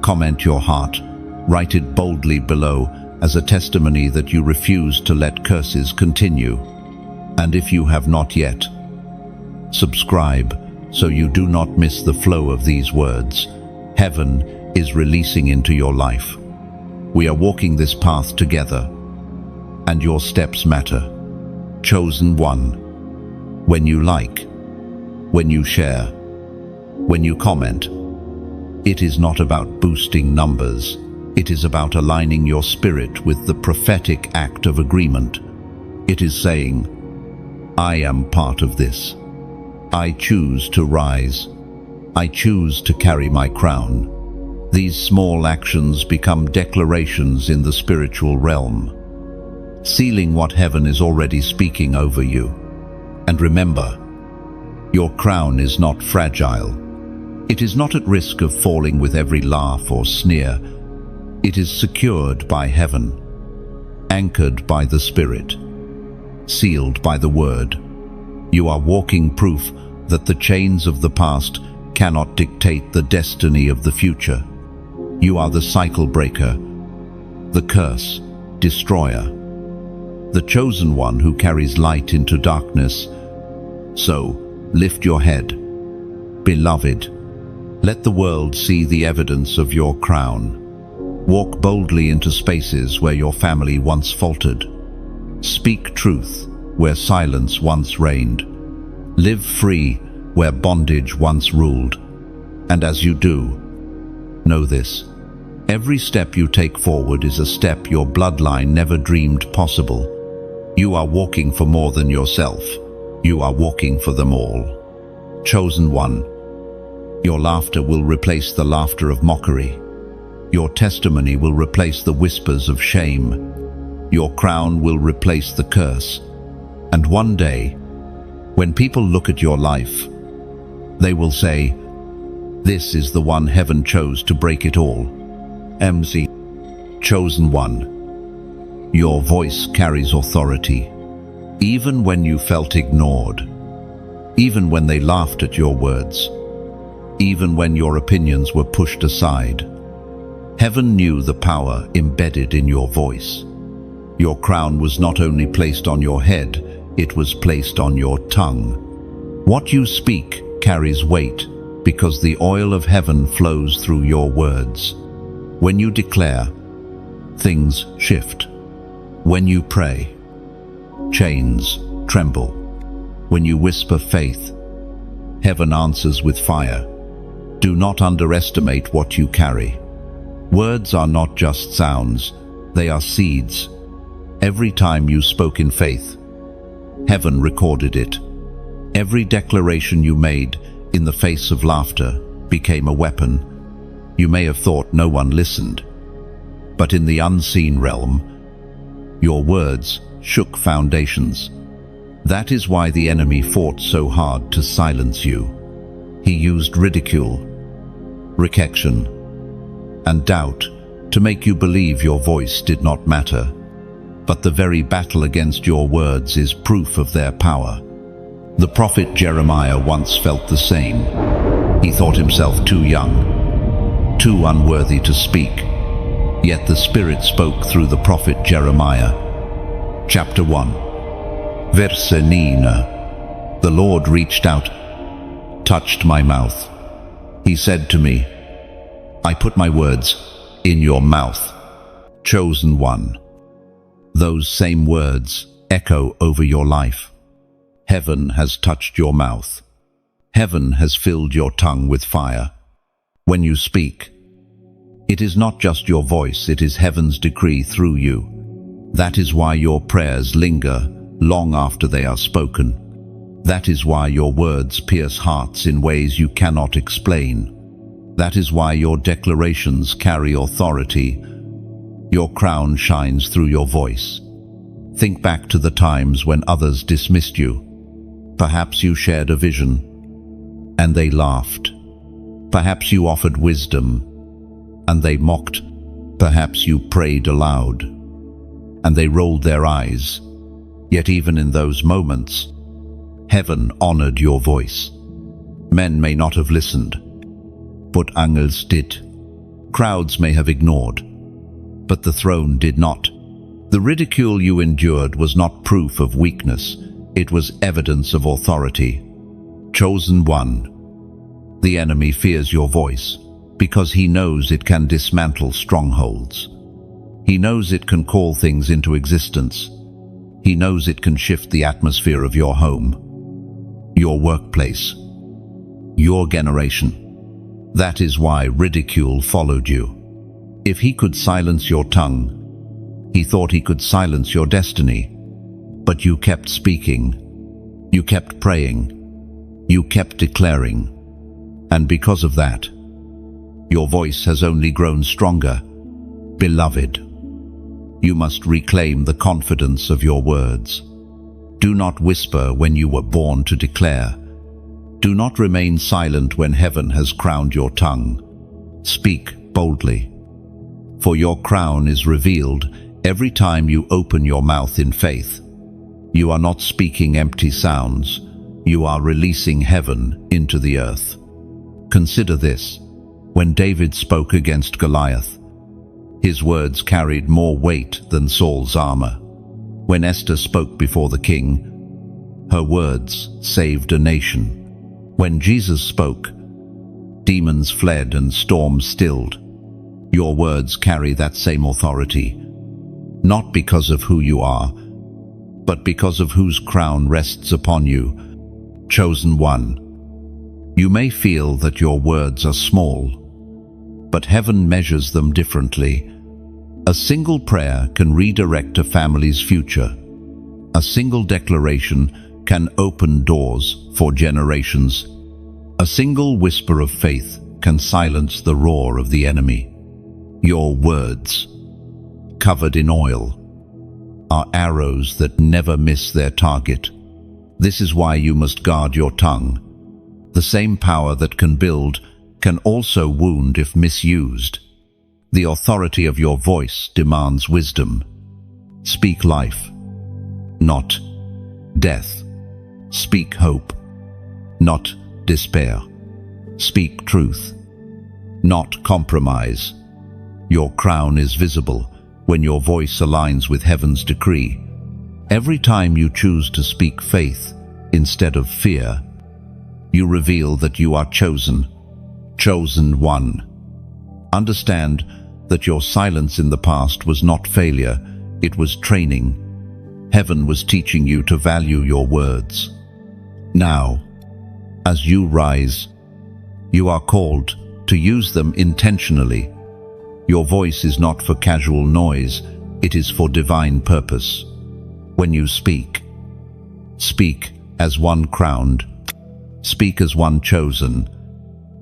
Comment your heart. Write it boldly below as a testimony that you refuse to let curses continue. And if you have not yet, subscribe so you do not miss the flow of these words heaven is releasing into your life. We are walking this path together, and your steps matter. Chosen one. When you like, when you share, when you comment, it is not about boosting numbers. It is about aligning your spirit with the prophetic act of agreement. It is saying, I am part of this. I choose to rise. I choose to carry my crown. These small actions become declarations in the spiritual realm, sealing what heaven is already speaking over you. And remember, your crown is not fragile. It is not at risk of falling with every laugh or sneer. It is secured by heaven, anchored by the Spirit, sealed by the Word. You are walking proof that the chains of the past cannot dictate the destiny of the future. You are the cycle breaker, the curse destroyer, the chosen one who carries light into darkness. So, lift your head. Beloved, let the world see the evidence of your crown. Walk boldly into spaces where your family once faltered. Speak truth where silence once reigned. Live free where bondage once ruled. And as you do, know this: every step you take forward is a step your bloodline never dreamed possible. You are walking for more than yourself. You are walking for them all. Chosen one, your laughter will replace the laughter of mockery. Your testimony will replace the whispers of shame. Your crown will replace the curse. And one day, when people look at your life, they will say, this is the one heaven chose to break it all. MZ. Chosen one, your voice carries authority. Even when you felt ignored, even when they laughed at your words, even when your opinions were pushed aside, heaven knew the power embedded in your voice. Your crown was not only placed on your head, it was placed on your tongue. What you speak carries weight because the oil of heaven flows through your words. When you declare, things shift. When you pray, chains tremble. When you whisper faith, heaven answers with fire. Do not underestimate what you carry. Words are not just sounds, they are seeds. Every time you spoke in faith, heaven recorded it. Every declaration you made in the face of laughter became a weapon. You may have thought no one listened, but in the unseen realm, your words shook foundations. That is why the enemy fought so hard to silence you. He used ridicule, rejection, and doubt to make you believe your voice did not matter. But the very battle against your words is proof of their power. The prophet Jeremiah once felt the same. He thought himself too young, too unworthy to speak. Yet the Spirit spoke through the prophet Jeremiah. Chapter 1, Verse 9. The Lord reached out, touched my mouth. He said to me, I put my words in your mouth. Chosen one. Those same words echo over your life. Heaven has touched your mouth. Heaven has filled your tongue with fire. When you speak, it is not just your voice, it is heaven's decree through you. That is why your prayers linger long after they are spoken. That is why your words pierce hearts in ways you cannot explain. That is why your declarations carry authority. Your crown shines through your voice. Think back to the times when others dismissed you. Perhaps you shared a vision, and they laughed. Perhaps you offered wisdom, and they mocked. Perhaps you prayed aloud, and they rolled their eyes. Yet even in those moments, Heaven honored your voice. Men may not have listened, but angels did. Crowds may have ignored, but the throne did not. The ridicule you endured was not proof of weakness, it was evidence of authority. Chosen one. The enemy fears your voice because he knows it can dismantle strongholds. He knows it can call things into existence. He knows it can shift the atmosphere of your home, your workplace, your generation. That is why ridicule followed you. If he could silence your tongue, he thought he could silence your destiny. But you kept speaking, you kept praying, you kept declaring. And because of that, your voice has only grown stronger. Beloved, you must reclaim the confidence of your words. Do not whisper when you were born to declare. Do not remain silent when heaven has crowned your tongue. Speak boldly, for your crown is revealed every time you open your mouth in faith. You are not speaking empty sounds. You are releasing heaven into the earth. Consider this. When David spoke against Goliath, his words carried more weight than Saul's armor. When Esther spoke before the king, her words saved a nation. When Jesus spoke, demons fled and storms stilled. Your words carry that same authority, not because of who you are, but because of whose crown rests upon you. Chosen one. You may feel that your words are small, but heaven measures them differently. A single prayer can redirect a family's future. A single declaration can open doors for generations. A single whisper of faith can silence the roar of the enemy. Your words, covered in oil, are arrows that never miss their target. This is why you must guard your tongue. The same power that can build can also wound if misused. The authority of your voice demands wisdom. Speak life, not death. Speak hope, not despair. Speak truth, not compromise. Your crown is visible when your voice aligns with heaven's decree. Every time you choose to speak faith instead of fear, you reveal that you are chosen one. Understand that your silence in the past was not failure, it was training. Heaven was teaching you to value your words. Now, as you rise, you are called to use them intentionally. Your voice is not for casual noise, it is for divine purpose. When you speak, speak as one crowned, speak as one chosen,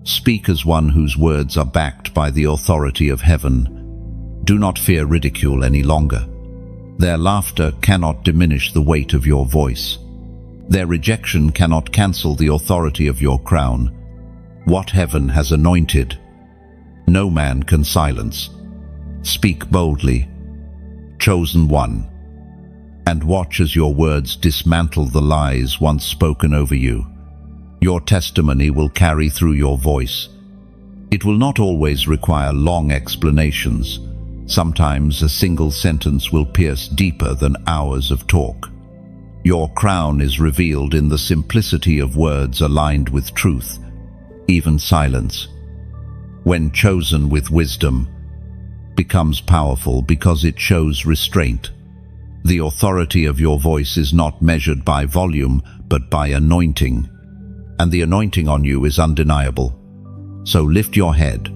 speak as one whose words are backed by the authority of heaven. Do not fear ridicule any longer. Their laughter cannot diminish the weight of your voice. Their rejection cannot cancel the authority of your crown. What heaven has anointed, no man can silence. Speak boldly, chosen one, and watch as your words dismantle the lies once spoken over you. Your testimony will carry through your voice. It will not always require long explanations. Sometimes a single sentence will pierce deeper than hours of talk. Your crown is revealed in the simplicity of words aligned with truth, even silence, when chosen with wisdom, becomes powerful because it shows restraint. The authority of your voice is not measured by volume, but by anointing, and the anointing on you is undeniable. So lift your head,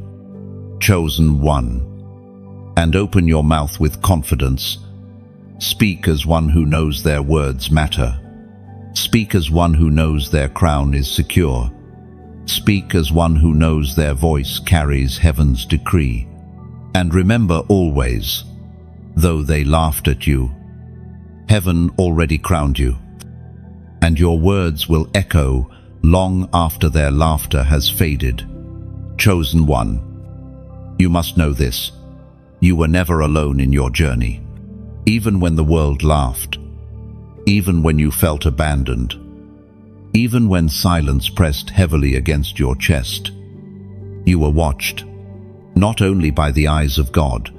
chosen one, and open your mouth with confidence. Speak as one who knows their words matter. Speak as one who knows their crown is secure. Speak as one who knows their voice carries heaven's decree. And remember always, though they laughed at you, heaven already crowned you. And your words will echo long after their laughter has faded. Chosen one, you must know this. You were never alone in your journey. Even when the world laughed, even when you felt abandoned, Even when silence pressed heavily against your chest, you were watched, not only by the eyes of God,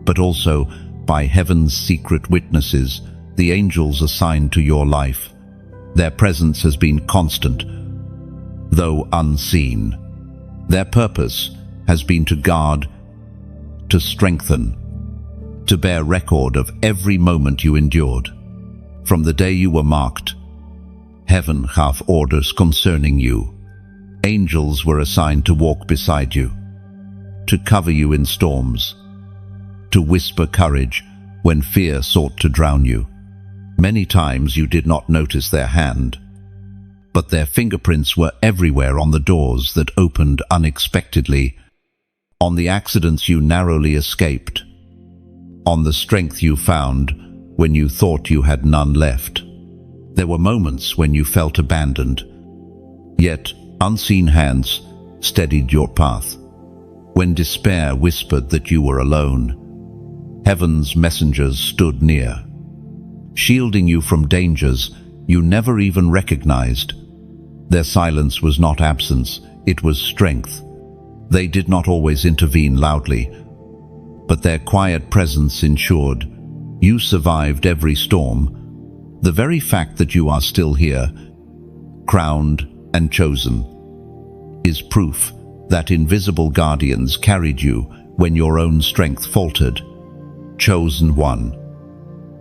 but also by heaven's secret witnesses, the angels assigned to your life. Their presence has been constant, though unseen. Their purpose has been to guard, to strengthen, to bear record of every moment you endured. From the day you were marked, heaven gave orders concerning you. Angels were assigned to walk beside you, to cover you in storms, to whisper courage when fear sought to drown you. Many times you did not notice their hand, but their fingerprints were everywhere on the doors that opened unexpectedly, on the accidents you narrowly escaped, on the strength you found when you thought you had none left. There were moments when you felt abandoned, yet unseen hands steadied your path. When despair whispered that you were alone, heaven's messengers stood near, shielding you from dangers you never even recognized. Their silence was not absence, it was strength. They did not always intervene loudly, but their quiet presence ensured you survived every storm. The very fact that you are still here, crowned and chosen, is proof that invisible guardians carried you when your own strength faltered. Chosen one.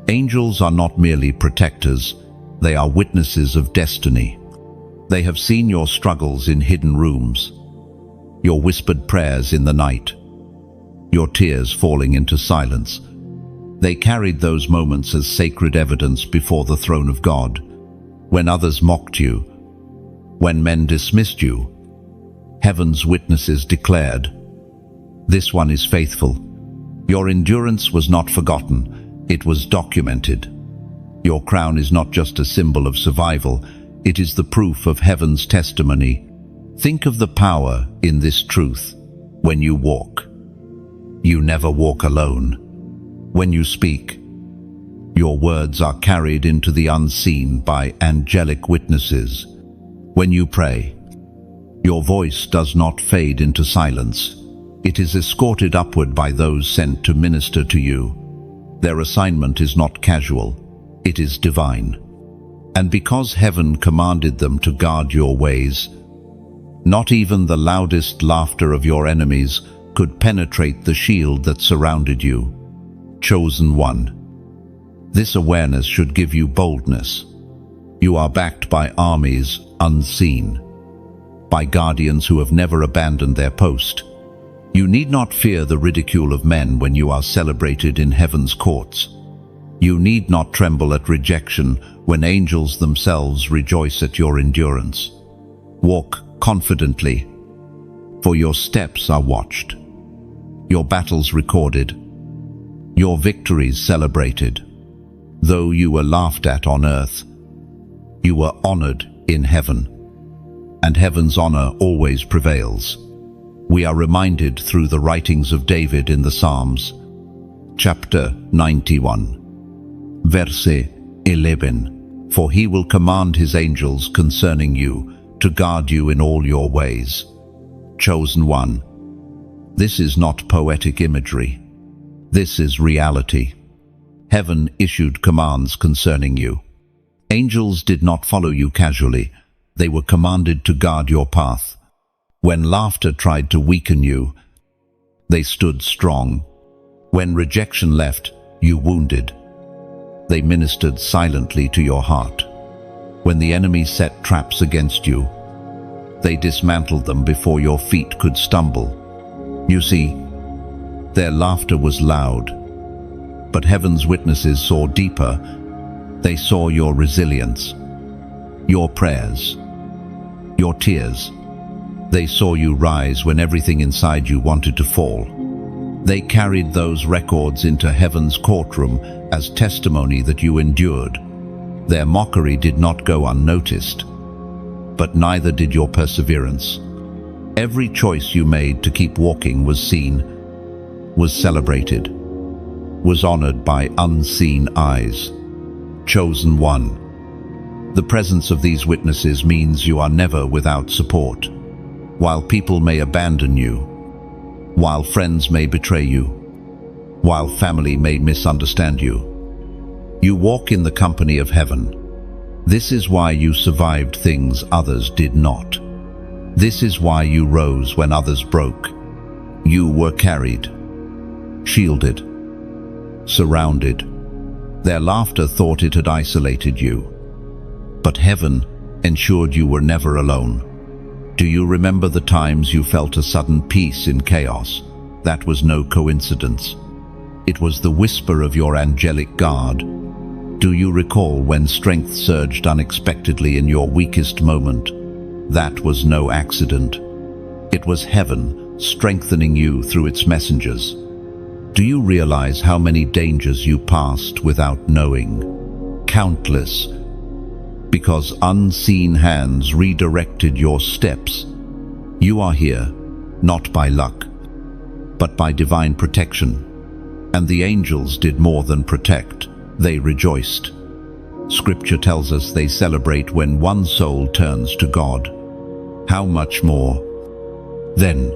Angels are not merely protectors, they are witnesses of destiny. They have seen your struggles in hidden rooms, your whispered prayers in the night, your tears falling into silence. They carried those moments as sacred evidence before the throne of God. When others mocked you, when men dismissed you, heaven's witnesses declared, "This one is faithful." Your endurance was not forgotten, it was documented. Your crown is not just a symbol of survival, it is the proof of heaven's testimony. Think of the power in this truth. When you walk, you never walk alone. When you speak, your words are carried into the unseen by angelic witnesses. When you pray, your voice does not fade into silence. It is escorted upward by those sent to minister to you. Their assignment is not casual, it is divine. And because heaven commanded them to guard your ways, not even the loudest laughter of your enemies could penetrate the shield that surrounded you. Chosen one. This awareness should give you boldness. You are backed by armies unseen, by guardians who have never abandoned their post. You need not fear the ridicule of men when you are celebrated in heaven's courts. You need not tremble at rejection when angels themselves rejoice at your endurance. Walk confidently, for your steps are watched, your battles recorded, your victories celebrated. Though you were laughed at on earth, you were honored in heaven, and heaven's honor always prevails. We are reminded through the writings of David in the Psalms, chapter 91, verse 11, "For he will command his angels concerning you to guard you in all your ways." Chosen one. This is not poetic imagery. This is reality. Heaven issued commands concerning you. Angels did not follow you casually. They were commanded to guard your path. When laughter tried to weaken you, they stood strong. When rejection left you wounded, they ministered silently to your heart. When the enemy set traps against you, they dismantled them before your feet could stumble. You see, their laughter was loud, but heaven's witnesses saw deeper. They saw your resilience, your prayers, your tears. They saw you rise when everything inside you wanted to fall. They carried those records into heaven's courtroom as testimony that you endured. Their mockery did not go unnoticed, but neither did your perseverance. Every choice you made to keep walking was seen, was celebrated, was honored by unseen eyes. Chosen one. The presence of these witnesses means you are never without support. While people may abandon you, while friends may betray you, while family may misunderstand you, you walk in the company of heaven. This is why you survived things others did not. This is why you rose when others broke. You were carried, shielded, surrounded. Their laughter thought it had isolated you, but heaven ensured you were never alone. Do you remember the times you felt a sudden peace in chaos? That was no coincidence. It was the whisper of your angelic guard. Do you recall when strength surged unexpectedly in your weakest moment? That was no accident. It was heaven strengthening you through its messengers. Do you realize how many dangers you passed without knowing? Countless. Because unseen hands redirected your steps. You are here, not by luck, but by divine protection. And the angels did more than protect. They rejoiced. Scripture tells us they celebrate when one soul turns to God. How much more? Then,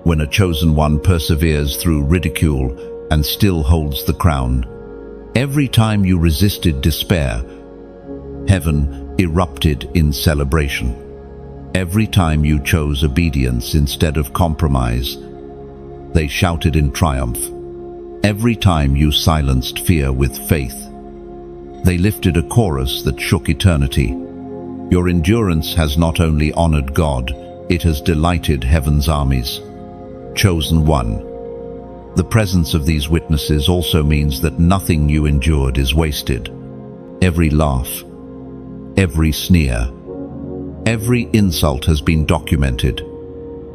when a chosen one perseveres through ridicule and still holds the crown, every time you resisted despair, heaven erupted in celebration. Every time you chose obedience instead of compromise, they shouted in triumph. Every time you silenced fear with faith, they lifted a chorus that shook eternity. Your endurance has not only honored God, it has delighted heaven's armies. Chosen one. The presence of these witnesses also means that nothing you endured is wasted. Every laugh, every sneer, every insult has been documented,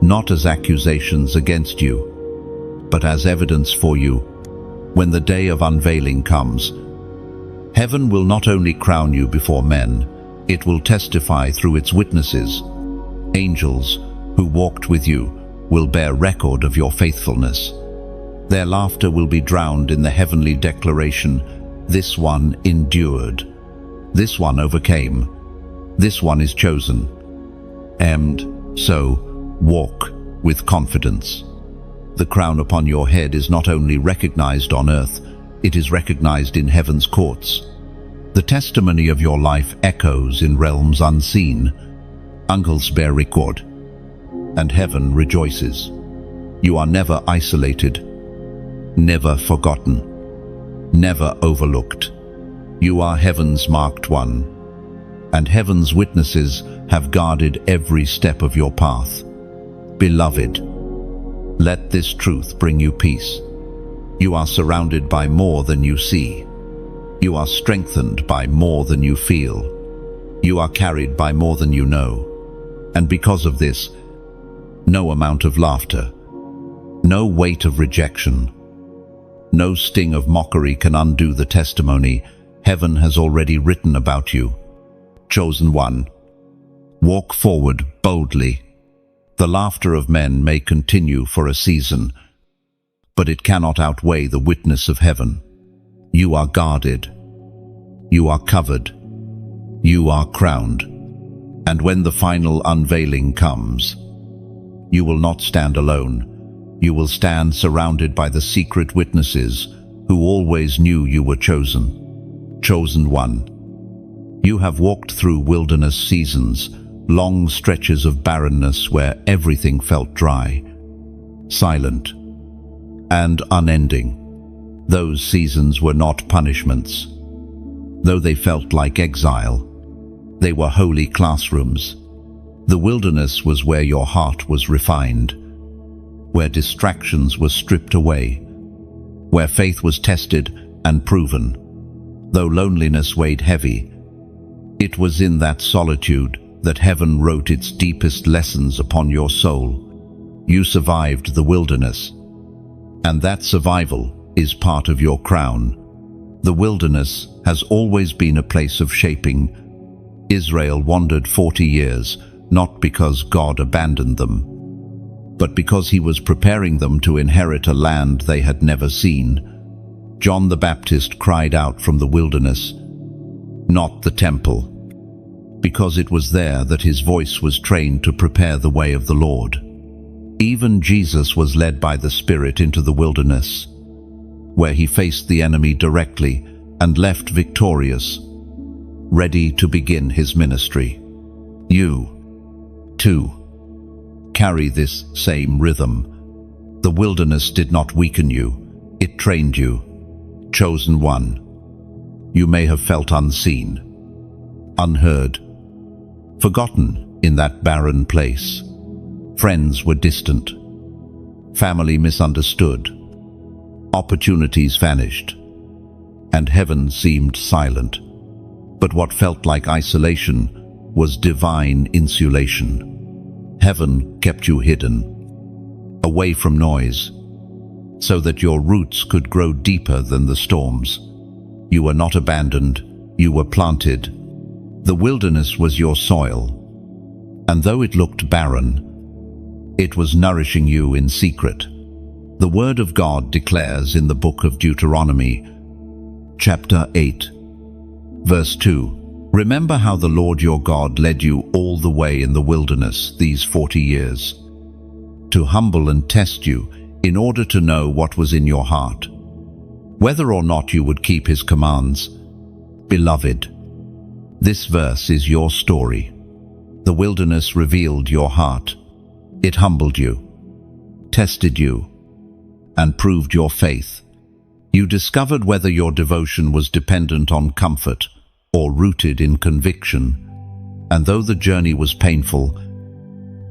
not as accusations against you, but as evidence for you. When the day of unveiling comes, heaven will not only crown you before men, it will testify through its witnesses. Angels who walked with you will bear record of your faithfulness. Their laughter will be drowned in the heavenly declaration, "This one endured. This one overcame. This one is chosen." And so, walk with confidence. The crown upon your head is not only recognized on earth, it is recognized in heaven's courts. The testimony of your life echoes in realms unseen. Angels bear record, and heaven rejoices. You are never isolated, never forgotten, never overlooked. You are heaven's marked one, and heaven's witnesses have guarded every step of your path. Beloved, let this truth bring you peace. You are surrounded by more than you see. You are strengthened by more than you feel. You are carried by more than you know. And because of this, no amount of laughter, no weight of rejection, no sting of mockery can undo the testimony heaven has already written about you. Chosen one, walk forward boldly. The laughter of men may continue for a season, but it cannot outweigh the witness of heaven. You are guarded. You are covered. You are crowned. And when the final unveiling comes, you will not stand alone. You will stand surrounded by the secret witnesses who always knew you were chosen. Chosen one. You have walked through wilderness seasons, long stretches of barrenness where everything felt dry, silent, and unending. Those seasons were not punishments. Though they felt like exile, they were holy classrooms. The wilderness was where your heart was refined, where distractions were stripped away, where faith was tested and proven. Though loneliness weighed heavy, it was in that solitude that heaven wrote its deepest lessons upon your soul. You survived the wilderness, and that survival is part of your crown. The wilderness has always been a place of shaping. Israel wandered 40 years, not because God abandoned them, but because he was preparing them to inherit a land they had never seen. John the Baptist cried out from the wilderness, "Not the temple, because it was there that his voice was trained to prepare the way of the Lord. Even Jesus was led by the Spirit into the wilderness, where he faced the enemy directly and left victorious, ready to begin his ministry. You, too, carry this same rhythm. The wilderness did not weaken you, it trained you. Chosen one. You may have felt unseen, unheard, forgotten in that barren place. Friends were distant, family misunderstood, opportunities vanished, and heaven seemed silent. But what felt like isolation was divine insulation. Heaven kept you hidden, away from noise, so that your roots could grow deeper than the storms. You were not abandoned, you were planted. The wilderness was your soil, and though it looked barren, it was nourishing you in secret. The Word of God declares in the book of Deuteronomy, chapter 8, verse 2, "Remember how the Lord your God led you all the way in the wilderness these 40 years, to humble and test you in order to know what was in your heart, whether or not you would keep his commands." Beloved, this verse is your story. The wilderness revealed your heart. It humbled you, tested you, and proved your faith. You discovered whether your devotion was dependent on comfort or rooted in conviction. And though the journey was painful,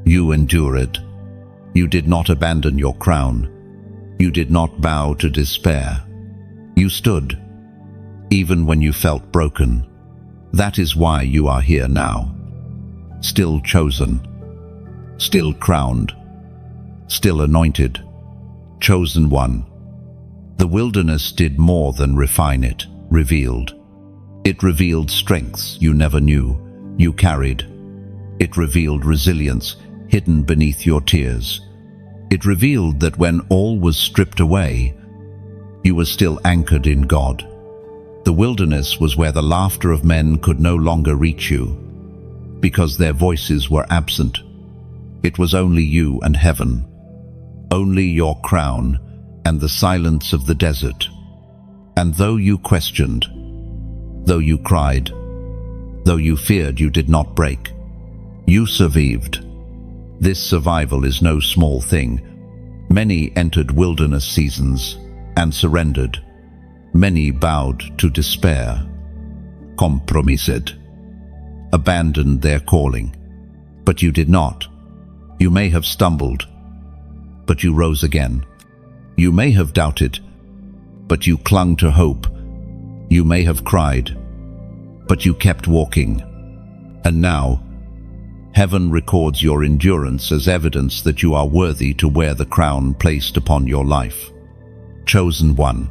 you endured. You did not abandon your crown. You did not bow to despair. You stood, even when you felt broken. That is why you are here now. Still chosen, still crowned, still anointed, chosen one. The wilderness did more than refine it, revealed. It revealed strengths you never knew you carried. It revealed resilience hidden beneath your tears. It revealed that when all was stripped away, you were still anchored in God. The wilderness was where the laughter of men could no longer reach you, because their voices were absent. It was only you and heaven, only your crown and the silence of the desert. And though you questioned, though you cried, though you feared, you did not break. You survived. This survival is no small thing. Many entered wilderness seasons and surrendered. Many bowed to despair, compromised, abandoned their calling. But you did not. You may have stumbled, but you rose again. You may have doubted, but you clung to hope. You may have cried, but you kept walking. And now, heaven records your endurance as evidence that you are worthy to wear the crown placed upon your life. Chosen one.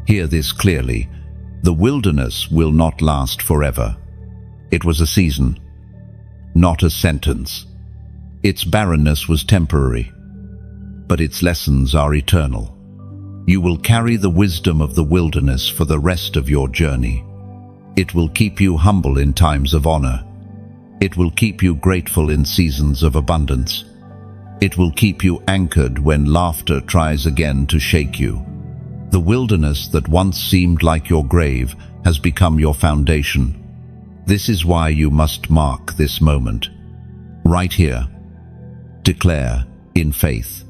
Hear this clearly. The wilderness will not last forever. It was a season, not a sentence. Its barrenness was temporary, but its lessons are eternal. You will carry the wisdom of the wilderness for the rest of your journey. It will keep you humble in times of honor. It will keep you grateful in seasons of abundance. It will keep you anchored when laughter tries again to shake you. The wilderness that once seemed like your grave has become your foundation. This is why you must mark this moment. Right here. Declare in faith.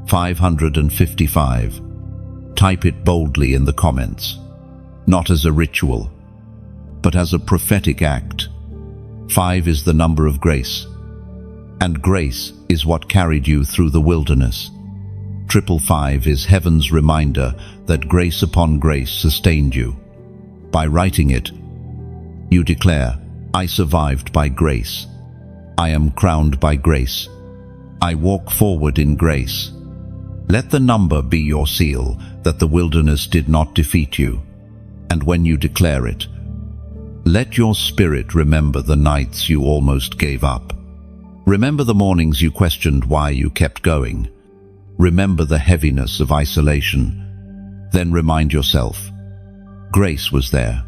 555. Type it boldly in the comments. Not as a ritual, but as a prophetic act. 5 is the number of grace, and grace is what carried you through the wilderness. 555 is heaven's reminder that grace upon grace sustained you. By writing it, you declare, I survived by grace. I am crowned by grace. I walk forward in grace. Let the number be your seal that the wilderness did not defeat you. And when you declare it, let your spirit remember the nights you almost gave up. Remember the mornings you questioned why you kept going. Remember the heaviness of isolation. Then remind yourself, grace was there.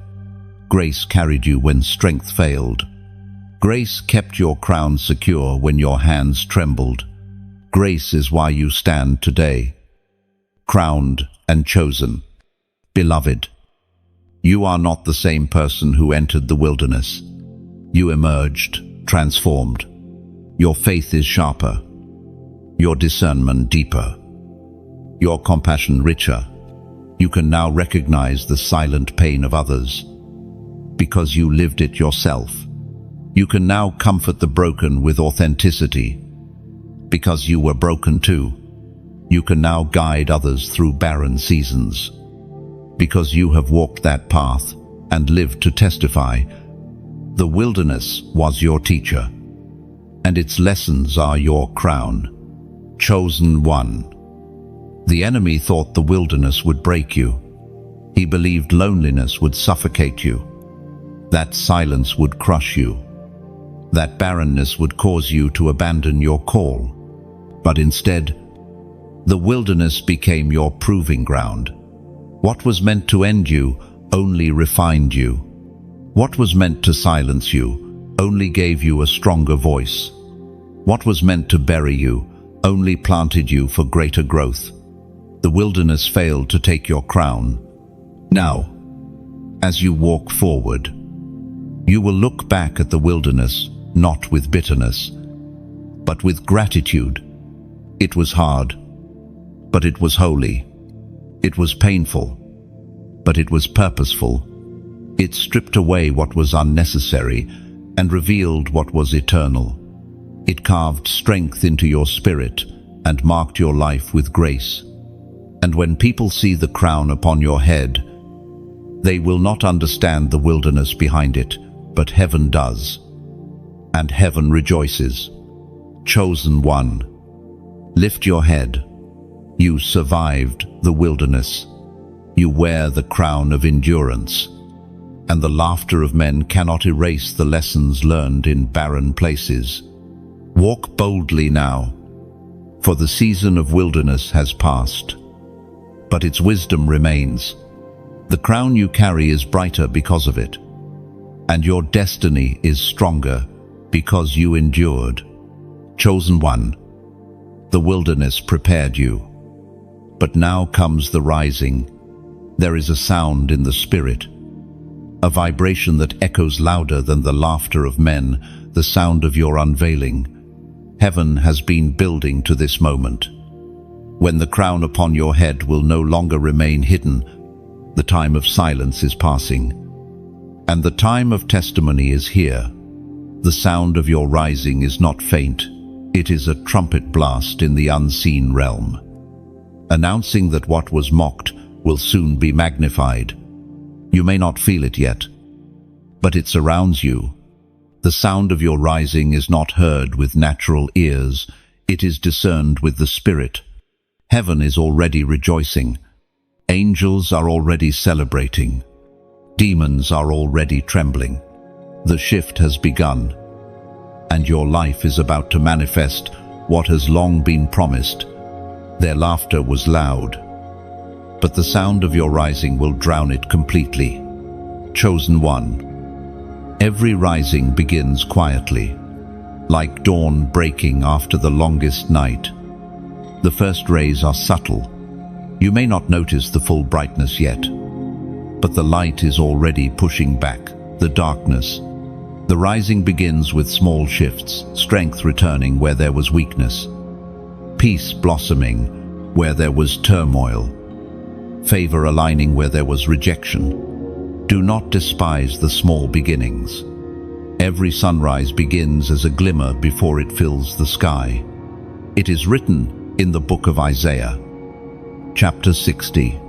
Grace carried you when strength failed. Grace kept your crown secure when your hands trembled. Grace is why you stand today, crowned and chosen. Beloved, you are not the same person who entered the wilderness. You emerged, transformed. Your faith is sharper, your discernment deeper, your compassion richer. You can now recognize the silent pain of others because you lived it yourself. You can now comfort the broken with authenticity because you were broken too. You can now guide others through barren seasons because you have walked that path and lived to testify. The wilderness was your teacher, and its lessons are your crown. Chosen one. The enemy thought the wilderness would break you. He believed loneliness would suffocate you, that silence would crush you, that barrenness would cause you to abandon your call. But instead, the wilderness became your proving ground. What was meant to end you only refined you. What was meant to silence you only gave you a stronger voice. What was meant to bury you only planted you for greater growth. The wilderness failed to take your crown. Now, as you walk forward, you will look back at the wilderness not with bitterness, but with gratitude. It was hard, but it was holy. It was painful, but it was purposeful. It stripped away what was unnecessary and revealed what was eternal. It carved strength into your spirit and marked your life with grace. And when people see the crown upon your head, they will not understand the wilderness behind it, but heaven does. And heaven rejoices. Chosen one, lift your head. You survived the wilderness. You wear the crown of endurance. And the laughter of men cannot erase the lessons learned in barren places. Walk boldly now, for the season of wilderness has passed, but its wisdom remains. The crown you carry is brighter because of it, and your destiny is stronger because you endured. Chosen one, the wilderness prepared you, but now comes the rising. There is a sound in the spirit, a vibration that echoes louder than the laughter of men, the sound of your unveiling. Heaven has been building to this moment, when the crown upon your head will no longer remain hidden. The time of silence is passing, and the time of testimony is here. The sound of your rising is not faint. It is a trumpet blast in the unseen realm, announcing that what was mocked will soon be magnified. You may not feel it yet, but it surrounds you. The sound of your rising is not heard with natural ears. It is discerned with the Spirit. Heaven is already rejoicing. Angels are already celebrating. Demons are already trembling. The shift has begun, and your life is about to manifest what has long been promised. Their laughter was loud, but the sound of your rising will drown it completely. Chosen one, every rising begins quietly, like dawn breaking after the longest night. The first rays are subtle. You may not notice the full brightness yet, but the light is already pushing back the darkness. The rising begins with small shifts, strength returning where there was weakness, peace blossoming where there was turmoil, favor aligning where there was rejection. Do not despise the small beginnings. Every sunrise begins as a glimmer before it fills the sky. It is written in the book of Isaiah, chapter 60,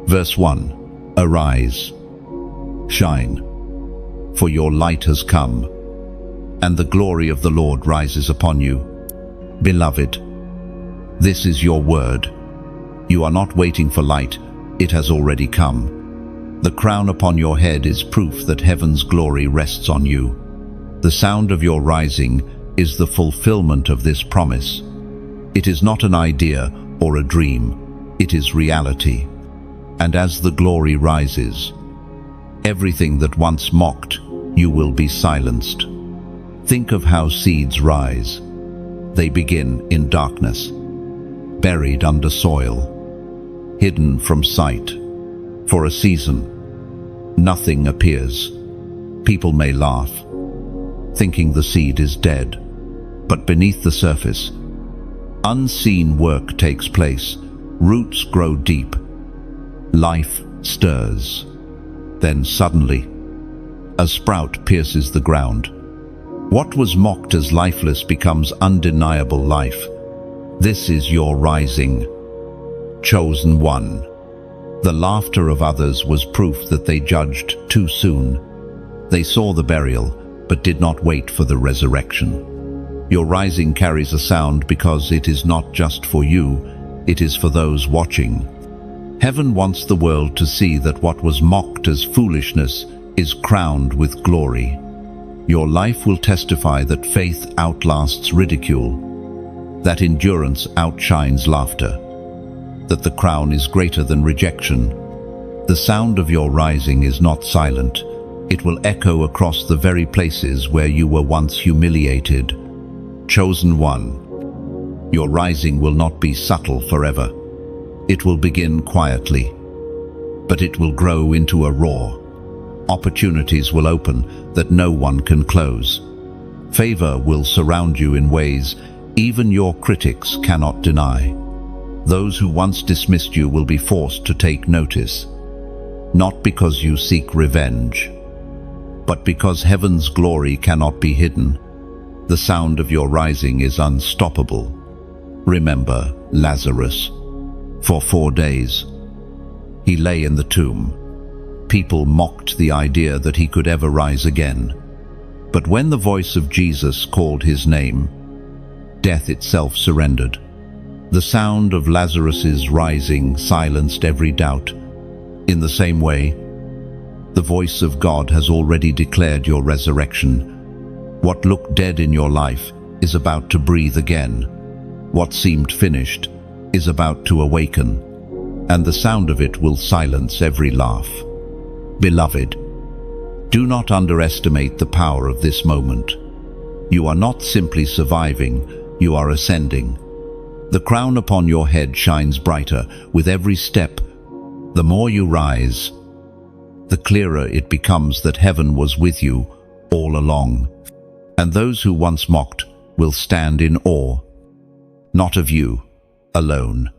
verse 1, Arise, shine, for your light has come, and the glory of the Lord rises upon you. Beloved, this is your word. You are not waiting for light, it has already come. The crown upon your head is proof that heaven's glory rests on you. The sound of your rising is the fulfillment of this promise. It is not an idea or a dream, it is reality. And as the glory rises, everything that once mocked you will be silenced. Think of how seeds rise. They begin in darkness, buried under soil, hidden from sight. For a season, nothing appears. People may laugh, thinking the seed is dead. But beneath the surface, unseen work takes place. Roots grow deep. Life stirs. Then suddenly, a sprout pierces the ground. What was mocked as lifeless becomes undeniable life. This is your rising, chosen one. The laughter of others was proof that they judged too soon. They saw the burial, but did not wait for the resurrection. Your rising carries a sound because it is not just for you, it is for those watching. Heaven wants the world to see that what was mocked as foolishness is crowned with glory. Your life will testify that faith outlasts ridicule, that endurance outshines laughter, that the crown is greater than rejection. The sound of your rising is not silent. It will echo across the very places where you were once humiliated. Chosen one, your rising will not be subtle forever. It will begin quietly, but it will grow into a roar. Opportunities will open that no one can close. Favor will surround you in ways even your critics cannot deny. Those who once dismissed you will be forced to take notice, not because you seek revenge, but because heaven's glory cannot be hidden. The sound of your rising is unstoppable. Remember Lazarus. For 4 days, he lay in the tomb. People mocked the idea that he could ever rise again. But when the voice of Jesus called his name, death itself surrendered. The sound of Lazarus's rising silenced every doubt. In the same way, the voice of God has already declared your resurrection. What looked dead in your life is about to breathe again. What seemed finished is about to awaken, and the sound of it will silence every laugh. Beloved, do not underestimate the power of this moment. You are not simply surviving, you are ascending. The crown upon your head shines brighter with every step. The more you rise, the clearer it becomes that heaven was with you all along. And those who once mocked will stand in awe, not of you alone,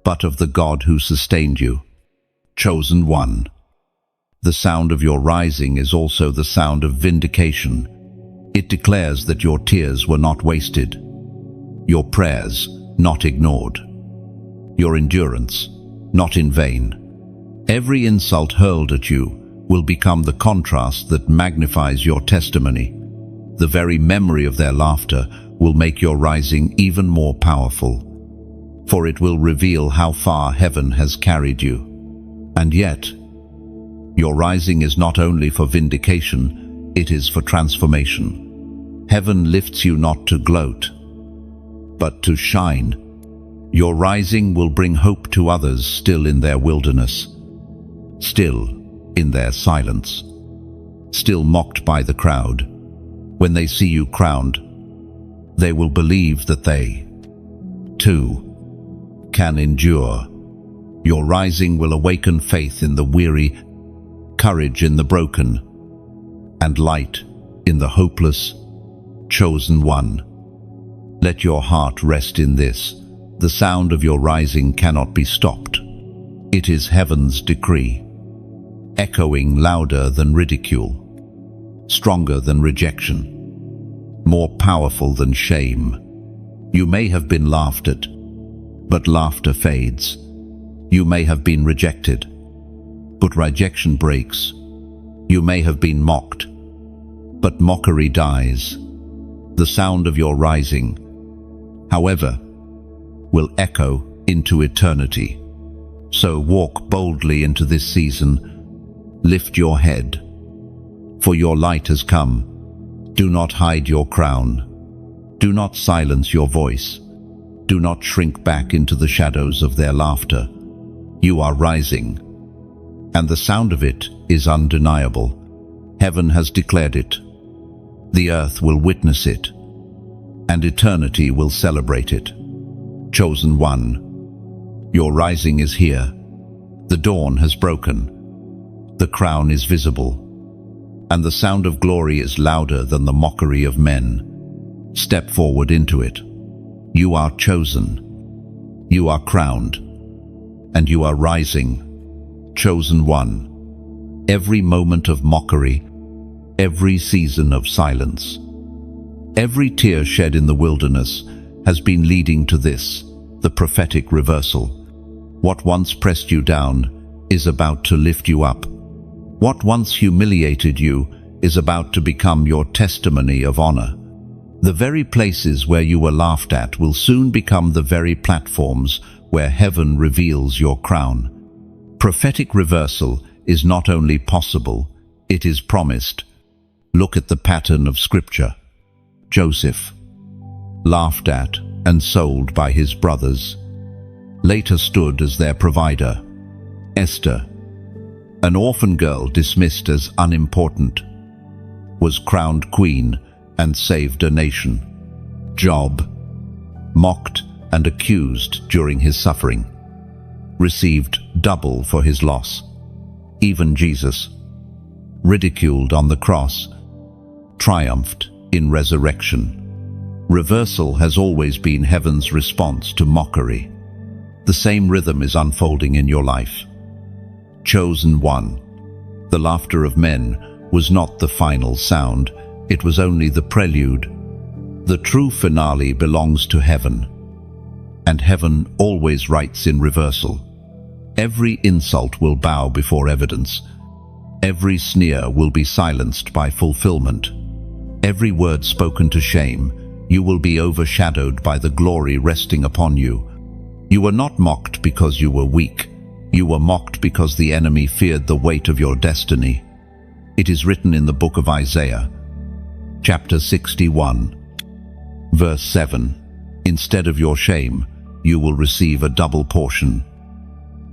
but of the God who sustained you. Chosen one. The sound of your rising is also the sound of vindication. It declares that your tears were not wasted, your prayers not ignored, your endurance not in vain. Every insult hurled at you will become the contrast that magnifies your testimony. The very memory of their laughter will make your rising even more powerful, for it will reveal how far heaven has carried you. And yet, your rising is not only for vindication, it is for transformation. Heaven lifts you not to gloat, but to shine. Your rising will bring hope to others still in their wilderness, still in their silence, still mocked by the crowd. When they see you crowned, they will believe that they, too, can endure. Your rising will awaken faith in the weary, courage in the broken, and light in the hopeless. Chosen one. Let your heart rest in this. The sound of your rising cannot be stopped. It is heaven's decree, echoing louder than ridicule, stronger than rejection, more powerful than shame. You may have been laughed at, but laughter fades. You may have been rejected, but rejection breaks. You may have been mocked, but mockery dies. The sound of your rising, however, will echo into eternity. So walk boldly into this season. Lift your head, for your light has come. Do not hide your crown. Do not silence your voice. Do not shrink back into the shadows of their laughter. You are rising, and the sound of it is undeniable. Heaven has declared it. The earth will witness it, and eternity will celebrate it. Chosen one, your rising is here. The dawn has broken. The crown is visible, and the sound of glory is louder than the mockery of men. Step forward into it. You are chosen. You are crowned, and you are rising. Chosen one. Every moment of mockery, every season of silence, every tear shed in the wilderness has been leading to this, the prophetic reversal. What once pressed you down is about to lift you up. What once humiliated you is about to become your testimony of honor. The very places where you were laughed at will soon become the very platforms where heaven reveals your crown. Prophetic reversal is not only possible, it is promised. Look at the pattern of Scripture. Joseph, laughed at and sold by his brothers, later stood as their provider. Esther, an orphan girl dismissed as unimportant, was crowned queen and saved a nation. Job, mocked and accused during his suffering, received double for his loss. Even Jesus, ridiculed on the cross, triumphed in resurrection. Reversal has always been heaven's response to mockery. The same rhythm is unfolding in your life. Chosen one. The laughter of men was not the final sound, it was only the prelude. The true finale belongs to heaven, and heaven always writes in reversal. Every insult will bow before evidence. Every sneer will be silenced by fulfillment. Every word spoken to shame, you will be overshadowed by the glory resting upon you. You were not mocked because you were weak. You were mocked because the enemy feared the weight of your destiny. It is written in the book of Isaiah, chapter 61, verse 7, "Instead of your shame, you will receive a double portion,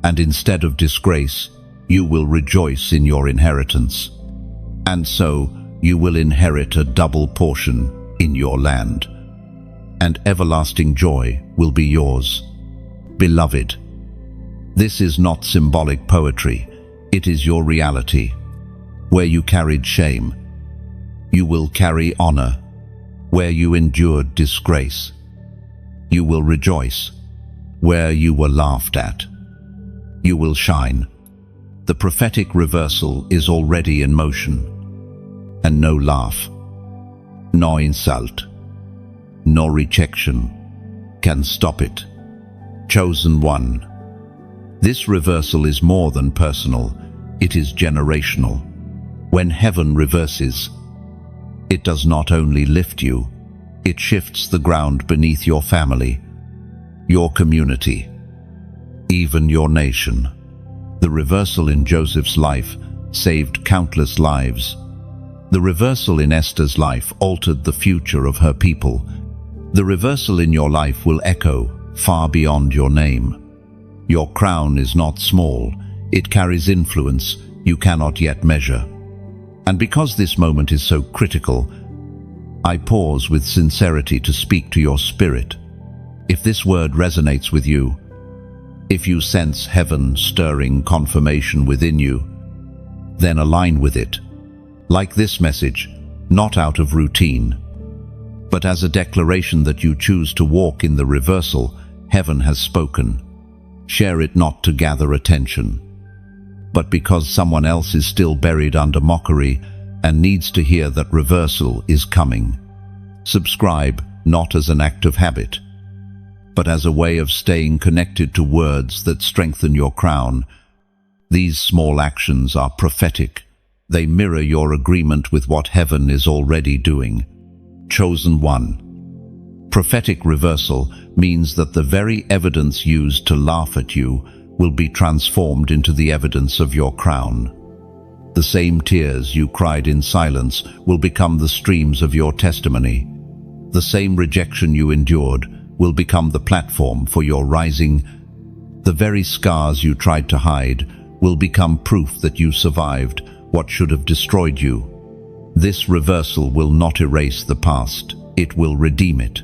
and instead of disgrace, you will rejoice in your inheritance. And so you will inherit a double portion in your land, and everlasting joy will be yours." Beloved, this is not symbolic poetry, it is your reality. Where you carried shame, you will carry honor. Where you endured disgrace, you will rejoice. Where you were laughed at, you will shine. The prophetic reversal is already in motion, and no laugh, no insult, no rejection can stop it. Chosen one. This reversal is more than personal, it is generational. When heaven reverses, it does not only lift you, it shifts the ground beneath your family, your community, even your nation. The reversal in Joseph's life saved countless lives. The reversal in Esther's life altered the future of her people. The reversal in your life will echo far beyond your name. Your crown is not small, it carries influence you cannot yet measure. And because this moment is so critical, I pause with sincerity to speak to your spirit. If this word resonates with you, if you sense heaven stirring confirmation within you, then align with it. Like this message, not out of routine, but as a declaration that you choose to walk in the reversal heaven has spoken. Share it not to gather attention, but because someone else is still buried under mockery and needs to hear that reversal is coming. Subscribe not as an act of habit, but as a way of staying connected to words that strengthen your crown. These small actions are prophetic. They mirror your agreement with what heaven is already doing. Chosen one. Prophetic reversal means that the very evidence used to laugh at you will be transformed into the evidence of your crown. The same tears you cried in silence will become the streams of your testimony. The same rejection you endured will become the platform for your rising. The very scars you tried to hide will become proof that you survived what should have destroyed you. This reversal will not erase the past, it will redeem it.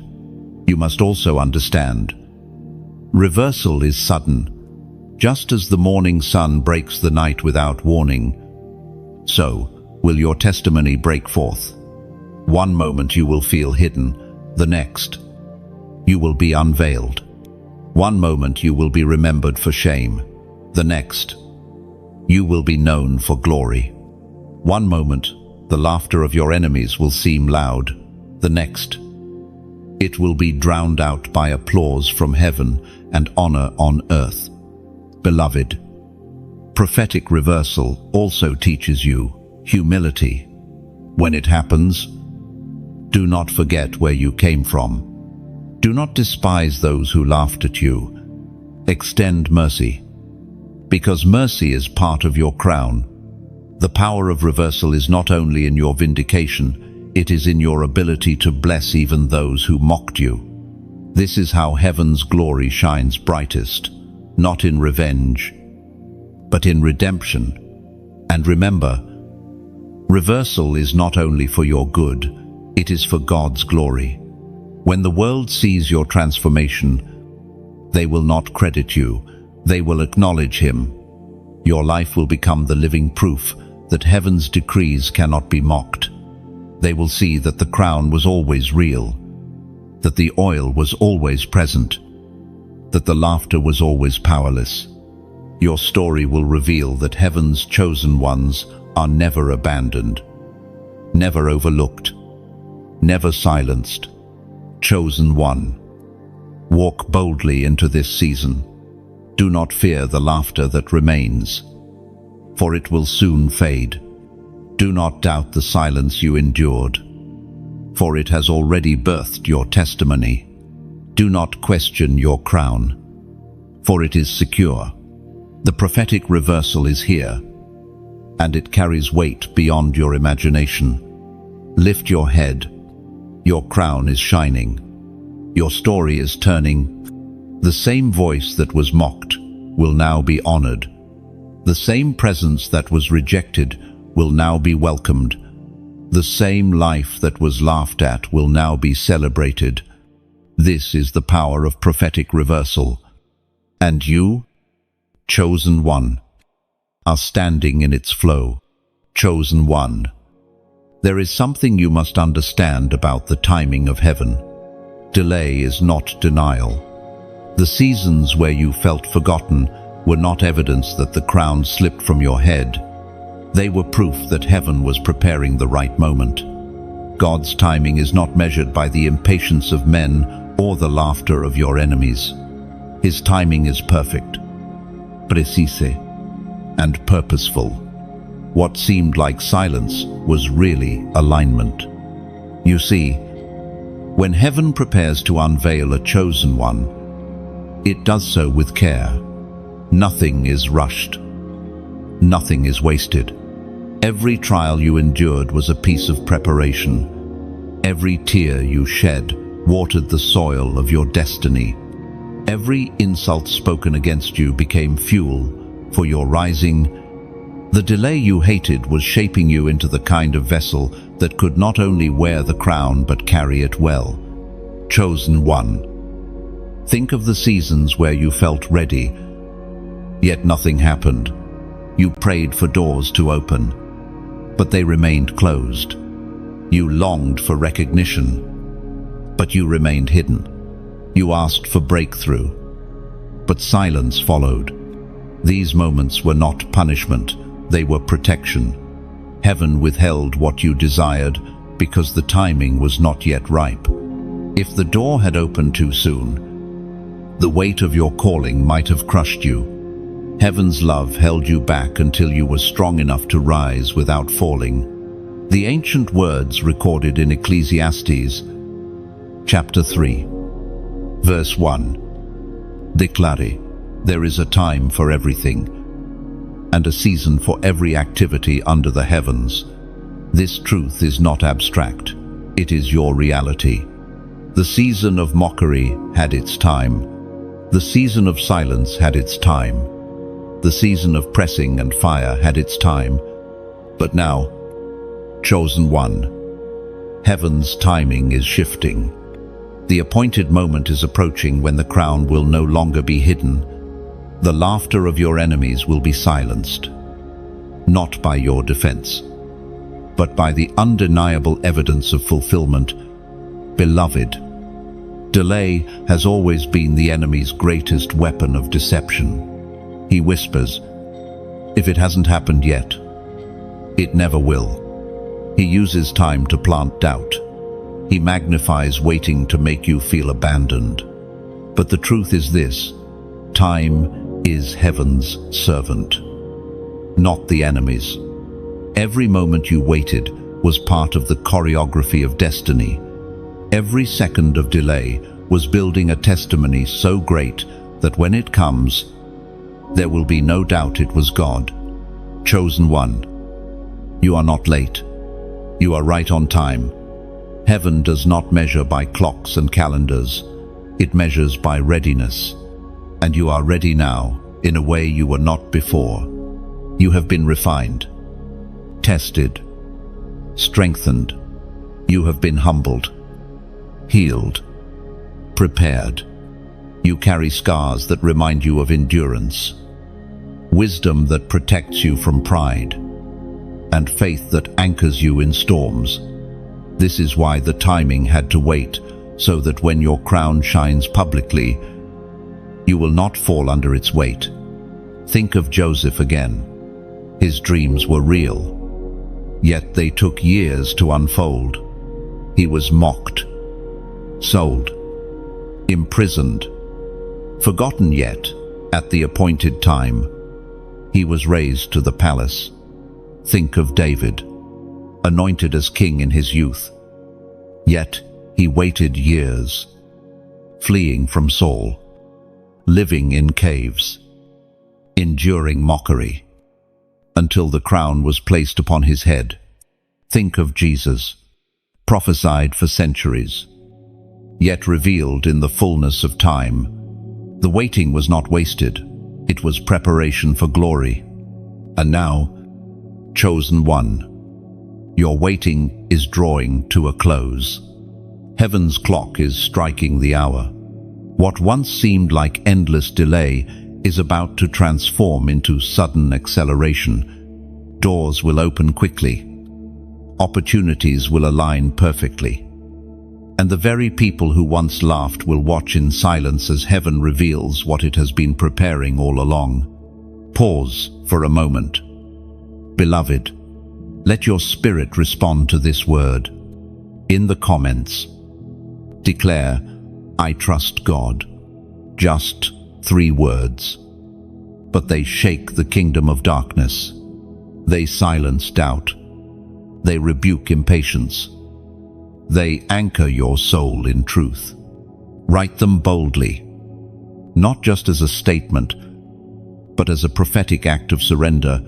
You must also understand, reversal is sudden. Just as the morning sun breaks the night without warning, so will your testimony break forth. One moment you will feel hidden, the next you will be unveiled. One moment you will be remembered for shame, the next you will be known for glory. One moment the laughter of your enemies will seem loud, the next it will be drowned out by applause from heaven and honor on earth. Beloved, prophetic reversal also teaches you humility. When it happens, do not forget where you came from. Do not despise those who laughed at you. Extend mercy, because mercy is part of your crown. The power of reversal is not only in your vindication, it is in your ability to bless even those who mocked you. This is how heaven's glory shines brightest, not in revenge, but in redemption. And remember, reversal is not only for your good, it is for God's glory. When the world sees your transformation, they will not credit you, they will acknowledge Him. Your life will become the living proof that heaven's decrees cannot be mocked. They will see that the crown was always real, that the oil was always present, that the laughter was always powerless. Your story will reveal that heaven's chosen ones are never abandoned, never overlooked, never silenced. Chosen one. Walk boldly into this season. Do not fear the laughter that remains, for it will soon fade. Do not doubt the silence you endured, for it has already birthed your testimony. Do not question your crown, for it is secure. The prophetic reversal is here, and it carries weight beyond your imagination. Lift your head. Your crown is shining. Your story is turning. The same voice that was mocked will now be honored. The same presence that was rejected will now be welcomed. The same life that was laughed at will now be celebrated. This is the power of prophetic reversal. And you, chosen one, are standing in its flow. Chosen one. There is something you must understand about the timing of heaven. Delay is not denial. The seasons where you felt forgotten were not evidence that the crown slipped from your head. They were proof that heaven was preparing the right moment. God's timing is not measured by the impatience of men or the laughter of your enemies. His timing is perfect, precise, and purposeful. What seemed like silence was really alignment. You see, when heaven prepares to unveil a chosen one, it does so with care. Nothing is rushed. Nothing is wasted. Every trial you endured was a piece of preparation. Every tear you shed watered the soil of your destiny. Every insult spoken against you became fuel for your rising. The delay you hated was shaping you into the kind of vessel that could not only wear the crown but carry it well. Chosen one. Think of the seasons where you felt ready, yet nothing happened. You prayed for doors to open, but they remained closed. You longed for recognition, but you remained hidden. You asked for breakthrough, but silence followed. These moments were not punishment, they were protection. Heaven withheld what you desired because the timing was not yet ripe. If the door had opened too soon, the weight of your calling might have crushed you. Heaven's love held you back until you were strong enough to rise without falling. The ancient words recorded in Ecclesiastes, chapter 3, verse 1, declare, there is a time for everything, and a season for every activity under the heavens. This truth is not abstract, it is your reality. The season of mockery had its time. The season of silence had its time. The season of pressing and fire had its time. But now, Chosen one, heaven's timing is shifting. The appointed moment is approaching when the crown will no longer be hidden. The laughter of your enemies will be silenced, not by your defense, but by the undeniable evidence of fulfillment. Beloved, delay has always been the enemy's greatest weapon of deception. He whispers, "If it hasn't happened yet, it never will." He uses time to plant doubt. He magnifies waiting to make you feel abandoned. But the truth is this: time is heaven's servant, not the enemy's. Every moment you waited was part of the choreography of destiny. Every second of delay was building a testimony so great that when it comes, there will be no doubt it was God. Chosen one, you are not late. You are right on time. Heaven does not measure by clocks and calendars. It measures by readiness. And you are ready now in a way you were not before. You have been refined, tested, strengthened. You have been humbled, healed, prepared. You carry scars that remind you of endurance, wisdom that protects you from pride, and faith that anchors you in storms. This is why the timing had to wait, so that when your crown shines publicly, you will not fall under its weight. Think of Joseph again. His dreams were real, yet they took years to unfold. He was mocked, sold, imprisoned, forgotten, yet, at the appointed time, he was raised to the palace. Think of David, anointed as king in his youth. Yet he waited years, fleeing from Saul, living in caves, enduring mockery, until the crown was placed upon his head. Think of Jesus, prophesied for centuries, yet revealed in the fullness of time. The waiting was not wasted. It was preparation for glory. And now, chosen one, your waiting is drawing to a close. Heaven's clock is striking the hour. What once seemed like endless delay is about to transform into sudden acceleration. Doors will open quickly. Opportunities will align perfectly. And the very people who once laughed will watch in silence as heaven reveals what it has been preparing all along. Pause for a moment. Beloved, let your spirit respond to this word. In the comments, declare, "I trust God." Just 3 words. But they shake the kingdom of darkness. They silence doubt. They rebuke impatience. They anchor your soul in truth. Write them boldly, not just as a statement, but as a prophetic act of surrender.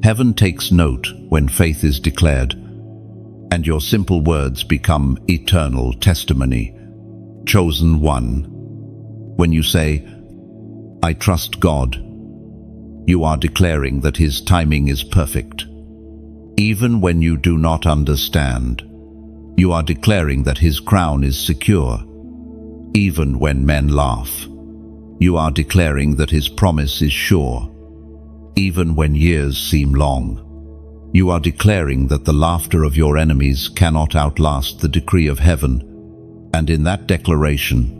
Heaven takes note when faith is declared, and your simple words become eternal testimony. Chosen one, when you say, "I trust God," you are declaring that His timing is perfect. Even when you do not understand, you are declaring that His crown is secure. Even when men laugh, you are declaring that His promise is sure. Even when years seem long, you are declaring that the laughter of your enemies cannot outlast the decree of heaven. And in that declaration,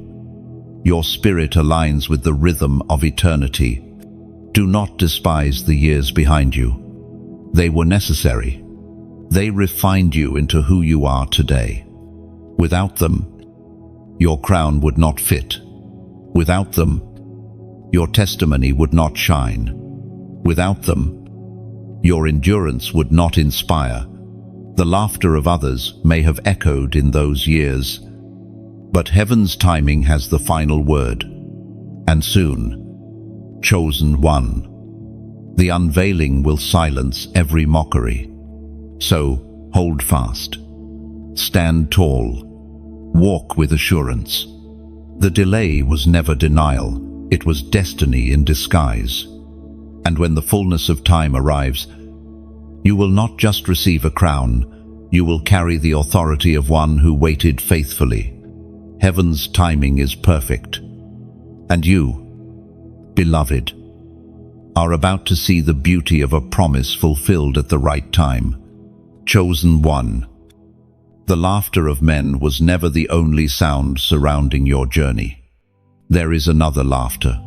your spirit aligns with the rhythm of eternity. Do not despise the years behind you. They were necessary. They refined you into who you are today. Without them, your crown would not fit. Without them, your testimony would not shine. Without them, your endurance would not inspire. The laughter of others may have echoed in those years, but heaven's timing has the final word. And soon, chosen one, the unveiling will silence every mockery. So, hold fast. Stand tall. Walk with assurance. The delay was never denial. It was destiny in disguise. And when the fullness of time arrives, you will not just receive a crown, You will carry the authority of one who waited faithfully. Heaven's timing is perfect. And you, beloved, are about to see the beauty of a promise fulfilled at the right time. Chosen one. The laughter of men was never the only sound surrounding your journey. There is another laughter,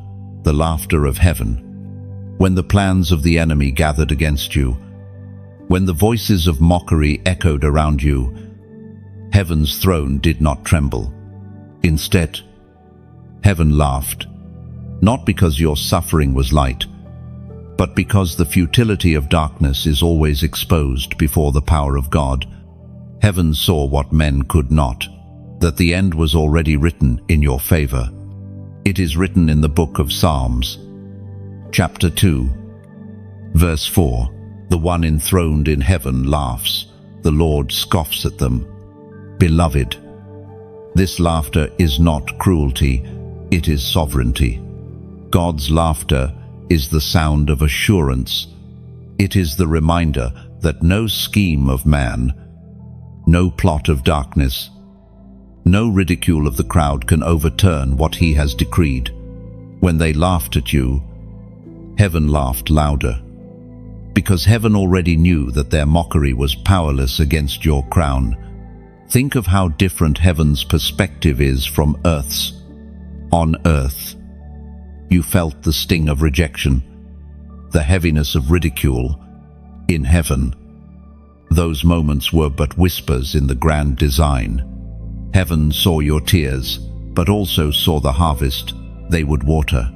the laughter of heaven. When the plans of the enemy gathered against you, when the voices of mockery echoed around you, heaven's throne did not tremble. Instead, heaven laughed, not because your suffering was light, but because the futility of darkness is always exposed before the power of God. Heaven saw what men could not, that the end was already written in your favor. It is written in the book of Psalms, chapter 2, verse 4. The one enthroned in heaven laughs, the Lord scoffs at them. Beloved, this laughter is not cruelty, it is sovereignty. God's laughter is the sound of assurance. It is the reminder that no scheme of man, no plot of darkness, no ridicule of the crowd can overturn what he has decreed. When they laughed at you, heaven laughed louder, because heaven already knew that their mockery was powerless against your crown. Think of how different heaven's perspective is from earth's. On earth, you felt the sting of rejection, the heaviness of ridicule. In heaven, those moments were but whispers in the grand design. Heaven saw your tears, but also saw the harvest they would water.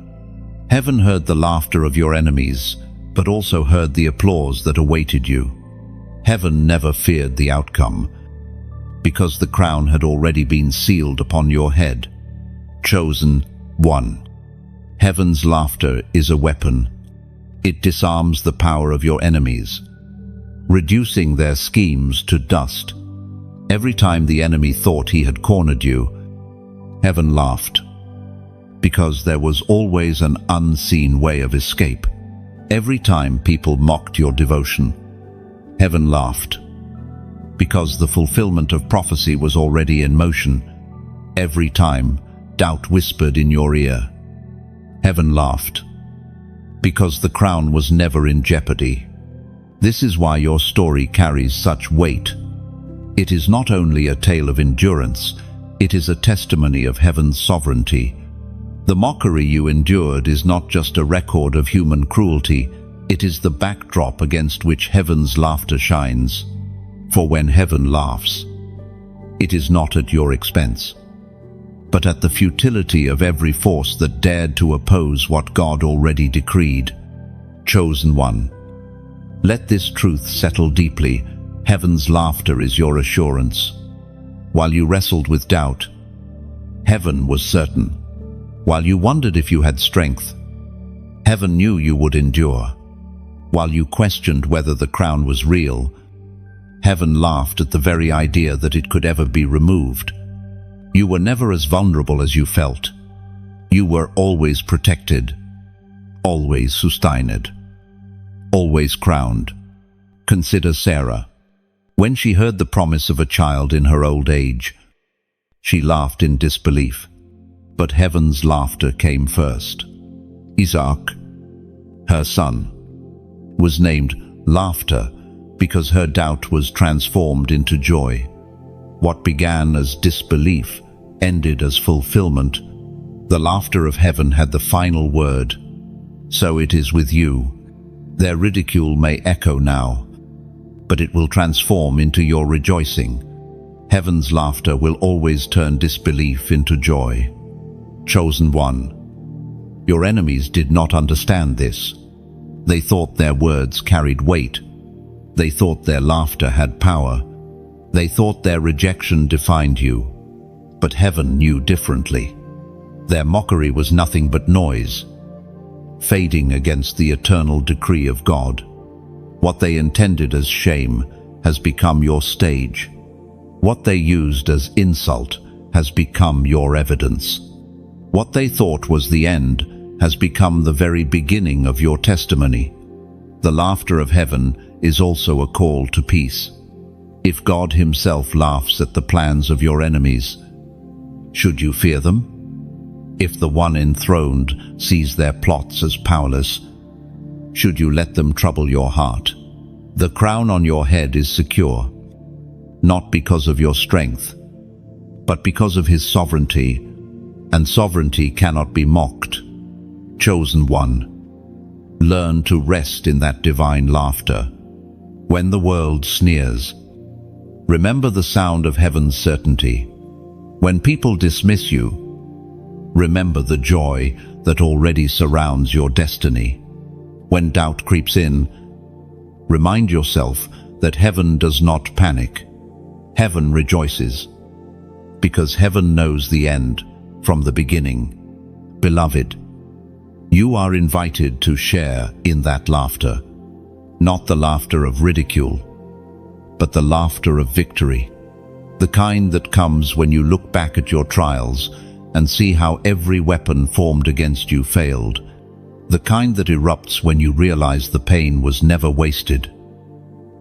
Heaven heard the laughter of your enemies, but also heard the applause that awaited you. Heaven never feared the outcome, because the crown had already been sealed upon your head. Chosen one. Heaven's laughter is a weapon. It disarms the power of your enemies, reducing their schemes to dust. Every time the enemy thought he had cornered you, heaven laughed, because there was always an unseen way of escape. Every time people mocked your devotion, heaven laughed, because the fulfillment of prophecy was already in motion. Every time doubt whispered in your ear, heaven laughed, because the crown was never in jeopardy. This is why your story carries such weight. It is not only a tale of endurance, it is a testimony of heaven's sovereignty. The mockery you endured is not just a record of human cruelty, it is the backdrop against which heaven's laughter shines. For when heaven laughs, it is not at your expense, but at the futility of every force that dared to oppose what God already decreed. Chosen one. Let this truth settle deeply. Heaven's laughter is your assurance. While you wrestled with doubt, heaven was certain. While you wondered if you had strength, heaven knew you would endure. While you questioned whether the crown was real, heaven laughed at the very idea that it could ever be removed. You were never as vulnerable as you felt. You were always protected, always sustained, always crowned. Consider Sarah. When she heard the promise of a child in her old age, she laughed in disbelief. But heaven's laughter came first. Isaac, her son, was named Laughter because her doubt was transformed into joy. What began as disbelief ended as fulfillment. The laughter of heaven had the final word. So it is with you. Their ridicule may echo now, but it will transform into your rejoicing. Heaven's laughter will always turn disbelief into joy. Chosen one. Your enemies did not understand this. They thought their words carried weight. They thought their laughter had power. They thought their rejection defined you. But heaven knew differently. Their mockery was nothing but noise, fading against the eternal decree of God. What they intended as shame has become your stage. What they used as insult has become your evidence. What they thought was the end has become the very beginning of your testimony. The laughter of heaven is also a call to peace. If God himself laughs at the plans of your enemies, should you fear them? If the one enthroned sees their plots as powerless, should you let them trouble your heart? The crown on your head is secure, not because of your strength, but because of his sovereignty, and sovereignty cannot be mocked. Chosen one, learn to rest in that divine laughter. When the world sneers, remember the sound of heaven's certainty. When people dismiss you, remember the joy that already surrounds your destiny. When doubt creeps in, remind yourself that heaven does not panic. Heaven rejoices, because heaven knows the end from the beginning. Beloved, you are invited to share in that laughter, not the laughter of ridicule, but the laughter of victory, the kind that comes when you look back at your trials and see how every weapon formed against you failed, the kind that erupts when you realize the pain was never wasted,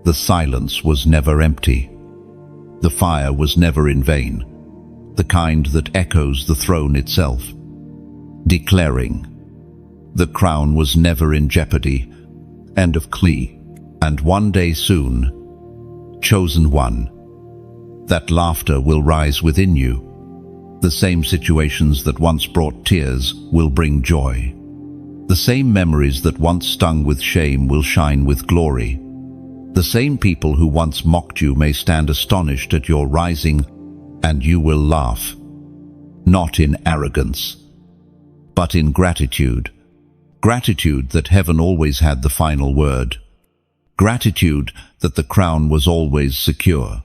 the silence was never empty, the fire was never in vain, the kind that echoes the throne itself, declaring, the crown was never in jeopardy. End of Clee. And one day soon, chosen one, that laughter will rise within you. The same situations that once brought tears will bring joy. The same memories that once stung with shame will shine with glory. The same people who once mocked you may stand astonished at your rising, and you will laugh, not in arrogance, but in gratitude. Gratitude that heaven always had the final word. Gratitude that the crown was always secure.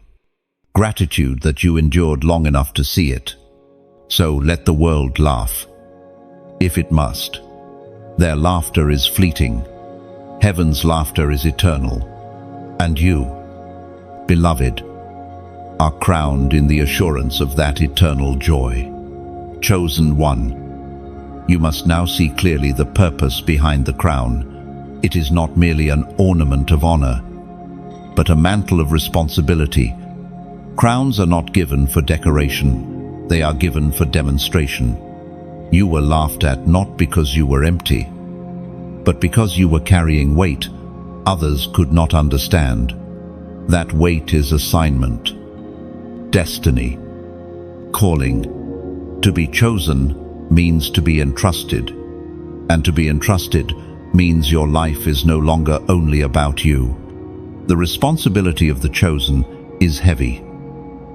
Gratitude that you endured long enough to see it. So let the world laugh, if it must. Their laughter is fleeting. Heaven's laughter is eternal. And you, beloved, are crowned in the assurance of that eternal joy. Chosen one, you must now see clearly the purpose behind the crown. It is not merely an ornament of honor, but a mantle of responsibility. Crowns are not given for decoration, they are given for demonstration. You were laughed at not because you were empty, but because you were carrying weight others could not understand. That weight is assignment, destiny, calling. To be chosen means to be entrusted, and to be entrusted means your life is no longer only about you. The responsibility of the chosen is heavy.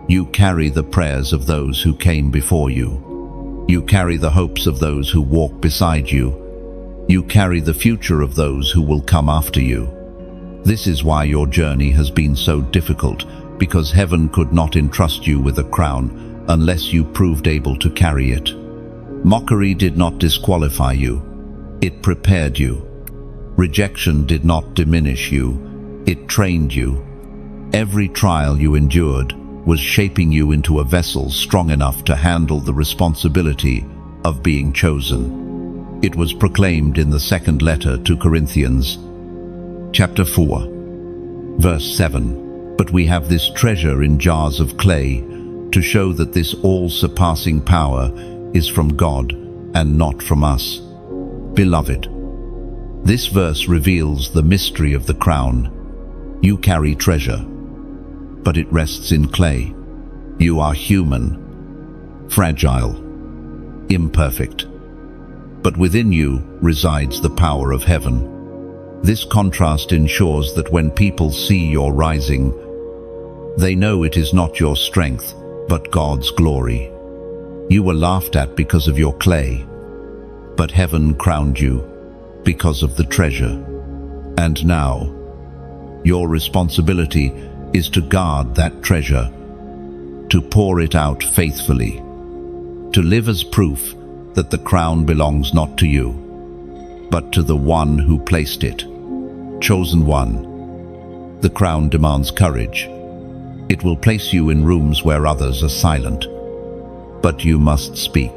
You carry the prayers of those who came before you. You carry the hopes of those who walk beside you. You carry the future of those who will come after you. This is why your journey has been so difficult, because heaven could not entrust you with a crown unless you proved able to carry it. Mockery did not disqualify you, it prepared you. Rejection did not diminish you, it trained you. Every trial you endured was shaping you into a vessel strong enough to handle the responsibility of being chosen. It was proclaimed in the second letter to Corinthians, chapter 4, verse 7. But we have this treasure in jars of clay to show that this all-surpassing power is from God and not from us. Beloved, this verse reveals the mystery of the crown. You carry treasure, but it rests in clay. You are human, fragile, imperfect, but within you resides the power of heaven. This contrast ensures that when people see your rising, they know it is not your strength, but God's glory. You were laughed at because of your clay, but heaven crowned you because of the treasure. And now, your responsibility is to guard that treasure, to pour it out faithfully, to live as proof that the crown belongs not to you, but to the one who placed it. Chosen one, the crown demands courage. It will place you in rooms where others are silent, but you must speak.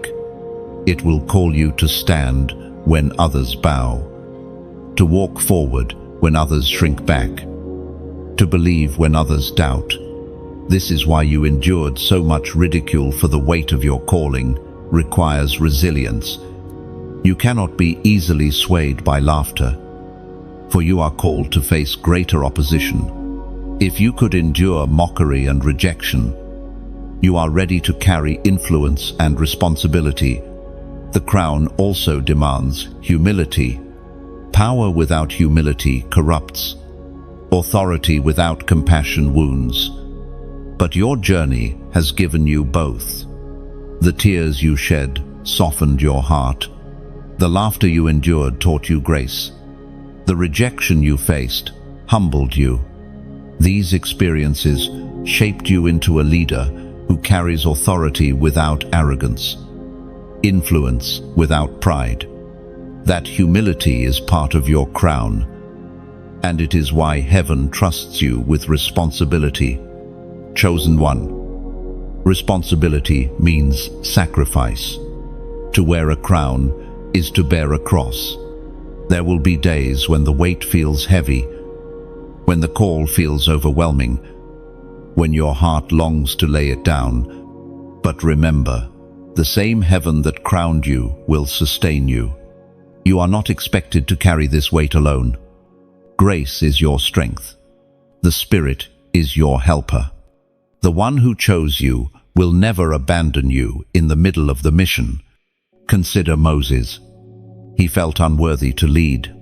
It will call you to stand when others bow, to walk forward when others shrink back, to believe when others doubt, This is why you endured so much ridicule, for the weight of your calling requires resilience. You cannot be easily swayed by laughter, for you are called to face greater opposition. If you could endure mockery and rejection, you are ready to carry influence and responsibility. The crown also demands humility. Power without humility corrupts. Authority without compassion wounds. But your journey has given you both. The tears you shed softened your heart. The laughter you endured taught you grace. The rejection you faced humbled you. These experiences shaped you into a leader who carries authority without arrogance, influence without pride. That humility is part of your crown, and it is why heaven trusts you with responsibility. Chosen one. Responsibility means sacrifice. To wear a crown is to bear a cross. There will be days when the weight feels heavy, when the call feels overwhelming, when your heart longs to lay it down. But remember, the same heaven that crowned you will sustain you. You are not expected to carry this weight alone. Grace is your strength. The Spirit is your helper. The one who chose you will never abandon you in the middle of the mission. Consider Moses. He felt unworthy to lead,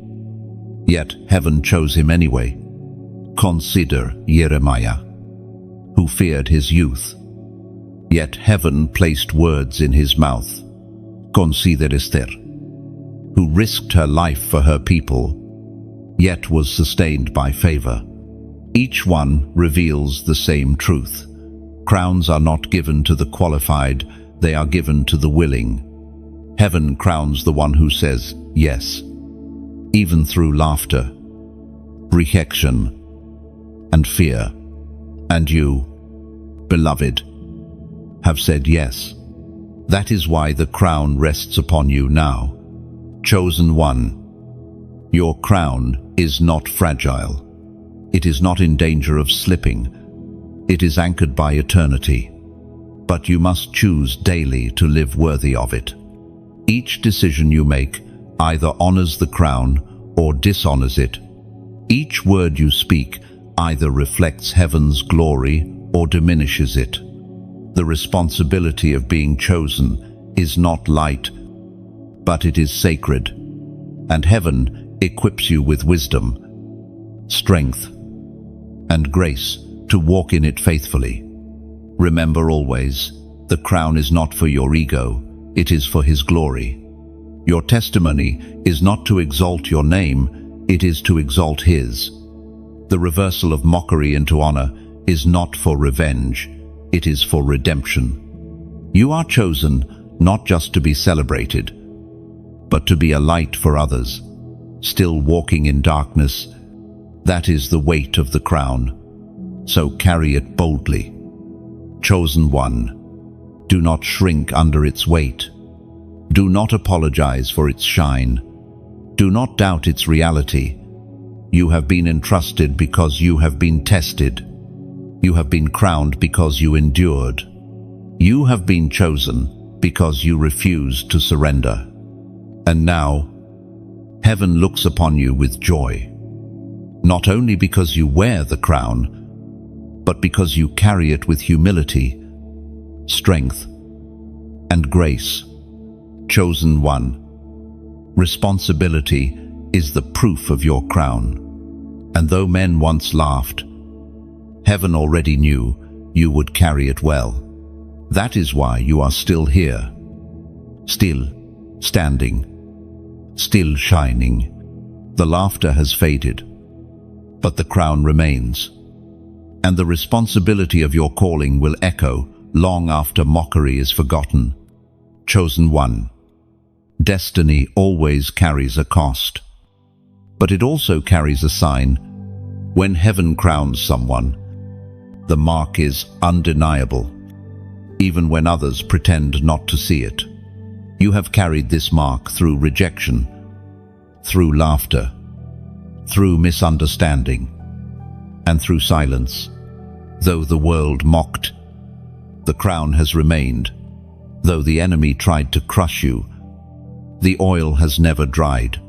yet heaven chose him anyway. Consider Jeremiah, who feared his youth, yet heaven placed words in his mouth. Consider Esther, who risked her life for her people, yet was sustained by favor. Each one reveals the same truth. Crowns are not given to the qualified, they are given to the willing. Heaven crowns the one who says yes, even through laughter, rejection, and fear. And you, beloved, have said yes. That is why the crown rests upon you now. Chosen one. Your crown is not fragile. It is not in danger of slipping. It is anchored by eternity. But you must choose daily to live worthy of it. Each decision you make either honors the crown or dishonors it. Each word you speak either reflects heaven's glory or diminishes it. The responsibility of being chosen is not light, but it is sacred, and heaven equips you with wisdom, strength, and grace to walk in it faithfully. Remember always, the crown is not for your ego, it is for His glory. Your testimony is not to exalt your name, it is to exalt His. The reversal of mockery into honor is not for revenge, it is for redemption. You are chosen not just to be celebrated, but to be a light for others, still walking in darkness. That is the weight of the crown, so carry it boldly. Chosen one. Do not shrink under its weight. Do not apologize for its shine. Do not doubt its reality. You have been entrusted because you have been tested. You have been crowned because you endured. You have been chosen because you refused to surrender. And now, heaven looks upon you with joy, not only because you wear the crown, but because you carry it with humility, strength, and grace. Chosen one. Responsibility is the proof of your crown. And though men once laughed, heaven already knew you would carry it well. That is why you are still here, still standing, still shining. The laughter has faded, but the crown remains. And the responsibility of your calling will echo long after mockery is forgotten. Chosen one. Destiny always carries a cost, but it also carries a sign. When heaven crowns someone, the mark is undeniable, even when others pretend not to see it. You have carried this mark through rejection, through laughter, through misunderstanding, and through silence. Though the world mocked, the crown has remained. Though the enemy tried to crush you, the oil has never dried.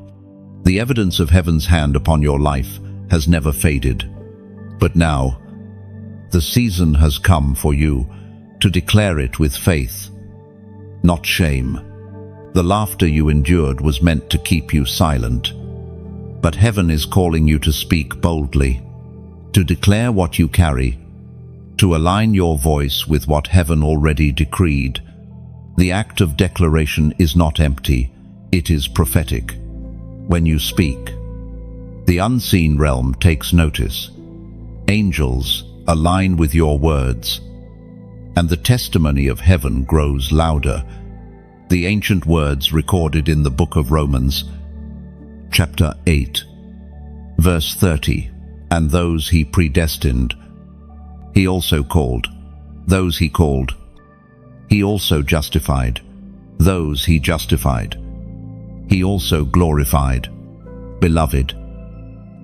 The evidence of heaven's hand upon your life has never faded. But now, the season has come for you to declare it with faith, not shame. The laughter you endured was meant to keep you silent. But heaven is calling you to speak boldly, to declare what you carry, to align your voice with what heaven already decreed. The act of declaration is not empty, it is prophetic. When you speak, the unseen realm takes notice. Angels align with your words, and the testimony of heaven grows louder. The ancient words recorded in the book of Romans, chapter 8, verse 30, and those he predestined, he also called. Those he called, he also justified. Those he justified, he also glorified. Beloved,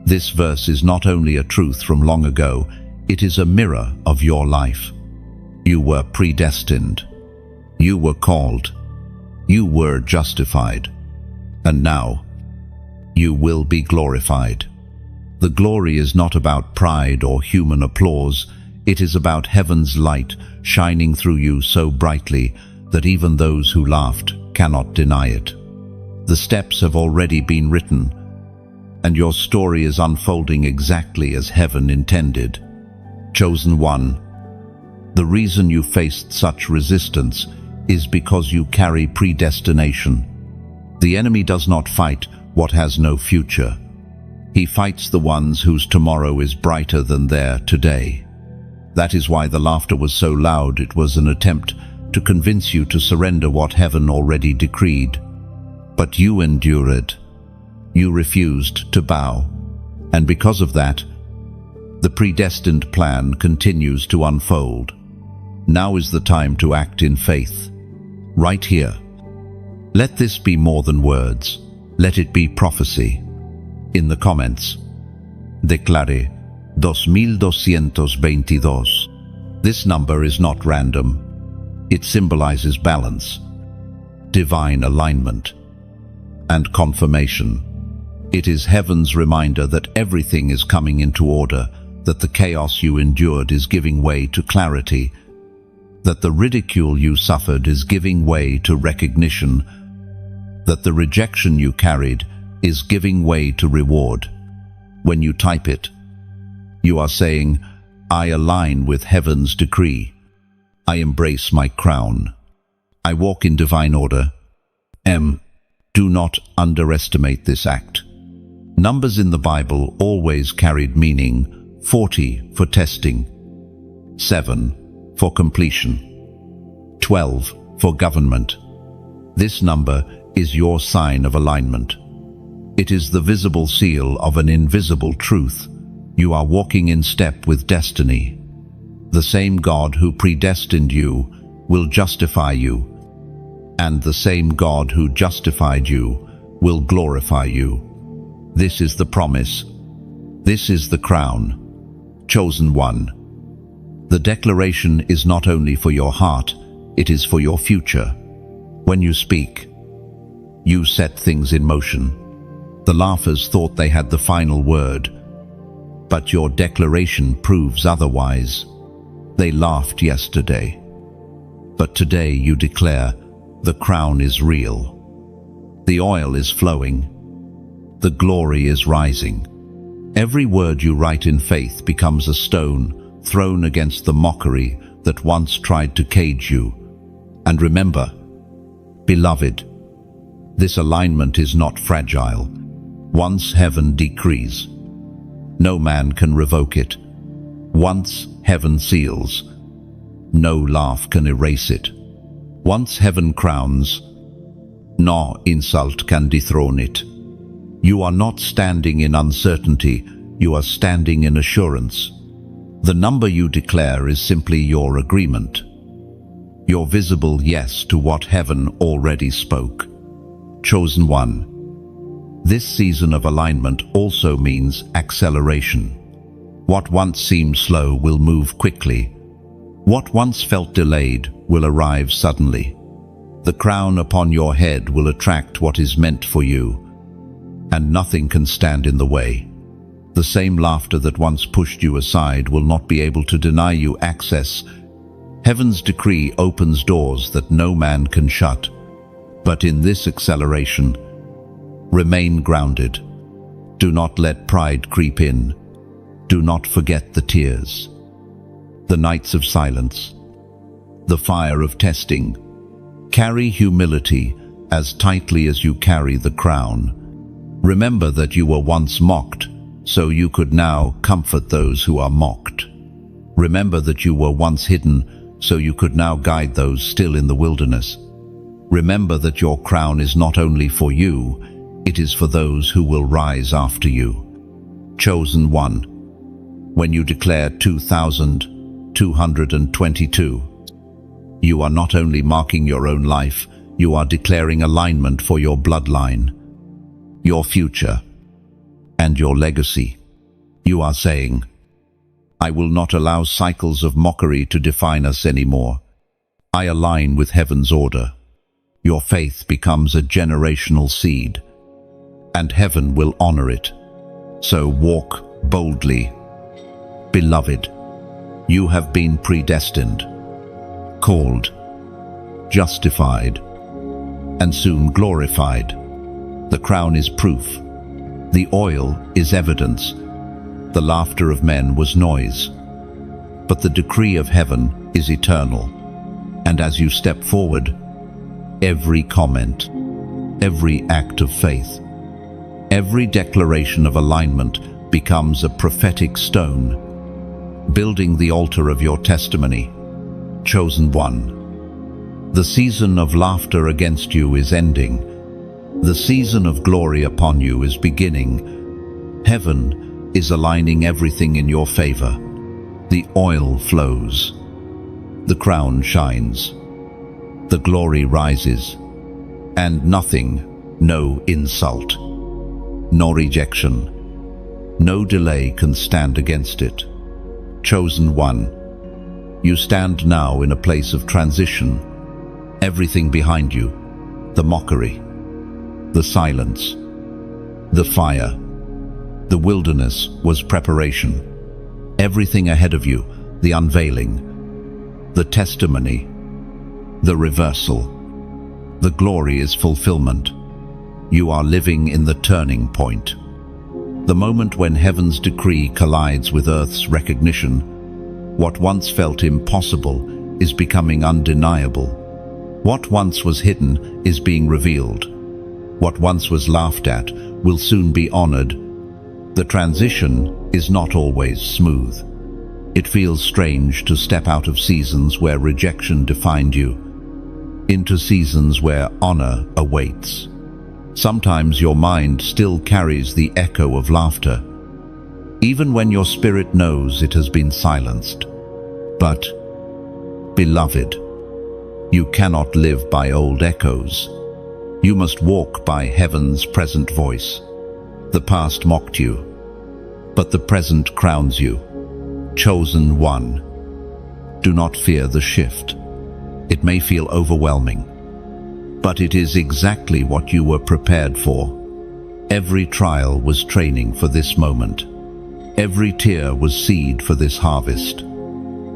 this verse is not only a truth from long ago, it is a mirror of your life. You were predestined. You were called. You were justified. And now, you will be glorified. The glory is not about pride or human applause. It is about heaven's light shining through you so brightly that even those who laughed cannot deny it. The steps have already been written, and your story is unfolding exactly as heaven intended. Chosen one, the reason you faced such resistance is because you carry predestination. The enemy does not fight what has no future. He fights the ones whose tomorrow is brighter than their today. That is why the laughter was so loud. It was an attempt to convince you to surrender what heaven already decreed. But you endured. You refused to bow. And because of that, the predestined plan continues to unfold. Now is the time to act in faith. Right here. Let this be more than words. Let it be prophecy. In the comments, declare 2222. This number is not random. It symbolizes balance, divine alignment, and confirmation. It is heaven's reminder that everything is coming into order, that the chaos you endured is giving way to clarity, that the ridicule you suffered is giving way to recognition, that the rejection you carried is giving way to reward. When you type it, you are saying, I align with heaven's decree. I embrace my crown. I walk in divine order. Do not underestimate this act. Numbers in the Bible always carried meaning: 40 for testing, 7 for completion, 12 for government. This number is your sign of alignment. It is the visible seal of an invisible truth. You are walking in step with destiny. The same God who predestined you will justify you, and the same God who justified you will glorify you. This is the promise. This is the crown. Chosen one. The declaration is not only for your heart, it is for your future. When you speak, you set things in motion. The laughers thought they had the final word, but your declaration proves otherwise. They laughed yesterday, but today you declare the crown is real. The oil is flowing. The glory is rising. Every word you write in faith becomes a stone thrown against the mockery that once tried to cage you. And remember, beloved, this alignment is not fragile. Once heaven decrees, no man can revoke it. Once heaven seals, no laugh can erase it. Once heaven crowns, no insult can dethrone it. You are not standing in uncertainty, you are standing in assurance. The number you declare is simply your agreement, your visible yes to what heaven already spoke. Chosen one. This season of alignment also means acceleration. What once seemed slow will move quickly. What once felt delayed will arrive suddenly. The crown upon your head will attract what is meant for you, and nothing can stand in the way. The same laughter that once pushed you aside will not be able to deny you access. Heaven's decree opens doors that no man can shut. But in this acceleration, remain grounded. Do not let pride creep in. Do not forget the tears, the nights of silence, the fire of testing. Carry humility as tightly as you carry the crown. Remember that you were once mocked, so you could now comfort those who are mocked. Remember that you were once hidden, so you could now guide those still in the wilderness. Remember that your crown is not only for you, it is for those who will rise after you. Chosen one. When you declare 2222, you are not only marking your own life, you are declaring alignment for your bloodline, your future, and your legacy. You are saying, I will not allow cycles of mockery to define us anymore. I align with heaven's order. Your faith becomes a generational seed, and heaven will honor it. So walk boldly. Beloved, you have been predestined, called, justified, and soon glorified. The crown is proof. The oil is evidence. The laughter of men was noise. But the decree of heaven is eternal. And as you step forward, every comment, every act of faith, every declaration of alignment becomes a prophetic stone, building the altar of your testimony. Chosen one. The season of laughter against you is ending. The season of glory upon you is beginning. Heaven is aligning everything in your favor. The oil flows. The crown shines. The glory rises. And nothing, no insult, no rejection, no delay can stand against it. Chosen one. You stand now in a place of transition. Everything behind you, the mockery, the silence, the fire, the wilderness was preparation. Everything ahead of you, the unveiling, the testimony, the reversal. The glory is fulfillment. You are living in the turning point. The moment when heaven's decree collides with earth's recognition. What once felt impossible is becoming undeniable. What once was hidden is being revealed. What once was laughed at will soon be honored. The transition is not always smooth. It feels strange to step out of seasons where rejection defined you, into seasons where honor awaits. Sometimes your mind still carries the echo of laughter, even when your spirit knows it has been silenced. But, beloved, you cannot live by old echoes. You must walk by heaven's present voice. The past mocked you, but the present crowns you. Chosen one. Do not fear the shift. It may feel overwhelming, but it is exactly what you were prepared for. Every trial was training for this moment. Every tear was seed for this harvest.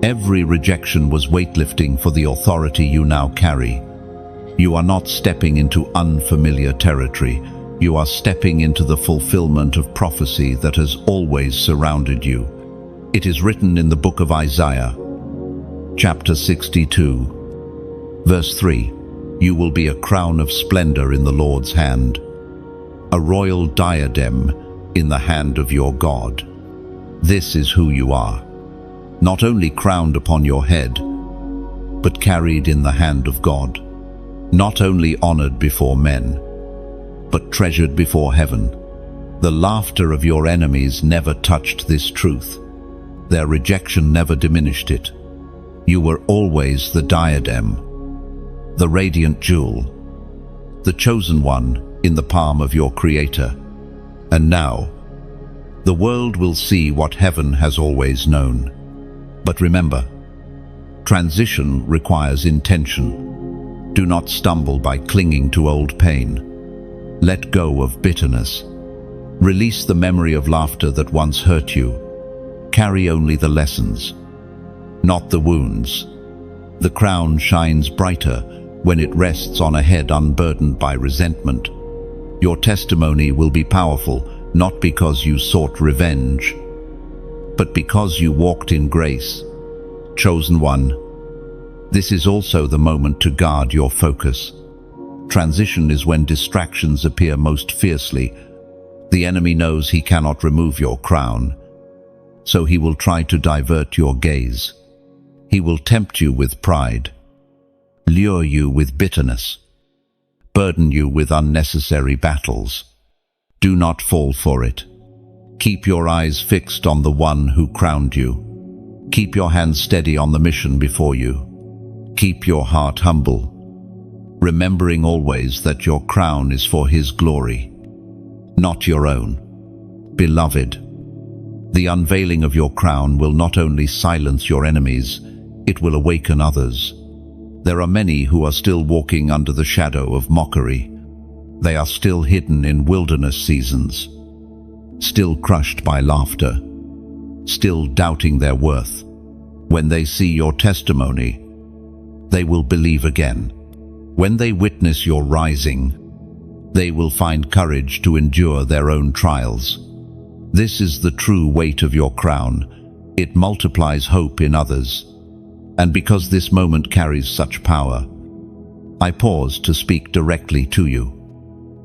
Every rejection was weightlifting for the authority you now carry. You are not stepping into unfamiliar territory. You are stepping into the fulfillment of prophecy that has always surrounded you. It is written in the book of Isaiah, chapter 62, verse 3, "You will be a crown of splendor in the Lord's hand, a royal diadem in the hand of your God." This is who you are, not only crowned upon your head, but carried in the hand of God, not only honored before men, but treasured before heaven. The laughter of your enemies never touched this truth. Their rejection never diminished it. You were always the diadem, the radiant jewel, the chosen one in the palm of your Creator. And now, The world will see what heaven has always known. But remember, transition requires intention. Do not stumble by clinging to old pain. Let go of bitterness. Release the memory of laughter that once hurt you. Carry only the lessons, not the wounds. The crown shines brighter when it rests on a head unburdened by resentment. Your testimony will be powerful, not because you sought revenge, but because you walked in grace. Chosen one, this is also the moment to guard your focus. Transition is when distractions appear most fiercely. The enemy knows he cannot remove your crown, so he will try to divert your gaze. He will tempt you with pride, lure you with bitterness, burden you with unnecessary battles. Do not fall for it. Keep your eyes fixed on the one who crowned you. Keep your hands steady on the mission before you. Keep your heart humble, remembering always that your crown is for his glory, not your own. Beloved, the unveiling of your crown will not only silence your enemies, it will awaken others. There are many who are still walking under the shadow of mockery. They are still hidden in wilderness seasons, still crushed by laughter, still doubting their worth. When they see your testimony, they will believe again. When they witness your rising, they will find courage to endure their own trials. This is the true weight of your crown. It multiplies hope in others. And because this moment carries such power, I pause to speak directly to you.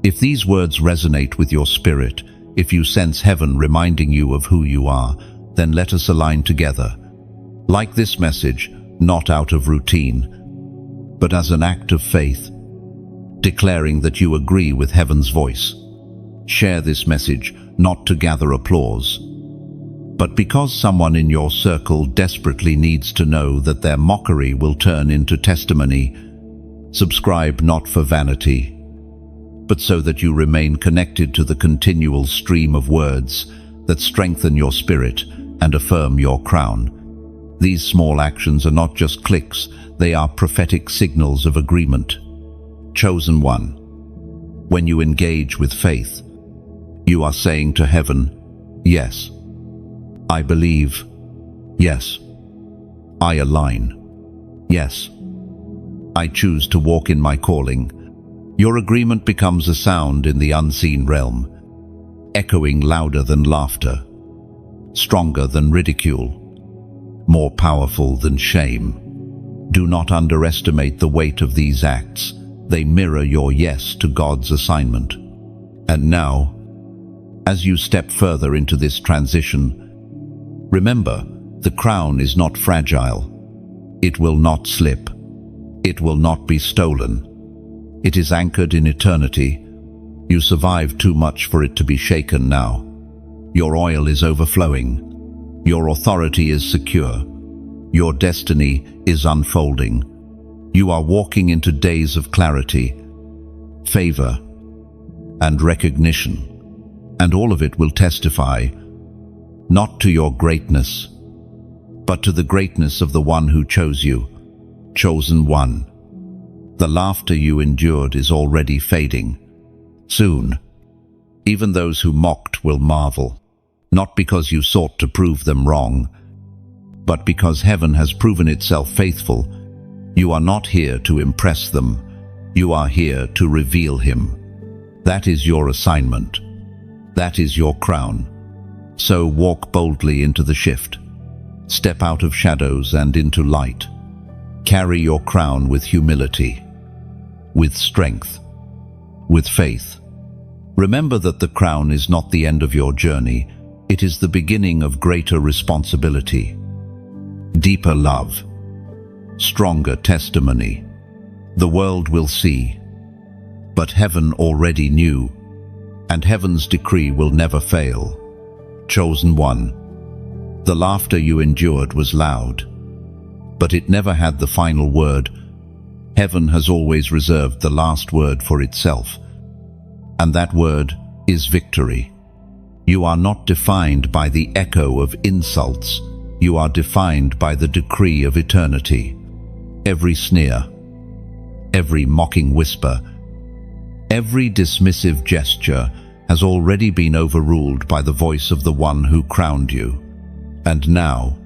If these words resonate with your spirit, if you sense heaven reminding you of who you are, then let us align together. Like this message, not out of routine, but as an act of faith, declaring that you agree with heaven's voice. Share this message not to gather applause, but because someone in your circle desperately needs to know that their mockery will turn into testimony. Subscribe not for vanity, but so that you remain connected to the continual stream of words that strengthen your spirit and affirm your crown. These small actions are not just clicks, they are prophetic signals of agreement. Chosen one, when you engage with faith, you are saying to heaven, yes, I believe. Yes, I align. Yes, I choose to walk in my calling. Your agreement becomes a sound in the unseen realm, echoing louder than laughter, stronger than ridicule, more powerful than shame. Do not underestimate the weight of these acts. They mirror your yes to God's assignment. And now, as you step further into this transition, remember, the crown is not fragile. It will not slip. It will not be stolen. It is anchored in eternity. You survived too much for it to be shaken now. Your oil is overflowing. Your authority is secure. Your destiny is unfolding. You are walking into days of clarity, favor, and recognition. And all of it will testify, not to your greatness, but to the greatness of the one who chose you. Chosen one. The laughter you endured is already fading. Soon, even those who mocked will marvel, not because you sought to prove them wrong, but because heaven has proven itself faithful. You are not here to impress them. You are here to reveal him. That is your assignment. That is your crown. So walk boldly into the shift. Step out of shadows and into light. Carry your crown with humility, with strength, with faith. Remember that the crown is not the end of your journey. It is the beginning of greater responsibility, deeper love, stronger testimony. The world will see, but heaven already knew, and heaven's decree will never fail. Chosen one. The laughter you endured was loud, but it never had the final word. Heaven has always reserved the last word for itself, and that word is victory. You are not defined by the echo of insults. You are defined by the decree of eternity. Every sneer, every mocking whisper, every dismissive gesture has already been overruled by the voice of the one who crowned you. And now,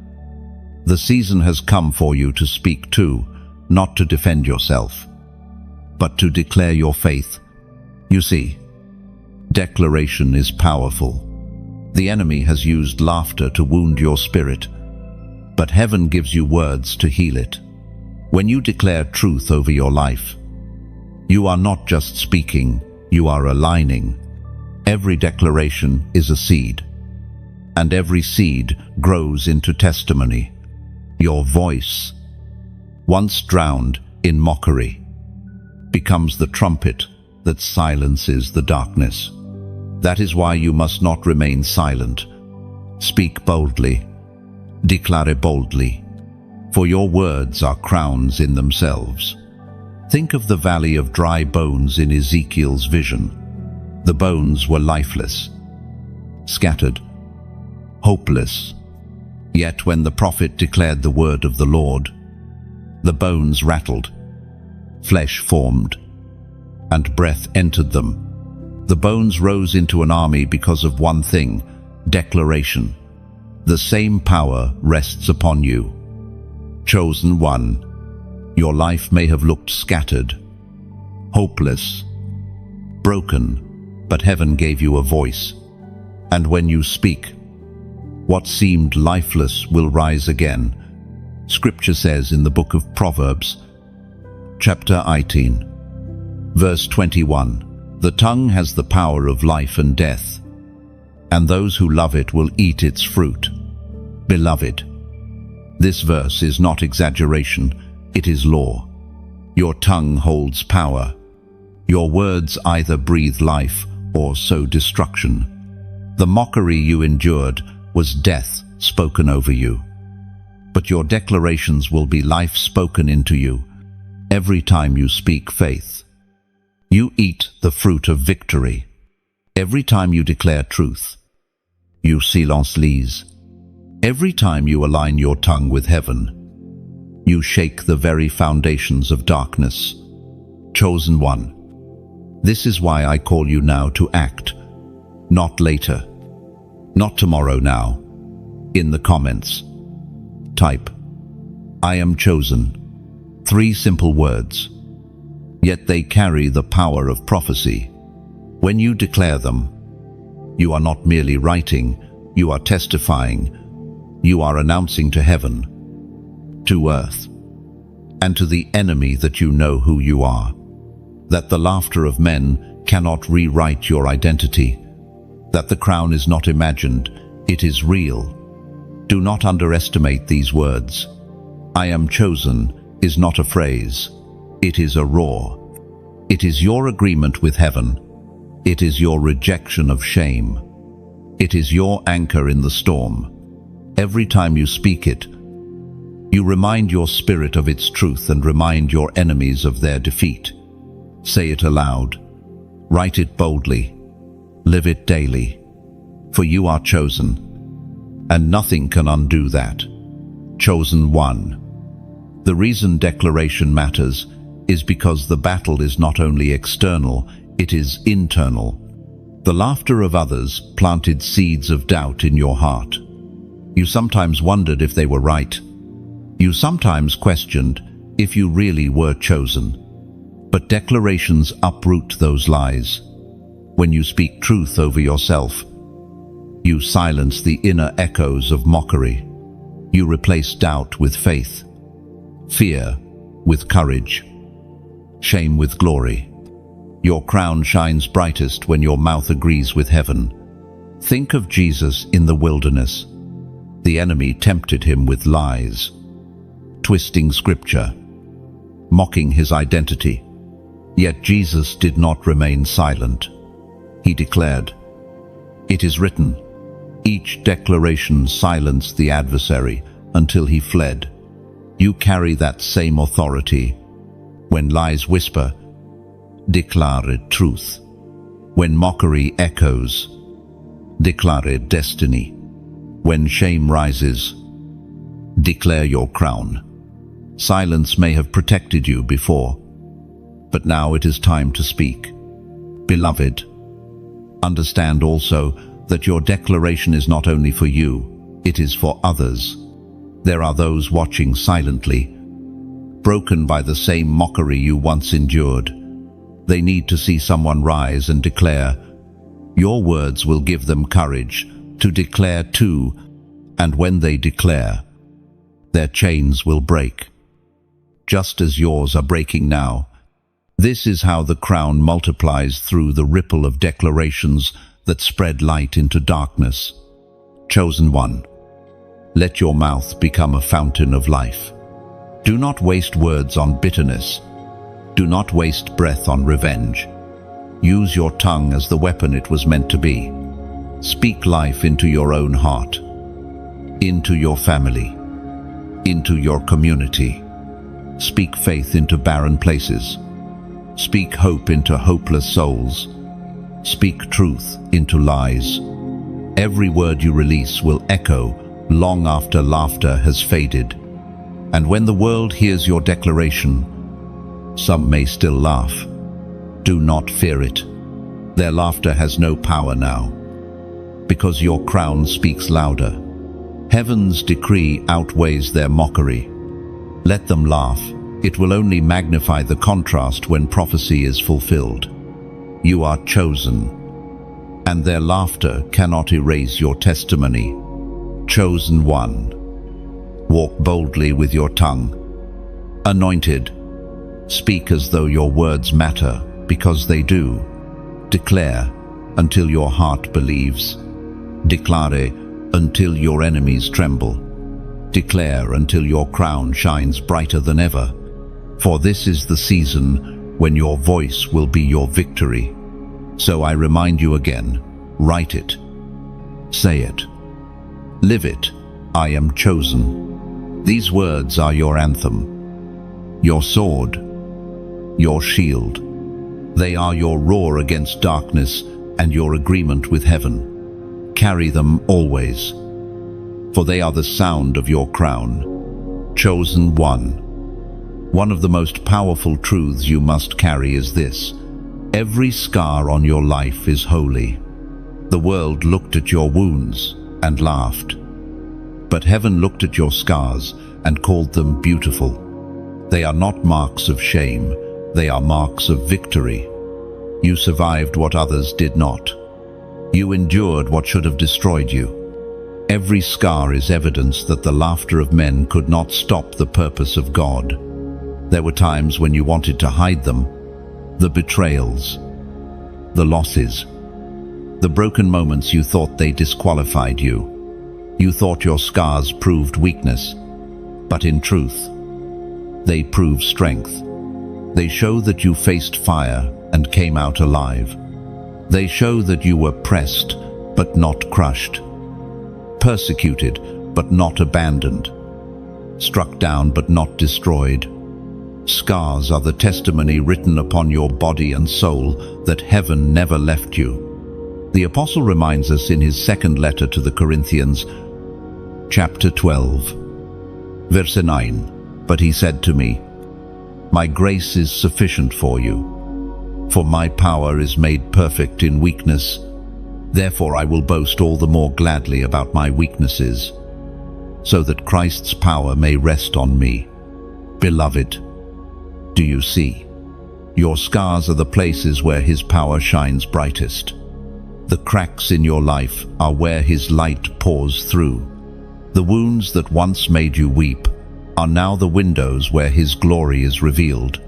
the season has come for you to speak too, not to defend yourself, but to declare your faith. You see, declaration is powerful. The enemy has used laughter to wound your spirit, but heaven gives you words to heal it. When you declare truth over your life, you are not just speaking, you are aligning. Every declaration is a seed, and every seed grows into testimony. Your voice, once drowned in mockery, becomes the trumpet that silences the darkness. That is why you must not remain silent. Speak boldly, declare boldly, for your words are crowns in themselves. Think of the valley of dry bones in Ezekiel's vision. The bones were lifeless, scattered, hopeless. Yet when the prophet declared the word of the Lord, the bones rattled, flesh formed, and breath entered them. The bones rose into an army because of one thing: declaration. The same power rests upon you. Chosen one, your life may have looked scattered, hopeless, broken, but heaven gave you a voice. And when you speak, what seemed lifeless will rise again. Scripture says in the book of Proverbs, chapter 18, verse 21, "The tongue has the power of life and death, and those who love it will eat its fruit." Beloved, this verse is not exaggeration, it is law. Your tongue holds power. Your words either breathe life or sow destruction. The mockery you endured was death spoken over you, but your declarations will be life spoken into you every time you speak faith. You eat the fruit of victory. Every time you declare truth, you silence lies. Every time you align your tongue with heaven, you shake the very foundations of darkness. Chosen one, this is why I call you now to act, not later, not tomorrow now. In the comments, type, "I am chosen." 3 simple words, yet they carry the power of prophecy. When you declare them, you are not merely writing, you are testifying. You are announcing to heaven, to earth, and to the enemy that you know who you are. That the laughter of men cannot rewrite your identity. That the crown is not imagined, it is real. Do not underestimate these words. "I am chosen" is not a phrase, it is a roar. It is your agreement with heaven. It is your rejection of shame. It is your anchor in the storm. Every time you speak it, you remind your spirit of its truth and remind your enemies of their defeat. Say it aloud. Write it boldly. Live it daily. For you are chosen, and nothing can undo that. Chosen one. The reason declaration matters is because the battle is not only external, it is internal. The laughter of others planted seeds of doubt in your heart. You sometimes wondered if they were right. You sometimes questioned if you really were chosen. But declarations uproot those lies. When you speak truth over yourself, you silence the inner echoes of mockery. You replace doubt with faith, fear with courage, shame with glory. Your crown shines brightest when your mouth agrees with heaven. Think of Jesus in the wilderness. The enemy tempted him with lies, twisting scripture, mocking his identity. Yet Jesus did not remain silent. He declared, "It is written." Each declaration silenced the adversary until he fled. You carry that same authority. When lies whisper, declare truth. When mockery echoes, Declare destiny. When shame rises, declare your crown. Silence may have protected you before, but now it is time to speak. Beloved, understand also that your declaration is not only for you, it is for others. There are those watching silently, broken by the same mockery you once endured. They need to see someone rise and declare. Your words will give them courage to declare too, and when they declare, their chains will break, just as yours are breaking now. This is how the crown multiplies through the ripple of declarations that spread light into darkness. Chosen one, let your mouth become a fountain of life. Do not waste words on bitterness. Do not waste breath on revenge. Use your tongue as the weapon it was meant to be. Speak life into your own heart, into your family, into your community. Speak faith into barren places. Speak hope into hopeless souls. Speak truth into lies. Every word you release will echo long after laughter has faded. And when the world hears your declaration, some may still laugh. Do not fear it. Their laughter has no power now, because your crown speaks louder. Heaven's decree outweighs their mockery. Let them laugh. It will only magnify the contrast when prophecy is fulfilled. You are chosen, and their laughter cannot erase your testimony. Chosen one, walk boldly with your tongue. Anointed, speak as though your words matter, because they do. Declare until your heart believes. Declare until your enemies tremble. Declare until your crown shines brighter than ever. For this is the season when your voice will be your victory. So I remind you again, write it, say it, live it. I am chosen. These words are your anthem, your sword, your shield. They are your roar against darkness and your agreement with heaven. Carry them always, for they are the sound of your crown. Chosen one. One of the most powerful truths you must carry is this: every scar on your life is holy. The world looked at your wounds and laughed, but heaven looked at your scars and called them beautiful. They are not marks of shame, they are marks of victory. You survived what others did not. You endured what should have destroyed you. Every scar is evidence that the laughter of men could not stop the purpose of God. There were times when you wanted to hide them, the betrayals, the losses, the broken moments you thought they disqualified you. You thought your scars proved weakness, but in truth, they prove strength. They show that you faced fire and came out alive. They show that you were pressed but not crushed, persecuted but not abandoned, struck down but not destroyed. Scars are the testimony written upon your body and soul that heaven never left you. The apostle reminds us in his second letter to the Corinthians, chapter 12, verse 9, "But he said to me, my grace is sufficient for you, for my power is made perfect in weakness. Therefore I will boast all the more gladly about my weaknesses, so that Christ's power may rest on me." Beloved, do you see? Your scars are the places where his power shines brightest. The cracks in your life are where his light pours through. The wounds that once made you weep are now the windows where his glory is revealed.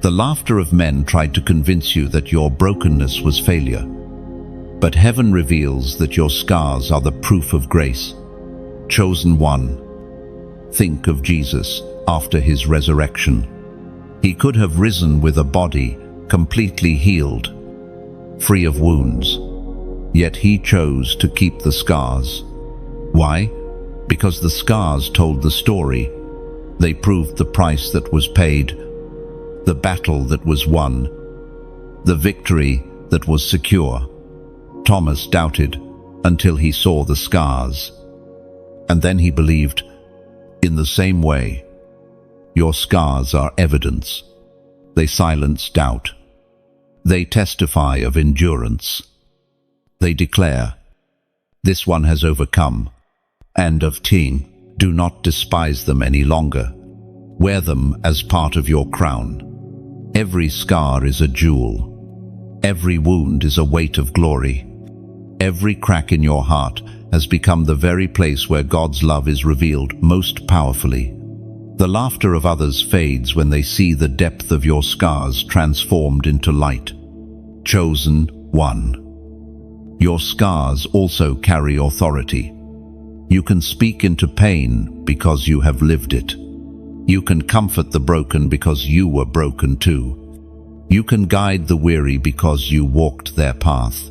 The laughter of men tried to convince you that your brokenness was failure, but heaven reveals that your scars are the proof of grace. Chosen one, think of Jesus after his resurrection. He could have risen with a body completely healed, free of wounds, yet he chose to keep the scars. Why? Because the scars told the story. They proved the price that was paid, the battle that was won, the victory that was secure. Thomas doubted, until he saw the scars. And then he believed. In the same way, your scars are evidence. They silence doubt. They testify of endurance. They declare, this one has overcome. And of teen, do not despise them any longer. Wear them as part of your crown. Every scar is a jewel. Every wound is a weight of glory. Every crack in your heart has become the very place where God's love is revealed most powerfully. The laughter of others fades when they see the depth of your scars transformed into light. Chosen one. Your scars also carry authority. You can speak into pain because you have lived it. You can comfort the broken because you were broken too. You can guide the weary because you walked their path.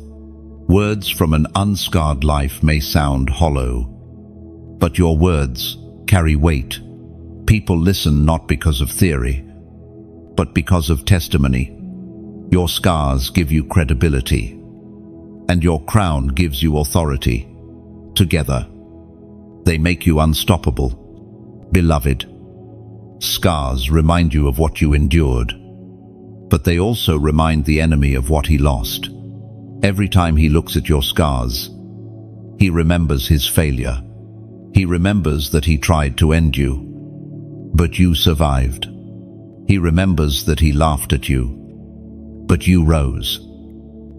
Words from an unscarred life may sound hollow, but your words carry weight. People listen not because of theory, but because of testimony. Your scars give you credibility, and your crown gives you authority. Together, they make you unstoppable. Beloved, scars remind you of what you endured, but they also remind the enemy of what he lost. Every time he looks at your scars, he remembers his failure. He remembers that he tried to end you, but you survived. He remembers that he laughed at you, but you rose.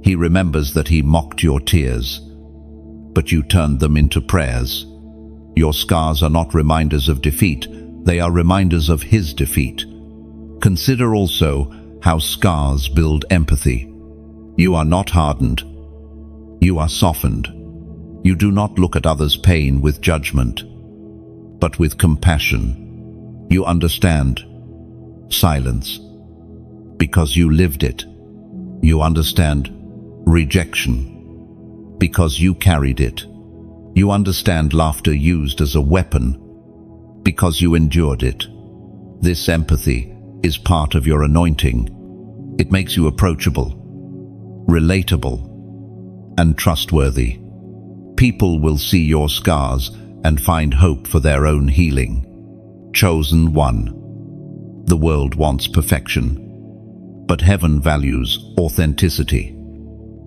He remembers that he mocked your tears, but you turned them into prayers. Your scars are not reminders of defeat, they are reminders of his defeat. Consider also how scars build empathy. You are not hardened. You are softened. You do not look at others' pain with judgment, but with compassion. You understand silence because you lived it. You understand rejection because you carried it. You understand laughter used as a weapon because you endured it. This empathy is part of your anointing. It makes you approachable, relatable, and trustworthy. People will see your scars and find hope for their own healing. Chosen one. The world wants perfection, but heaven values authenticity.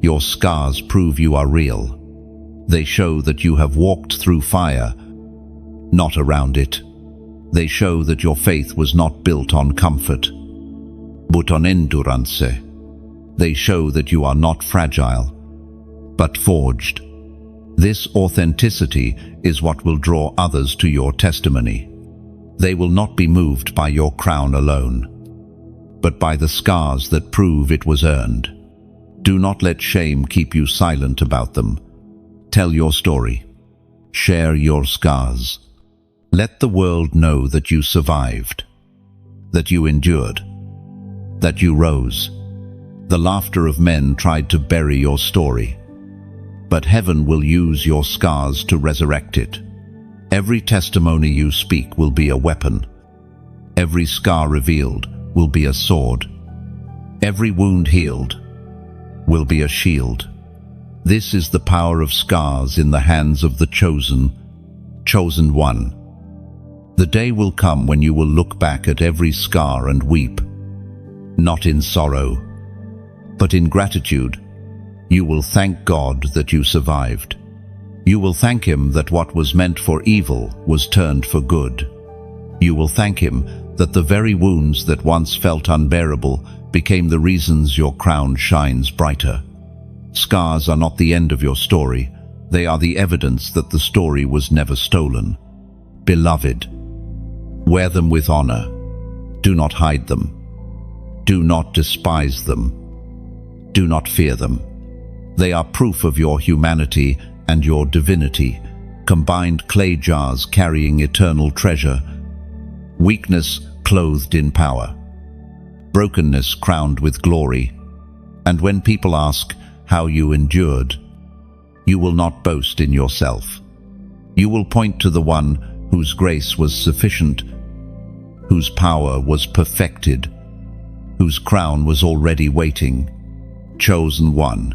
Your scars prove you are real. They show that you have walked through fire, not around it. They show that your faith was not built on comfort, but on endurance. They show that you are not fragile, but forged. This authenticity is what will draw others to your testimony. They will not be moved by your crown alone, but by the scars that prove it was earned. Do not let shame keep you silent about them. Tell your story. Share your scars. Let the world know that you survived, that you endured, that you rose. The laughter of men tried to bury your story, but heaven will use your scars to resurrect it. Every testimony you speak will be a weapon. Every scar revealed will be a sword. Every wound healed will be a shield. This is the power of scars in the hands of the chosen one. The day will come when you will look back at every scar and weep, not in sorrow, but in gratitude. You will thank God that you survived. You will thank Him that what was meant for evil was turned for good. You will thank Him that the very wounds that once felt unbearable became the reasons your crown shines brighter. Scars are not the end of your story. They are the evidence that the story was never stolen. Beloved, wear them with honor. Do not hide them. Do not despise them. Do not fear them. They are proof of your humanity and your divinity, combined clay jars carrying eternal treasure, weakness clothed in power, brokenness crowned with glory. And when people ask how you endured, you will not boast in yourself. You will point to the one whose grace was sufficient, whose power was perfected, whose crown was already waiting. Chosen one.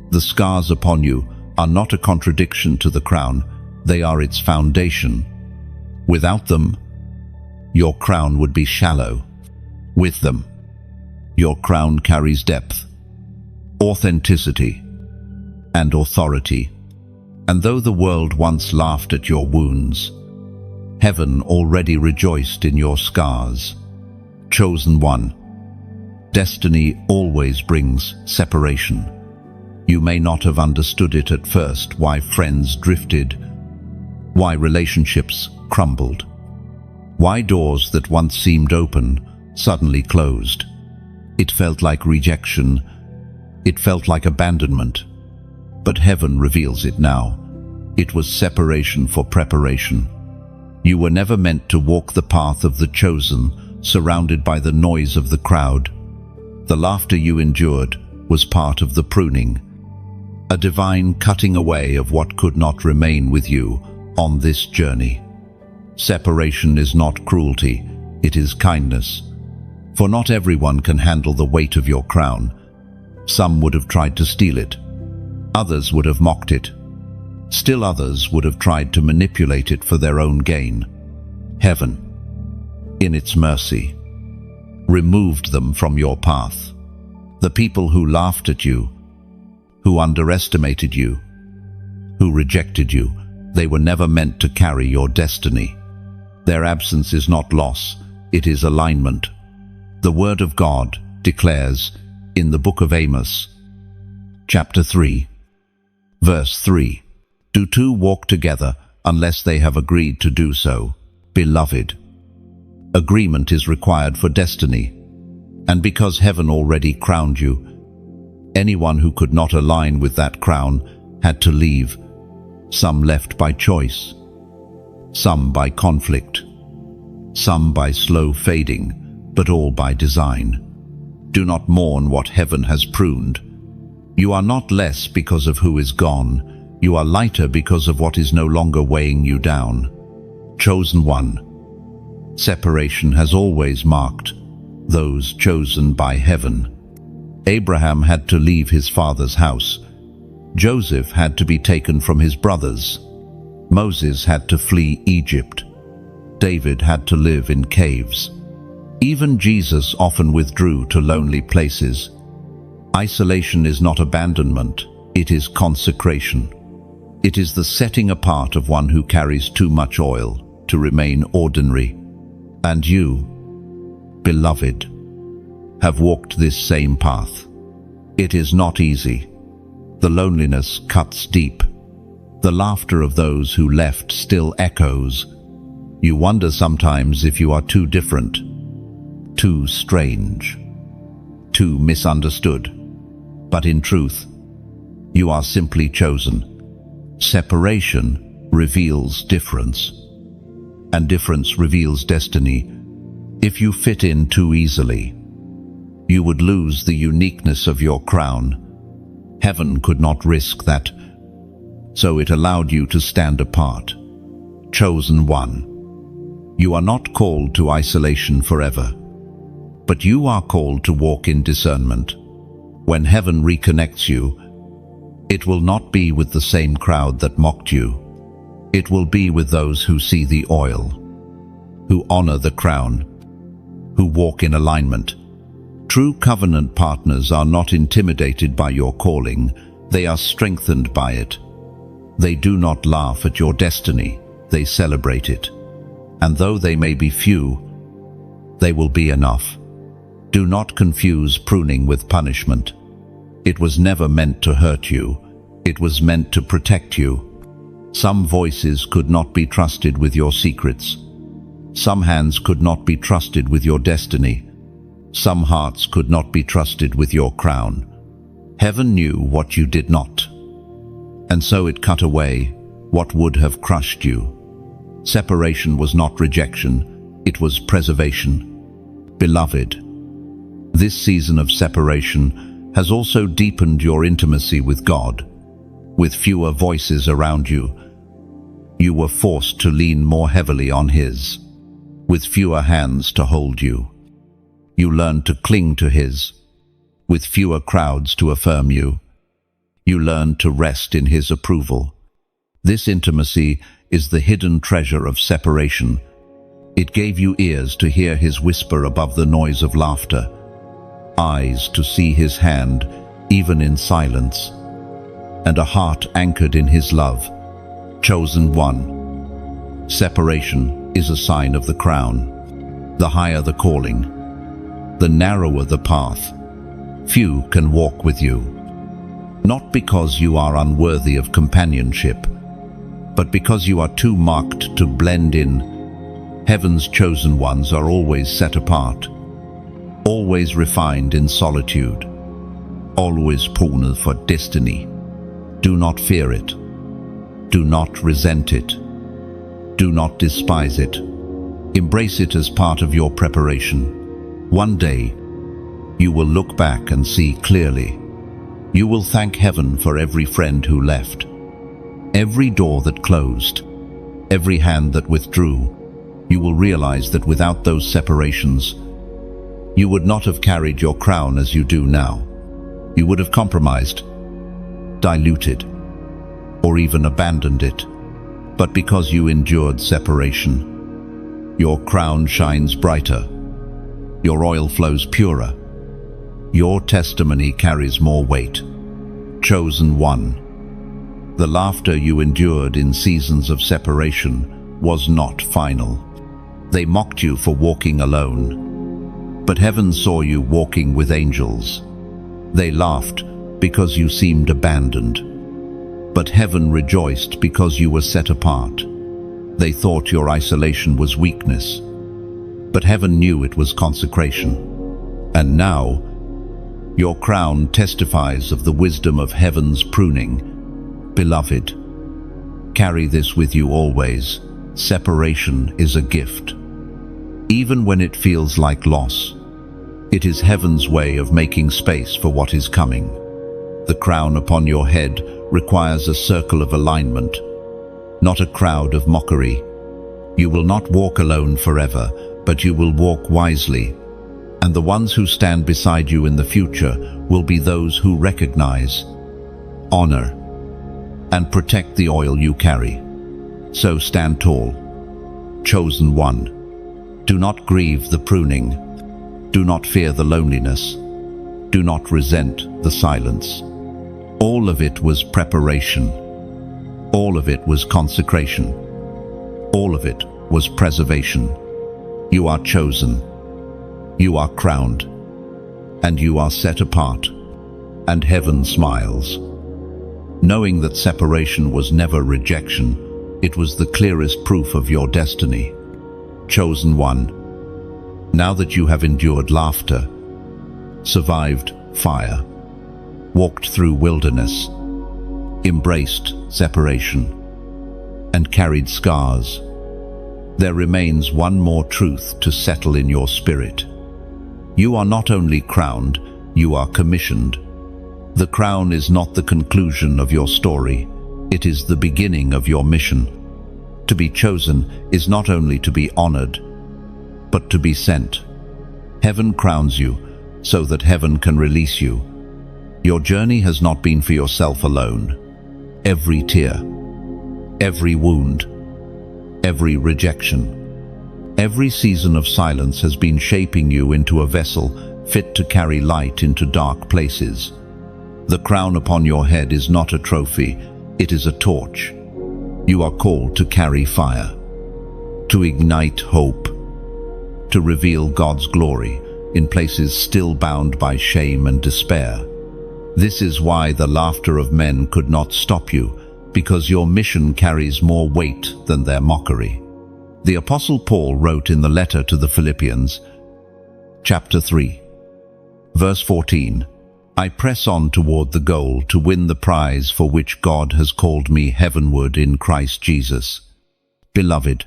The scars upon you are not a contradiction to the crown, they are its foundation. Without them, your crown would be shallow. With them, your crown carries depth, authenticity, and authority. And though the world once laughed at your wounds, heaven already rejoiced in your scars. Chosen one, destiny always brings separation. You may not have understood it at first, why friends drifted, why relationships crumbled, why doors that once seemed open suddenly closed. It felt like rejection, it felt like abandonment, but heaven reveals it now. It was separation for preparation. You were never meant to walk the path of the chosen, surrounded by the noise of the crowd. The laughter you endured was part of the pruning, a divine cutting away of what could not remain with you on this journey. Separation is not cruelty, it is kindness. For not everyone can handle the weight of your crown. Some would have tried to steal it. Others would have mocked it. Still others would have tried to manipulate it for their own gain. Heaven, in its mercy, removed them from your path. The people who laughed at you, who underestimated you, who rejected you, they were never meant to carry your destiny. Their absence is not loss, it is alignment. The Word of God declares in the book of Amos, chapter 3, verse 3, "Do two walk together unless they have agreed to do so? Beloved." Agreement is required for destiny, and because heaven already crowned you, anyone who could not align with that crown had to leave. Some left by choice, some by conflict, some by slow fading, but all by design. Do not mourn what heaven has pruned. You are not less because of who is gone. You are lighter because of what is no longer weighing you down. Chosen one. Separation has always marked those chosen by heaven. Abraham had to leave his father's house. Joseph had to be taken from his brothers. Moses had to flee Egypt. David had to live in caves. Even Jesus often withdrew to lonely places. Isolation is not abandonment, it is consecration. It is the setting apart of one who carries too much oil to remain ordinary. And you, beloved, have walked this same path. It is not easy. The loneliness cuts deep. The laughter of those who left still echoes. You wonder sometimes if you are too different, too strange, too misunderstood. But in truth, you are simply chosen. Separation reveals difference, and difference reveals destiny. If you fit in too easily, you would lose the uniqueness of your crown. Heaven could not risk that, so it allowed you to stand apart. Chosen one. You are not called to isolation forever, but you are called to walk in discernment. When heaven reconnects you, it will not be with the same crowd that mocked you. It will be with those who see the oil, who honor the crown, who walk in alignment. True covenant partners are not intimidated by your calling, they are strengthened by it. They do not laugh at your destiny, they celebrate it. And though they may be few, they will be enough. Do not confuse pruning with punishment. It was never meant to hurt you, it was meant to protect you. Some voices could not be trusted with your secrets. Some hands could not be trusted with your destiny. Some hearts could not be trusted with your crown. Heaven knew what you did not, and so it cut away what would have crushed you. Separation was not rejection, it was preservation. Beloved, this season of separation has also deepened your intimacy with God. With fewer voices around you, you were forced to lean more heavily on His. With fewer hands to hold you, you learned to cling to His. With fewer crowds to affirm you, You learn to rest in his approval. This intimacy is the hidden treasure of separation. It gave you ears to hear his whisper above the noise of laughter, eyes to see his hand, even in silence, and a heart anchored in his love. Chosen one. Separation is a sign of the crown. The higher the calling, the narrower the path. Few can walk with you, not because you are unworthy of companionship, but because you are too marked to blend in. Heaven's chosen ones are always set apart, always refined in solitude, always pruned for destiny. Do not fear it. Do not resent it. Do not despise it. Embrace it as part of your preparation. One day, you will look back and see clearly. You will thank heaven for every friend who left, every door that closed, every hand that withdrew. You will realize that without those separations, you would not have carried your crown as you do now. You would have compromised, diluted, or even abandoned it. But because you endured separation, your crown shines brighter, your oil flows purer, your testimony carries more weight. Chosen one. The laughter you endured in seasons of separation was not final. They mocked you for walking alone, but heaven saw you walking with angels. They laughed because you seemed abandoned, but heaven rejoiced because you were set apart. They thought your isolation was weakness, but heaven knew it was consecration. And now, your crown testifies of the wisdom of heaven's pruning. Beloved, carry this with you always. Separation is a gift. Even when it feels like loss, it is heaven's way of making space for what is coming. The crown upon your head requires a circle of alignment, not a crowd of mockery. You will not walk alone forever, but you will walk wisely. And the ones who stand beside you in the future will be those who recognize, honor, and protect the oil you carry. So stand tall. Chosen one. Do not grieve the pruning. Do not fear the loneliness. Do not resent the silence. All of it was preparation. All of it was consecration. All of it was preservation. You are chosen. You are crowned. And you are set apart. And heaven smiles. Knowing that separation was never rejection, it was the clearest proof of your destiny. Chosen one. Now that you have endured laughter, survived fire, walked through wilderness, embraced separation, and carried scars, there remains one more truth to settle in your spirit. You are not only crowned, you are commissioned. The crown is not the conclusion of your story, it is the beginning of your mission. To be chosen is not only to be honored, but to be sent. Heaven crowns you so that heaven can release you. Your journey has not been for yourself alone. Every tear, every wound, every rejection, every season of silence has been shaping you into a vessel fit to carry light into dark places. The crown upon your head is not a trophy, it is a torch. You are called to carry fire, to ignite hope, to reveal God's glory in places still bound by shame and despair. This is why the laughter of men could not stop you, because your mission carries more weight than their mockery. The Apostle Paul wrote in the letter to the Philippians, chapter 3, verse 14, I press on toward the goal to win the prize for which God has called me heavenward in Christ Jesus. Beloved,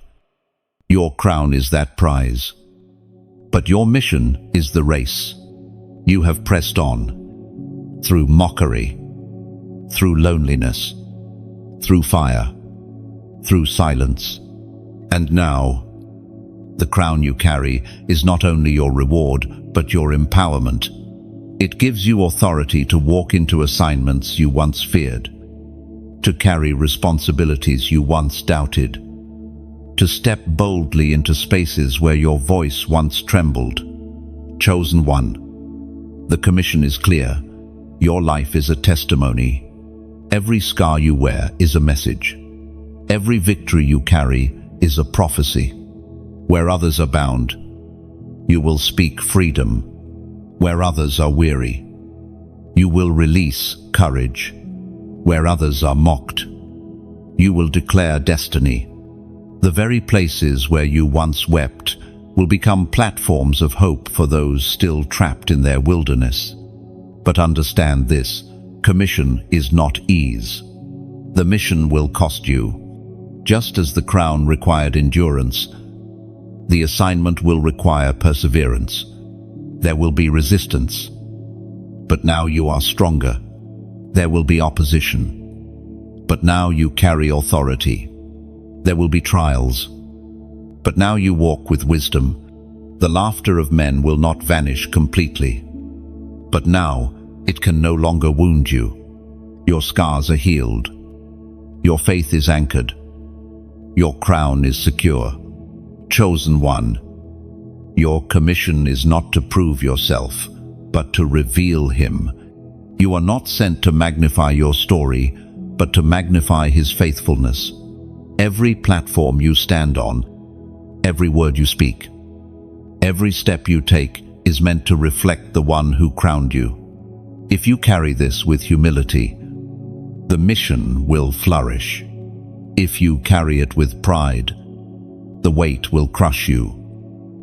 your crown is that prize. But your mission is the race. You have pressed on, through mockery, through loneliness, through fire, through silence. And now, the crown you carry is not only your reward, but your empowerment. It gives you authority to walk into assignments you once feared, to carry responsibilities you once doubted, to step boldly into spaces where your voice once trembled. Chosen one. The commission is clear. Your life is a testimony. Every scar you wear is a message. Every victory you carry is a prophecy. Where others are bound, you will speak freedom. Where others are weary, you will release courage. Where others are mocked, you will declare destiny. The very places where you once wept will become platforms of hope for those still trapped in their wilderness. But understand this, commission is not ease. The mission will cost you. Just as the crown required endurance, the assignment will require perseverance. There will be resistance. But now you are stronger. There will be opposition. But now you carry authority. There will be trials. But now you walk with wisdom. The laughter of men will not vanish completely. But now it can no longer wound you. Your scars are healed. Your faith is anchored. Your crown is secure. Chosen one. Your commission is not to prove yourself, but to reveal him. You are not sent to magnify your story, but to magnify his faithfulness. Every platform you stand on, every word you speak, every step you take is meant to reflect the one who crowned you. If you carry this with humility, the mission will flourish. If you carry it with pride, the weight will crush you.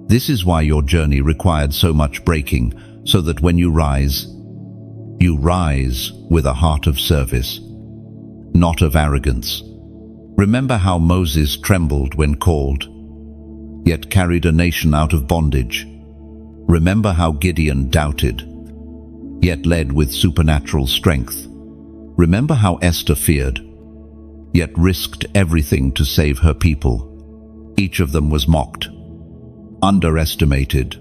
This is why your journey required so much breaking, so that when you rise with a heart of service, not of arrogance. Remember how Moses trembled when called, yet carried a nation out of bondage. Remember how Gideon doubted, yet led with supernatural strength. Remember how Esther feared, yet risked everything to save her people. Each of them was mocked, underestimated,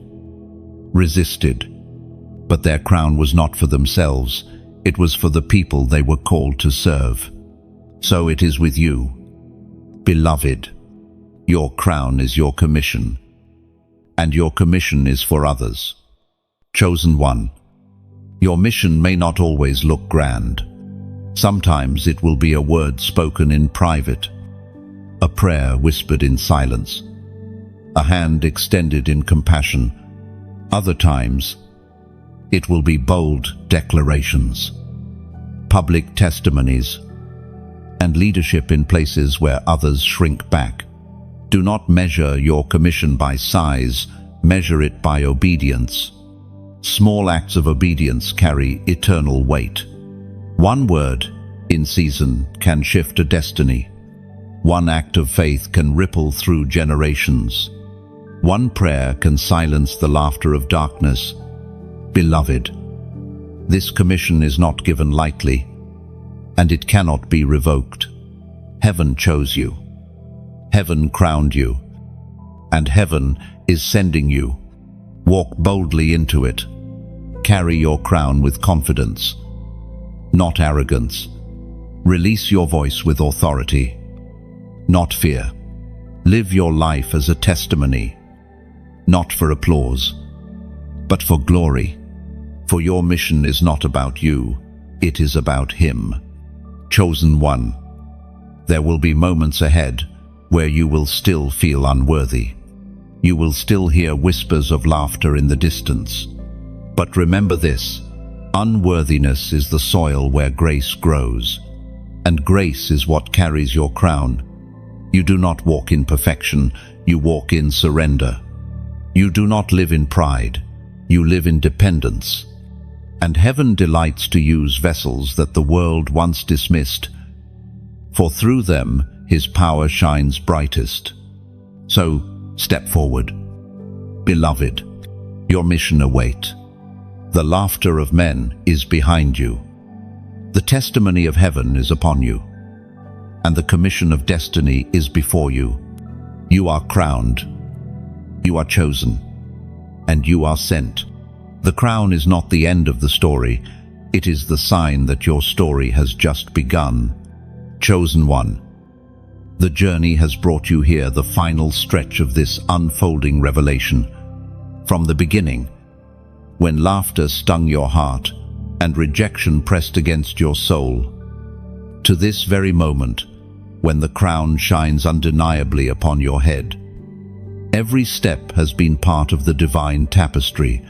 resisted, but their crown was not for themselves, it was for the people they were called to serve. So it is with you. Beloved, your crown is your commission, and your commission is for others. Chosen one, your mission may not always look grand. Sometimes it will be a word spoken in private, a prayer whispered in silence, a hand extended in compassion. Other times, it will be bold declarations, public testimonies, and leadership in places where others shrink back. Do not measure your commission by size, measure it by obedience. Small acts of obedience carry eternal weight. One word in season can shift a destiny. One act of faith can ripple through generations. One prayer can silence the laughter of darkness. Beloved, this commission is not given lightly, and it cannot be revoked. Heaven chose you. Heaven crowned you. And heaven is sending you. Walk boldly into it. Carry your crown with confidence, not arrogance. Release your voice with authority, not fear. Live your life as a testimony, not for applause, but for glory. For your mission is not about you, it is about him. Chosen one, there will be moments ahead where you will still feel unworthy. You will still hear whispers of laughter in the distance. But remember this, unworthiness is the soil where grace grows, and grace is what carries your crown. You do not walk in perfection, you walk in surrender. You do not live in pride, you live in dependence. And heaven delights to use vessels that the world once dismissed, for through them his power shines brightest. So, step forward. Beloved, your mission awaits. The laughter of men is behind you. The testimony of heaven is upon you, and the commission of destiny is before you. You are crowned, you are chosen, and you are sent. The crown is not the end of the story. It is the sign that your story has just begun. Chosen one. The journey has brought you here, the final stretch of this unfolding revelation. From the beginning, when laughter stung your heart and rejection pressed against your soul, to this very moment, when the crown shines undeniably upon your head. Every step has been part of the divine tapestry.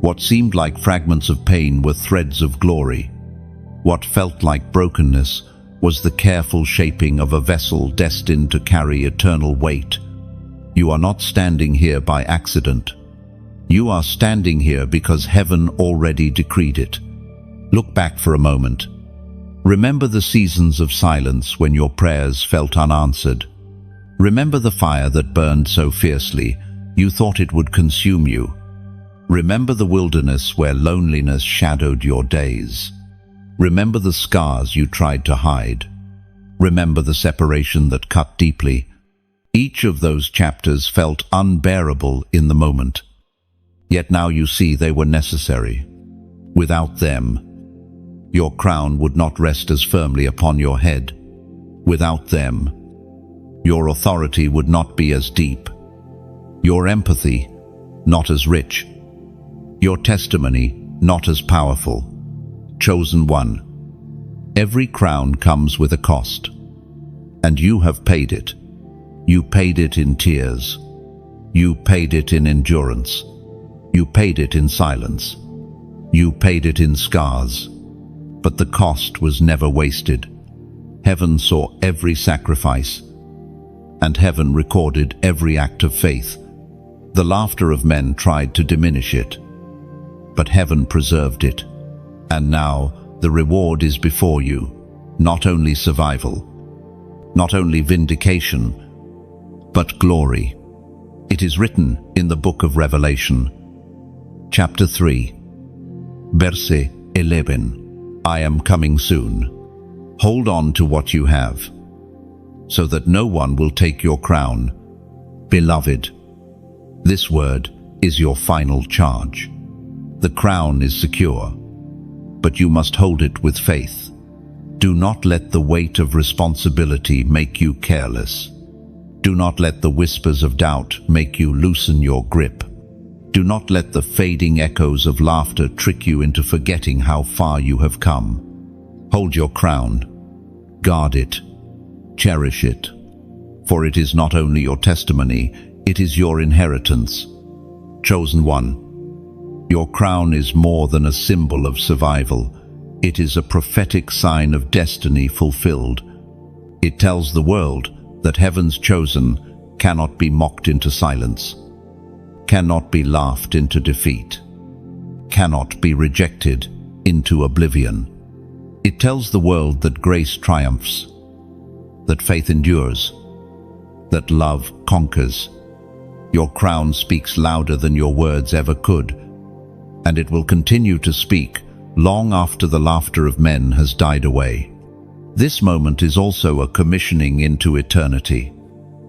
What seemed like fragments of pain were threads of glory. What felt like brokenness was the careful shaping of a vessel destined to carry eternal weight. You are not standing here by accident. You are standing here because heaven already decreed it. Look back for a moment. Remember the seasons of silence when your prayers felt unanswered. Remember the fire that burned so fiercely you thought it would consume you. Remember the wilderness where loneliness shadowed your days. Remember the scars you tried to hide. Remember the separation that cut deeply. Each of those chapters felt unbearable in the moment. Yet now you see they were necessary. Without them, your crown would not rest as firmly upon your head. Without them, your authority would not be as deep. Your empathy, not as rich. Your testimony, not as powerful. Chosen one. Every crown comes with a cost. And you have paid it. You paid it in tears. You paid it in endurance. You paid it in silence. You paid it in scars. But the cost was never wasted. Heaven saw every sacrifice, and heaven recorded every act of faith. The laughter of men tried to diminish it, but heaven preserved it. And now the reward is before you, not only survival, not only vindication, but glory. It is written in the book of Revelation, chapter 3, verse 11. I am coming soon. Hold on to what you have, so that no one will take your crown. Beloved, this word is your final charge. The crown is secure, but you must hold it with faith. Do not let the weight of responsibility make you careless. Do not let the whispers of doubt make you loosen your grip. Do not let the fading echoes of laughter trick you into forgetting how far you have come. Hold your crown. Guard it. Cherish it. For it is not only your testimony, it is your inheritance. Chosen one. Your crown is more than a symbol of survival. It is a prophetic sign of destiny fulfilled. It tells the world that heaven's chosen cannot be mocked into silence, cannot be laughed into defeat, cannot be rejected into oblivion. It tells the world that grace triumphs, that faith endures, that love conquers. Your crown speaks louder than your words ever could, and it will continue to speak long after the laughter of men has died away. This moment is also a commissioning into eternity.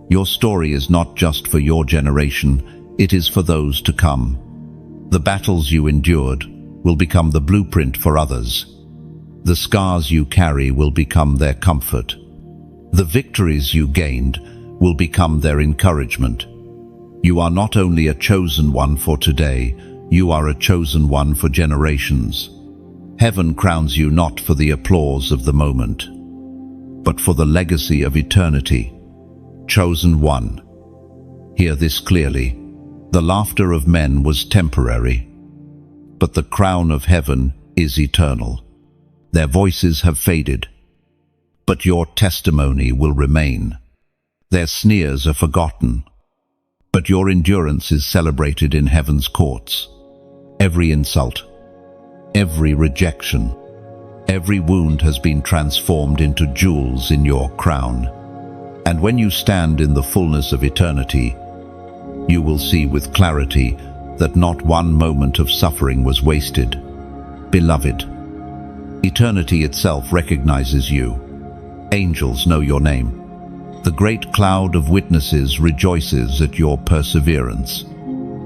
Your story is not just for your generation, it is for those to come. The battles you endured will become the blueprint for others. The scars you carry will become their comfort. The victories you gained will become their encouragement. You are not only a chosen one for today, you are a chosen one for generations. Heaven crowns you not for the applause of the moment, but for the legacy of eternity. Chosen one. Hear this clearly. The laughter of men was temporary, but the crown of heaven is eternal. Their voices have faded, but your testimony will remain. Their sneers are forgotten, but your endurance is celebrated in heaven's courts. Every insult, every rejection, every wound has been transformed into jewels in your crown. And when you stand in the fullness of eternity, you will see with clarity that not one moment of suffering was wasted. Beloved, eternity itself recognizes you. Angels know your name. The great cloud of witnesses rejoices at your perseverance.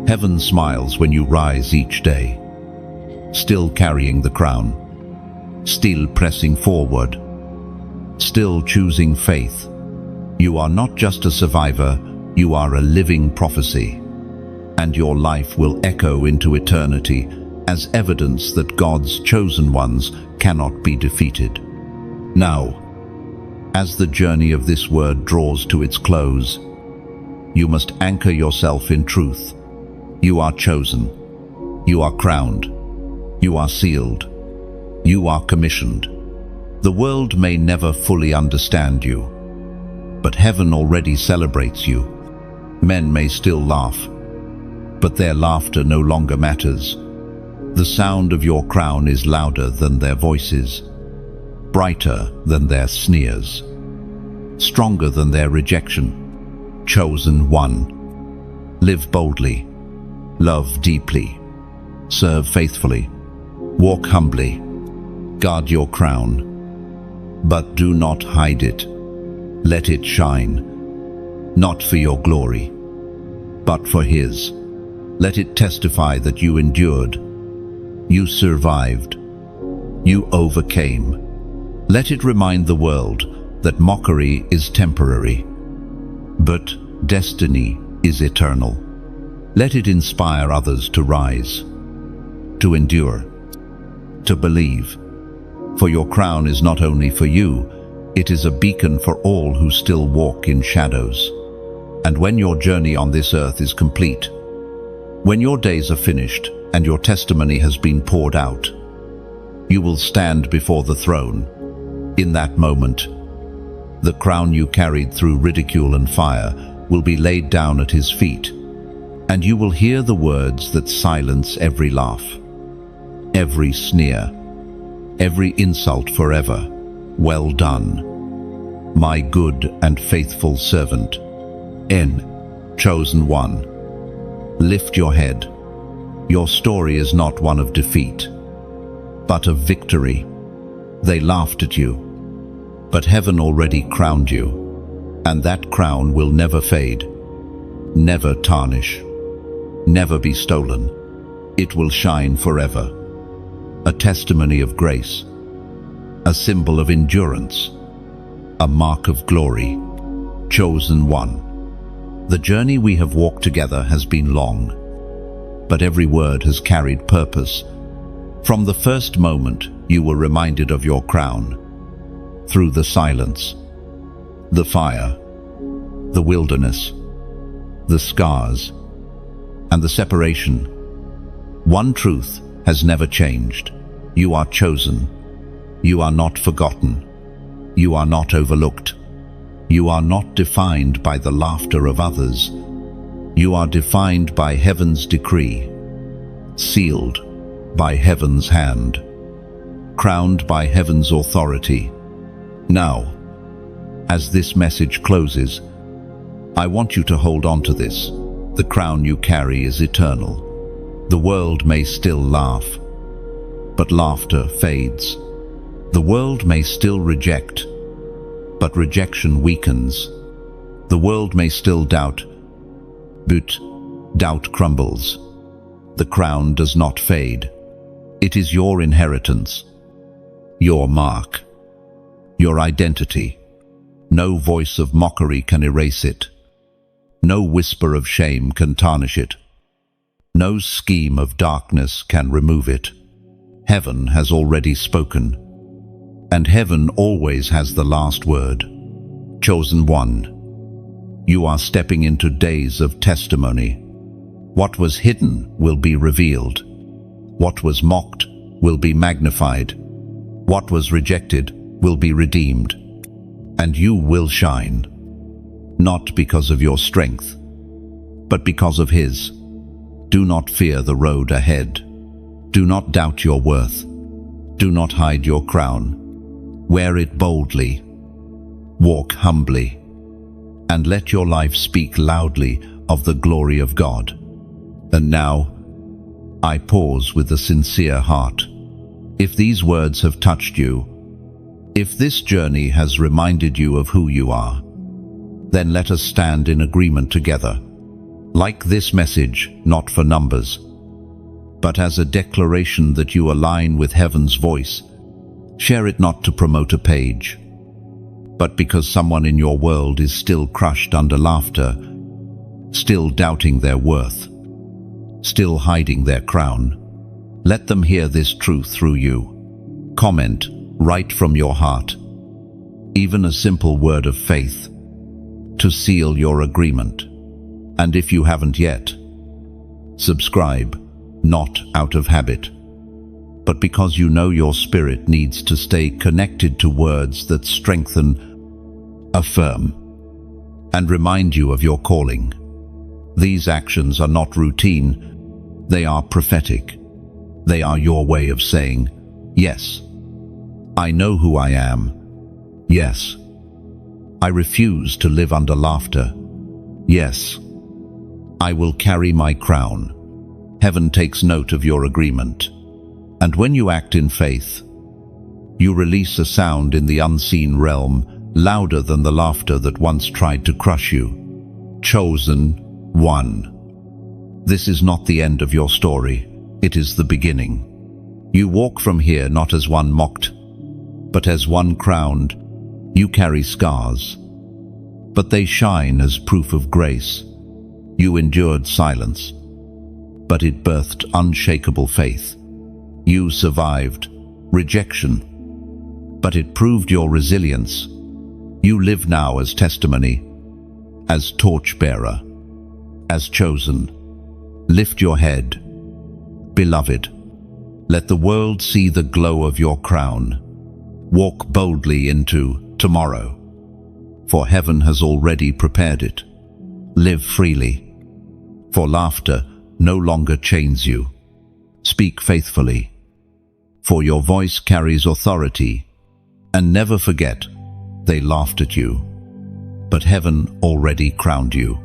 Heaven smiles when you rise each day, still carrying the crown, still pressing forward, still choosing faith. You are not just a survivor, you are a living prophecy, and your life will echo into eternity as evidence that God's chosen ones cannot be defeated. Now, as the journey of this word draws to its close, you must anchor yourself in truth. You are chosen. You are crowned. You are sealed. You are commissioned. The world may never fully understand you, but heaven already celebrates you. Men may still laugh, but their laughter no longer matters. The sound of your crown is louder than their voices, brighter than their sneers, stronger than their rejection. Chosen one. Live boldly, love deeply, serve faithfully, walk humbly, guard your crown, but do not hide it. Let it shine, not for your glory, but for His. Let it testify that you endured, you survived, you overcame. Let it remind the world that mockery is temporary, but destiny is eternal. Let it inspire others to rise, to endure, to believe. For your crown is not only for you, it is a beacon for all who still walk in shadows. And when your journey on this earth is complete, when your days are finished and your testimony has been poured out, you will stand before the throne. In that moment, the crown you carried through ridicule and fire will be laid down at His feet, and you will hear the words that silence every laugh, every sneer, every insult forever. Well done, my good and faithful servant. Chosen one. Lift your head. Your story is not one of defeat, but of victory. They laughed at you, but heaven already crowned you, and that crown will never fade, never tarnish, never be stolen. It will shine forever, a testimony of grace, a symbol of endurance, a mark of glory. Chosen one. The journey we have walked together has been long, but every word has carried purpose. From the first moment you were reminded of your crown, through the silence, the fire, the wilderness, the scars, and the separation, one truth has never changed. You are chosen. You are not forgotten. You are not overlooked. You are not defined by the laughter of others. You are defined by heaven's decree, sealed by heaven's hand, crowned by heaven's authority. Now, as this message closes, I want you to hold on to this. The crown you carry is eternal. The world may still laugh, but laughter fades. The world may still reject, but rejection weakens. The world may still doubt, but doubt crumbles. The crown does not fade. It is your inheritance, your mark, your identity. No voice of mockery can erase it. No whisper of shame can tarnish it. No scheme of darkness can remove it. Heaven has already spoken, and heaven always has the last word. Chosen one. You are stepping into days of testimony. What was hidden will be revealed. What was mocked will be magnified. What was rejected will be redeemed. And you will shine, not because of your strength, but because of His. Do not fear the road ahead. Do not doubt your worth. Do not hide your crown. Wear it boldly. Walk humbly. And let your life speak loudly of the glory of God. And now, I pause with a sincere heart. If these words have touched you, if this journey has reminded you of who you are, then let us stand in agreement together. Like this message, not for numbers, but as a declaration that you align with heaven's voice. Share it not to promote a page, but because someone in your world is still crushed under laughter, still doubting their worth, still hiding their crown. Let them hear this truth through you. Comment right from your heart, even a simple word of faith, to seal your agreement. And if you haven't yet, subscribe, not out of habit, but because you know your spirit needs to stay connected to words that strengthen, affirm, and remind you of your calling. These actions are not routine, they are prophetic. They are your way of saying, yes, I know who I am. Yes, I refuse to live under laughter. Yes, I will carry my crown. Heaven takes note of your agreement. And when you act in faith, you release a sound in the unseen realm, louder than the laughter that once tried to crush you. Chosen one. This is not the end of your story. It is the beginning. You walk from here not as one mocked, but as one crowned. You carry scars, but they shine as proof of grace. You endured silence, but it birthed unshakable faith. You survived rejection, but it proved your resilience. You live now as testimony, as torchbearer, as chosen. Lift your head, beloved. Let the world see the glow of your crown. Walk boldly into tomorrow, for heaven has already prepared it. Live freely, for laughter no longer chains you. Speak faithfully, for your voice carries authority. And never forget, they laughed at you, but heaven already crowned you.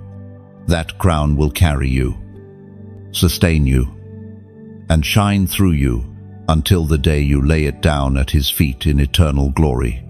That crown will carry you, sustain you, and shine through you until the day you lay it down at his feet in eternal glory.